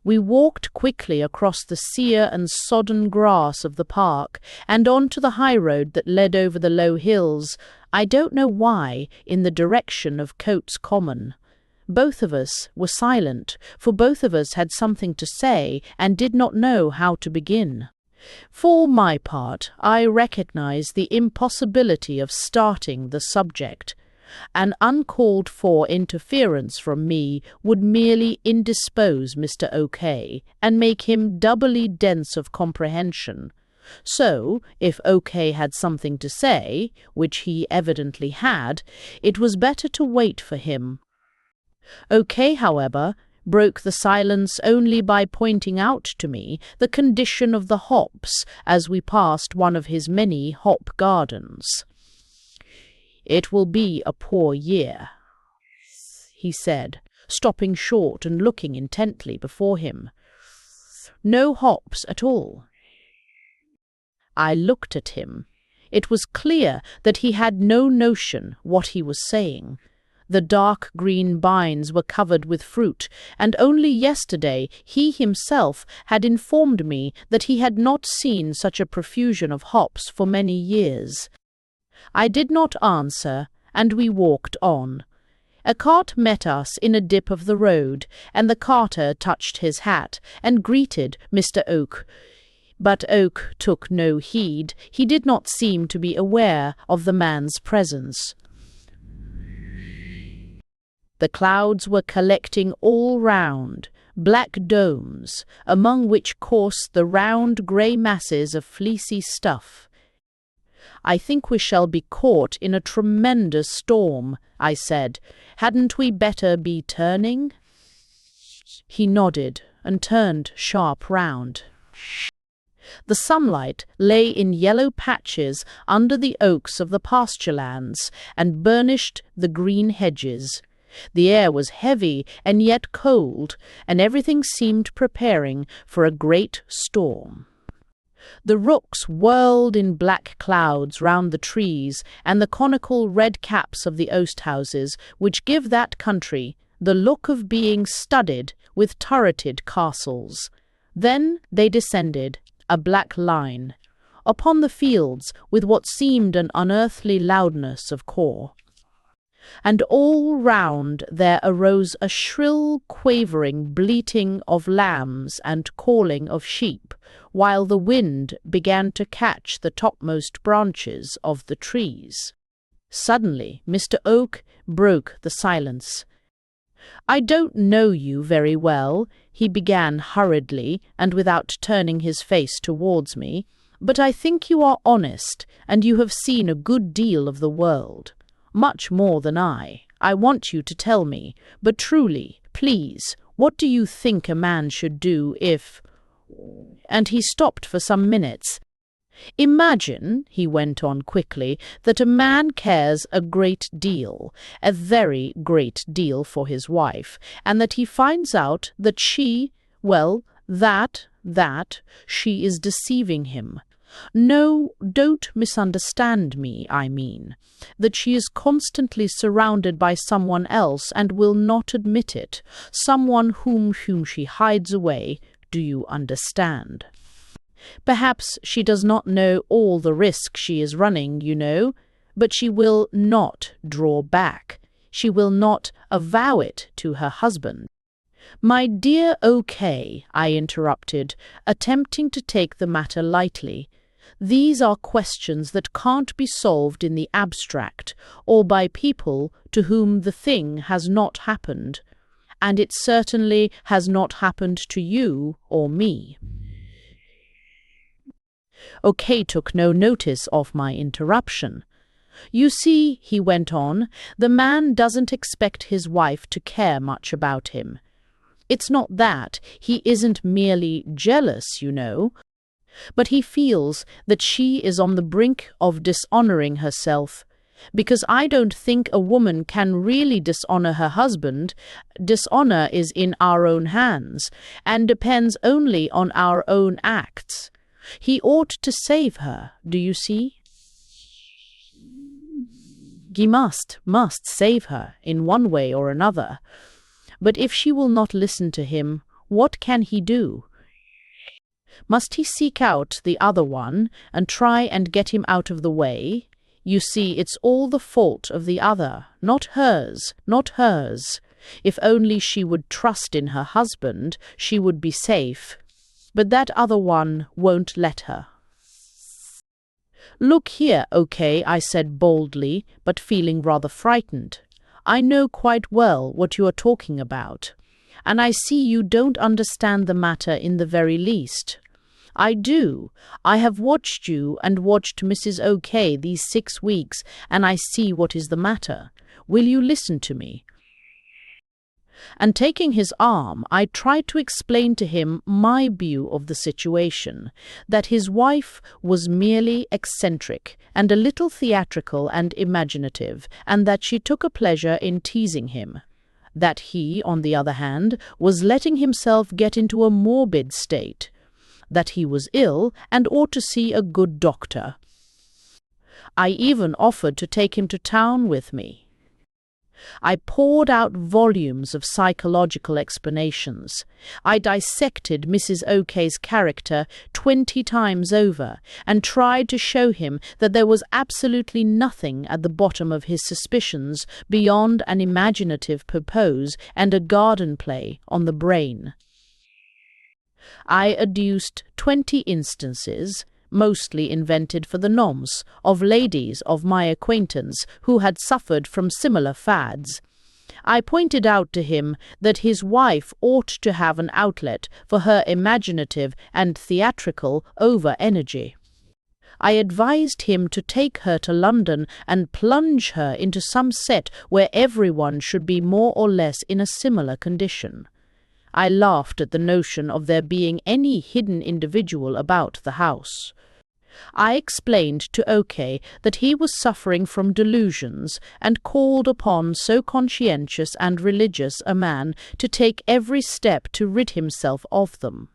We walked quickly across the sere and sodden grass of the park, and on to the high road that led over the low hills, I don't know why, in the direction of Coates Common. Both of us were silent, for both of us had something to say and did not know how to begin. For my part, I recognize the impossibility of starting the subject. An uncalled-for interference from me would merely indispose Mr. OK and make him doubly dense of comprehension. So, if OK had something to say, which he evidently had, it was better to wait for him. OK, however, broke the silence only by pointing out to me the condition of the hops as we passed one of his many hop gardens. "It will be a poor year," he said, stopping short and looking intently before him. "No hops at all." I looked at him. It was clear that he had no notion what he was saying. The dark green vines were covered with fruit, and only yesterday he himself had informed me that he had not seen such a profusion of hops for many years. I did not answer, and we walked on. A cart met us in a dip of the road, and the carter touched his hat and greeted Mr. Oak. But Oak took no heed. He did not seem to be aware of the man's presence. The clouds were collecting all round, black domes, among which coursed the round grey masses of fleecy stuff. "I think we shall be caught in a tremendous storm," I said. "Hadn't we better be turning?" He nodded and turned sharp round. The sunlight lay in yellow patches under the oaks of the pasture lands and burnished the green hedges. The air was heavy and yet cold, and everything seemed preparing for a great storm. The rooks whirled in black clouds round the trees and the conical red caps of the oast houses, which give that country the look of being studded with turreted castles. Then they descended, a black line, upon the fields with what seemed an unearthly loudness of caw. And all round there arose a shrill, quavering bleating of lambs and calling of sheep, while the wind began to catch the topmost branches of the trees. Suddenly Mr. Oak broke the silence. "I don't know you very well," he began hurriedly and without turning his face towards me, "but I think you are honest, and you have seen a good deal of the world. Much more than I. I want you to tell me, but truly, please, what do you think a man should do if—" And he stopped for some minutes. "Imagine," he went on quickly, "that a man cares a great deal, a very great deal for his wife, and that he finds out that that she is deceiving him. No, don't misunderstand me, I mean that she is constantly surrounded by someone else and will not admit it, someone whom she hides away, do you understand? Perhaps she does not know all the risk she is running, you know, but she will not draw back. She will not avow it to her husband." "My dear OK," I interrupted, attempting to take the matter lightly, "these are questions that can't be solved in the abstract, or by people to whom the thing has not happened, and it certainly has not happened to you or me." OK took no notice of my interruption. "You see," he went on, "the man doesn't expect his wife to care much about him. It's not that. He isn't merely jealous, you know. But he feels that she is on the brink of dishonoring herself, because I don't think a woman can really dishonor her husband. Dishonor is in our own hands, and depends only on our own acts. He ought to save her, do you see? He must save her, in one way or another. But if she will not listen to him, what can he do? Must he seek out the other one and try and get him out of the way? You see, it's all the fault of the other, not hers, not hers. If only she would trust in her husband, she would be safe. but that other one won't let her. "Look here, okay," I said boldly, but feeling rather frightened. "I know quite well what you are talking about, and I see you don't understand the matter in the very least. I do. I have watched you and watched Mrs. OK these 6 weeks, and I see what is the matter. Will you listen to me?" And taking his arm, I tried to explain to him my view of the situation, that his wife was merely eccentric and a little theatrical and imaginative, and that she took a pleasure in teasing him. That he, on the other hand, was letting himself get into a morbid state, that he was ill and ought to see a good doctor. I even offered to take him to town with me. I poured out volumes of psychological explanations. I dissected Mrs. O'K's character 20 times over and tried to show him that there was absolutely nothing at the bottom of his suspicions beyond an imaginative purpose and a garden play on the brain. I adduced 20 instances, mostly invented for the nonce, of ladies of my acquaintance who had suffered from similar fads. I pointed out to him that his wife ought to have an outlet for her imaginative and theatrical over-energy. I advised him to take her to London and plunge her into some set where everyone should be more or less in a similar condition. I laughed at the notion of there being any hidden individual about the house. I explained to OK that he was suffering from delusions and called upon so conscientious and religious a man to take every step to rid himself of them,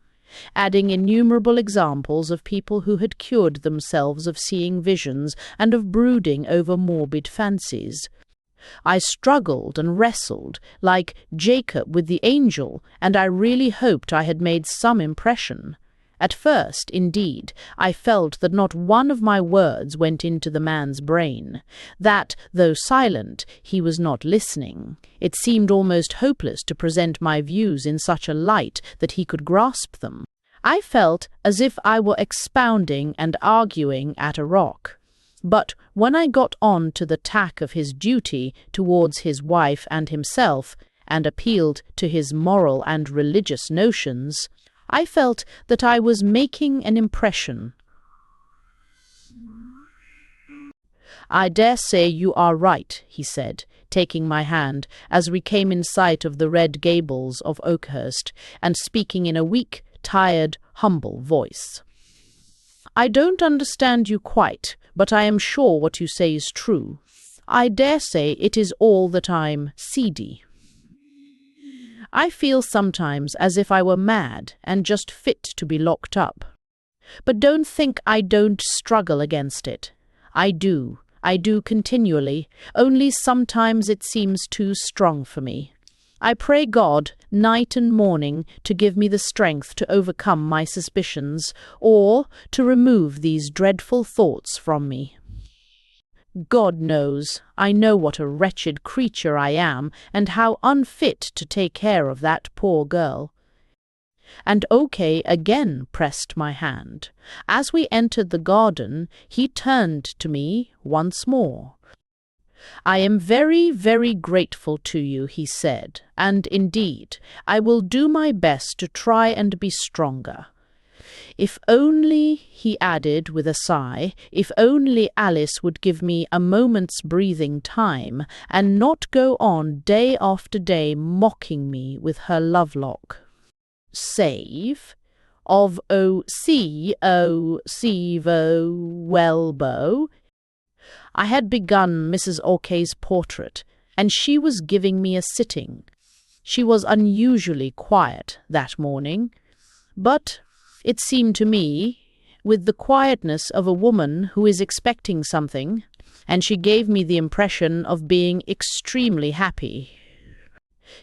adding innumerable examples of people who had cured themselves of seeing visions and of brooding over morbid fancies. I struggled and wrestled like Jacob with the angel, and I really hoped I had made some impression. At first, indeed, I felt that not one of my words went into the man's brain, that, though silent, he was not listening. It seemed almost hopeless to present my views in such a light that he could grasp them. I felt as if I were expounding and arguing at a rock. But when I got on to the tack of his duty towards his wife and himself, and appealed to his moral and religious notions, I felt that I was making an impression. "I dare say you are right," he said, taking my hand as we came in sight of the red gables of Oakhurst, and speaking in a weak, tired, humble voice. "I don't understand you quite, but I am sure what you say is true. I dare say it is all that I'm seedy. I feel sometimes as if I were mad and just fit to be locked up. But don't think I don't struggle against it. I do continually, only sometimes it seems too strong for me. I pray God night and morning to give me the strength to overcome my suspicions, or to remove these dreadful thoughts from me. God knows, I know what a wretched creature I am, and how unfit to take care of that poor girl." And OK again pressed my hand. As we entered the garden, he turned to me once more. "I am very, very grateful to you," he said, "and indeed, I will do my best to try and be stronger. If only," he added with a sigh, "if only Alice would give me a moment's breathing time, and not go on day after day mocking me with her lovelock. Save of Welbo." I had begun Mrs. O'K's portrait, and she was giving me a sitting. She was unusually quiet that morning, but it seemed to me, with the quietness of a woman who is expecting something, and she gave me the impression of being extremely happy.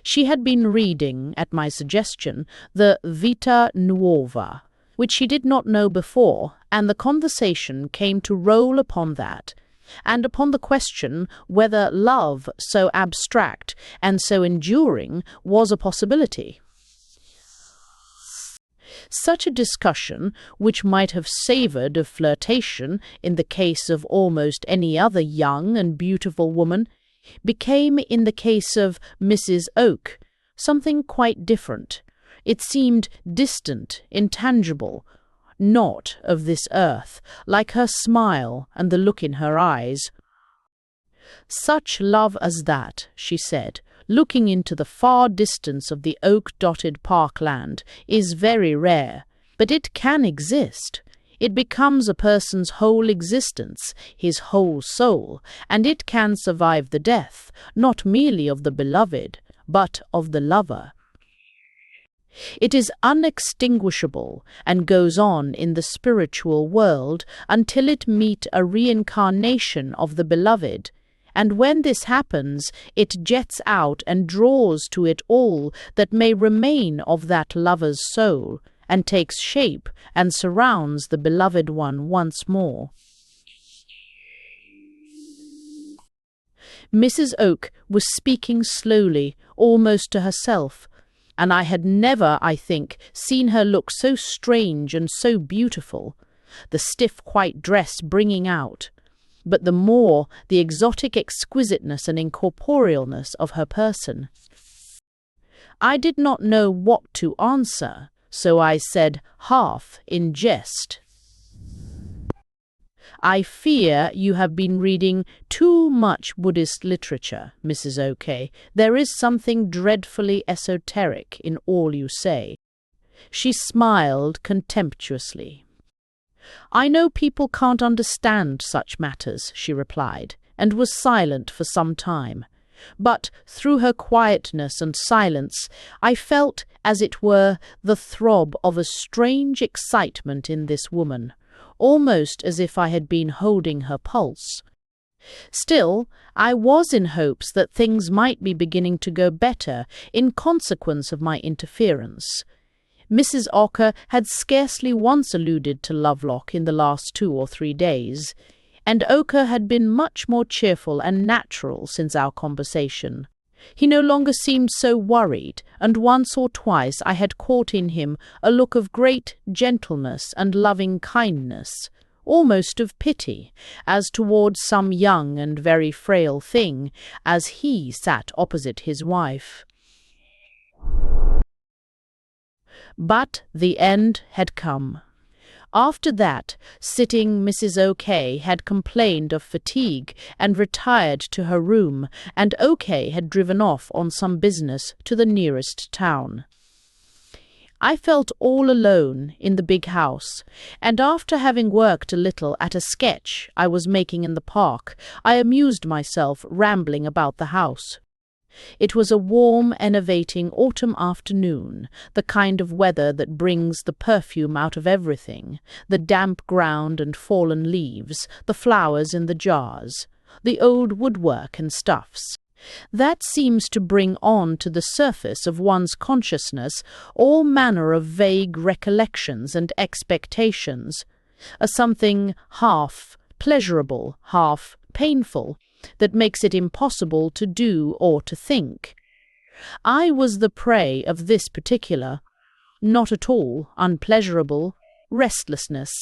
She had been reading, at my suggestion, the Vita Nuova, which she did not know before, and the conversation came to roll upon that, and upon the question whether love so abstract and so enduring was a possibility. Such a discussion, which might have savoured of flirtation in the case of almost any other young and beautiful woman, became in the case of Mrs. Oak something quite different. It seemed distant, intangible, not of this earth, like her smile and the look in her eyes. "Such love as that," she said, looking into the far distance of the oak-dotted parkland, "is very rare, but it can exist. It becomes a person's whole existence, his whole soul, and it can survive the death, not merely of the beloved, but of the lover. It is unextinguishable and goes on in the spiritual world until it meet a reincarnation of the beloved, and when this happens, it jets out and draws to it all that may remain of that lover's soul, and takes shape and surrounds the beloved one once more." Mrs. Oak was speaking slowly, almost to herself, and I had never, I think, seen her look so strange and so beautiful, the stiff white dress bringing out, but the more the exotic exquisiteness and incorporealness of her person. I did not know what to answer, so I said, half in jest, "I fear you have been reading too much Buddhist literature, Mrs. O'K. There is something dreadfully esoteric in all you say." She smiled contemptuously. "I know people can't understand such matters," she replied, and was silent for some time. But through her quietness and silence I felt, as it were, the throb of a strange excitement in this woman, almost as if I had been holding her pulse. Still, I was in hopes that things might be beginning to go better in consequence of my interference. Mrs. Ocker had scarcely once alluded to Lovelock in the last 2 or 3 days, and Ocker had been much more cheerful and natural since our conversation. He no longer seemed so worried, and once or twice I had caught in him a look of great gentleness and loving kindness, almost of pity, as towards some young and very frail thing, as he sat opposite his wife. But the end had come. After that sitting, Mrs. O'K had complained of fatigue and retired to her room, and O'K had driven off on some business to the nearest town. I felt all alone in the big house, and after having worked a little at a sketch I was making in the park, I amused myself rambling about the house. It was a warm, enervating autumn afternoon, the kind of weather that brings the perfume out of everything, the damp ground and fallen leaves, the flowers in the jars, the old woodwork and stuffs. That seems to bring on to the surface of one's consciousness all manner of vague recollections and expectations, a something half pleasurable, half painful, that makes it impossible to do or to think. I was the prey of this particular, not at all unpleasurable, restlessness.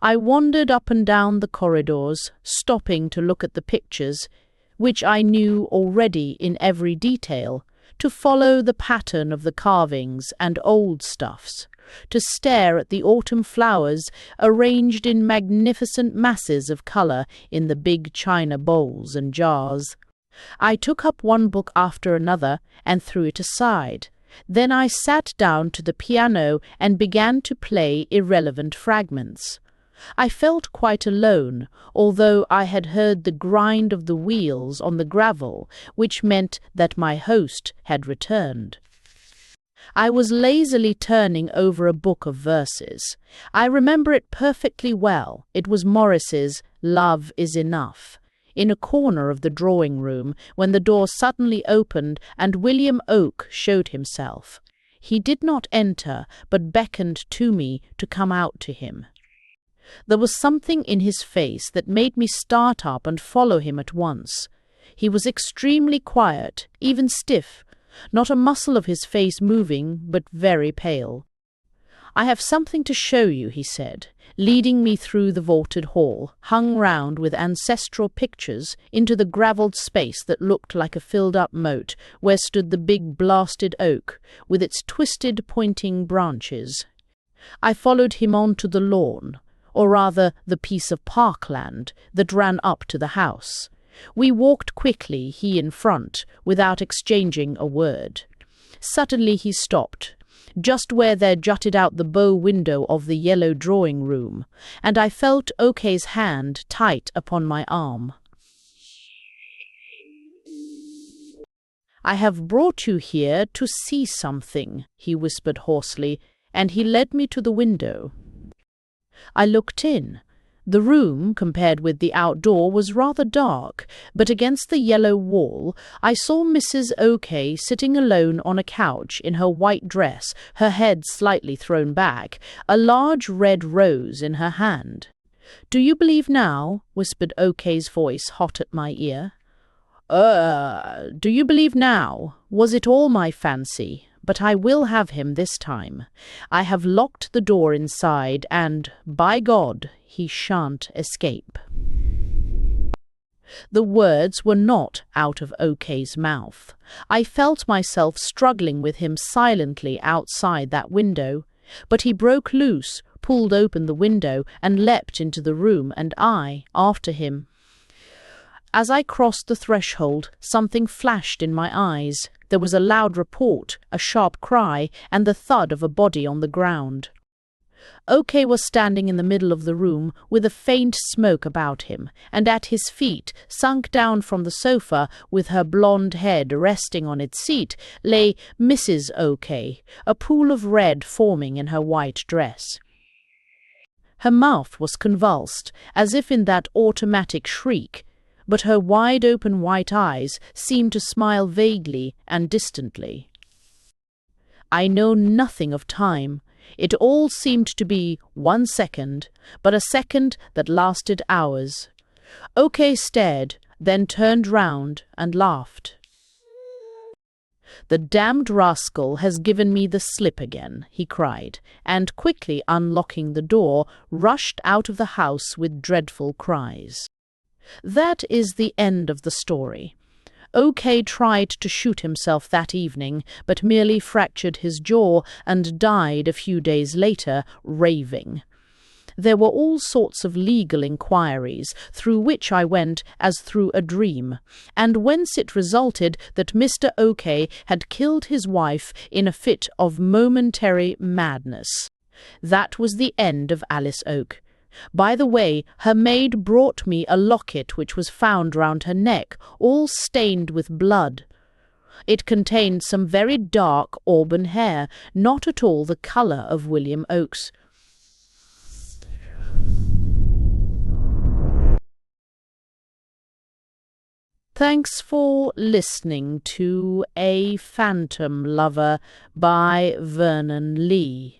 I wandered up and down the corridors, stopping to look at the pictures, which I knew already in every detail, to follow the pattern of the carvings and old stuffs, to stare at the autumn flowers arranged in magnificent masses of colour in the big china bowls and jars. I took up one book after another and threw it aside. Then I sat down to the piano and began to play irrelevant fragments. I felt quite alone, although I had heard the grind of the wheels on the gravel, which meant that my host had returned. I was lazily turning over a book of verses. I remember it perfectly well. It was Morris's "Love is Enough," in a corner of the drawing-room, when the door suddenly opened and William Oak showed himself. He did not enter, but beckoned to me to come out to him. There was something in his face that made me start up and follow him at once. He was extremely quiet, even stiff, not a muscle of his face moving, but very pale. "I have something to show you," he said, leading me through the vaulted hall, hung round with ancestral pictures, into the gravelled space that looked like a filled-up moat, where stood the big blasted oak, with its twisted, pointing branches. I followed him on to the lawn, or rather the piece of parkland that ran up to the house. We walked quickly, he in front, without exchanging a word. Suddenly he stopped, just where there jutted out the bow window of the yellow drawing-room, and I felt Okay's hand tight upon my arm. "I have brought you here to see something," he whispered hoarsely, and he led me to the window. I looked in. The room, compared with the outdoor, was rather dark, but against the yellow wall I saw Mrs. Okay sitting alone on a couch in her white dress, her head slightly thrown back, a large red rose in her hand. "Do you believe now?" whispered Okay's voice hot at my ear. Do you believe now? Was it all my fancy? But I will have him this time. I have locked the door inside, and, by God, he shan't escape." The words were not out of Okay's mouth. I felt myself struggling with him silently outside that window, but he broke loose, pulled open the window, and leapt into the room, and I after him. As I crossed the threshold, something flashed in my eyes. There was a loud report, a sharp cry, and the thud of a body on the ground. Okay was standing in the middle of the room, with a faint smoke about him, and at his feet, sunk down from the sofa, with her blonde head resting on its seat, lay Mrs. Okay, a pool of red forming in her white dress. Her mouth was convulsed, as if in that automatic shriek, but her wide-open white eyes seemed to smile vaguely and distantly. I know nothing of time. It all seemed to be 1 second, but a second that lasted hours. Okay stared, then turned round and laughed. "The damned rascal has given me the slip again," he cried, and quickly unlocking the door, rushed out of the house with dreadful cries. That is the end of the story. Okay tried to shoot himself that evening, but merely fractured his jaw and died a few days later, raving. There were all sorts of legal inquiries, through which I went as through a dream, and whence it resulted that Mr. Okay had killed his wife in a fit of momentary madness. That was the end of Alice Oak. By the way, her maid brought me a locket which was found round her neck, all stained with blood. It contained some very dark auburn hair, not at all the colour of William Oak's. Thanks for listening to A Phantom Lover by Vernon Lee.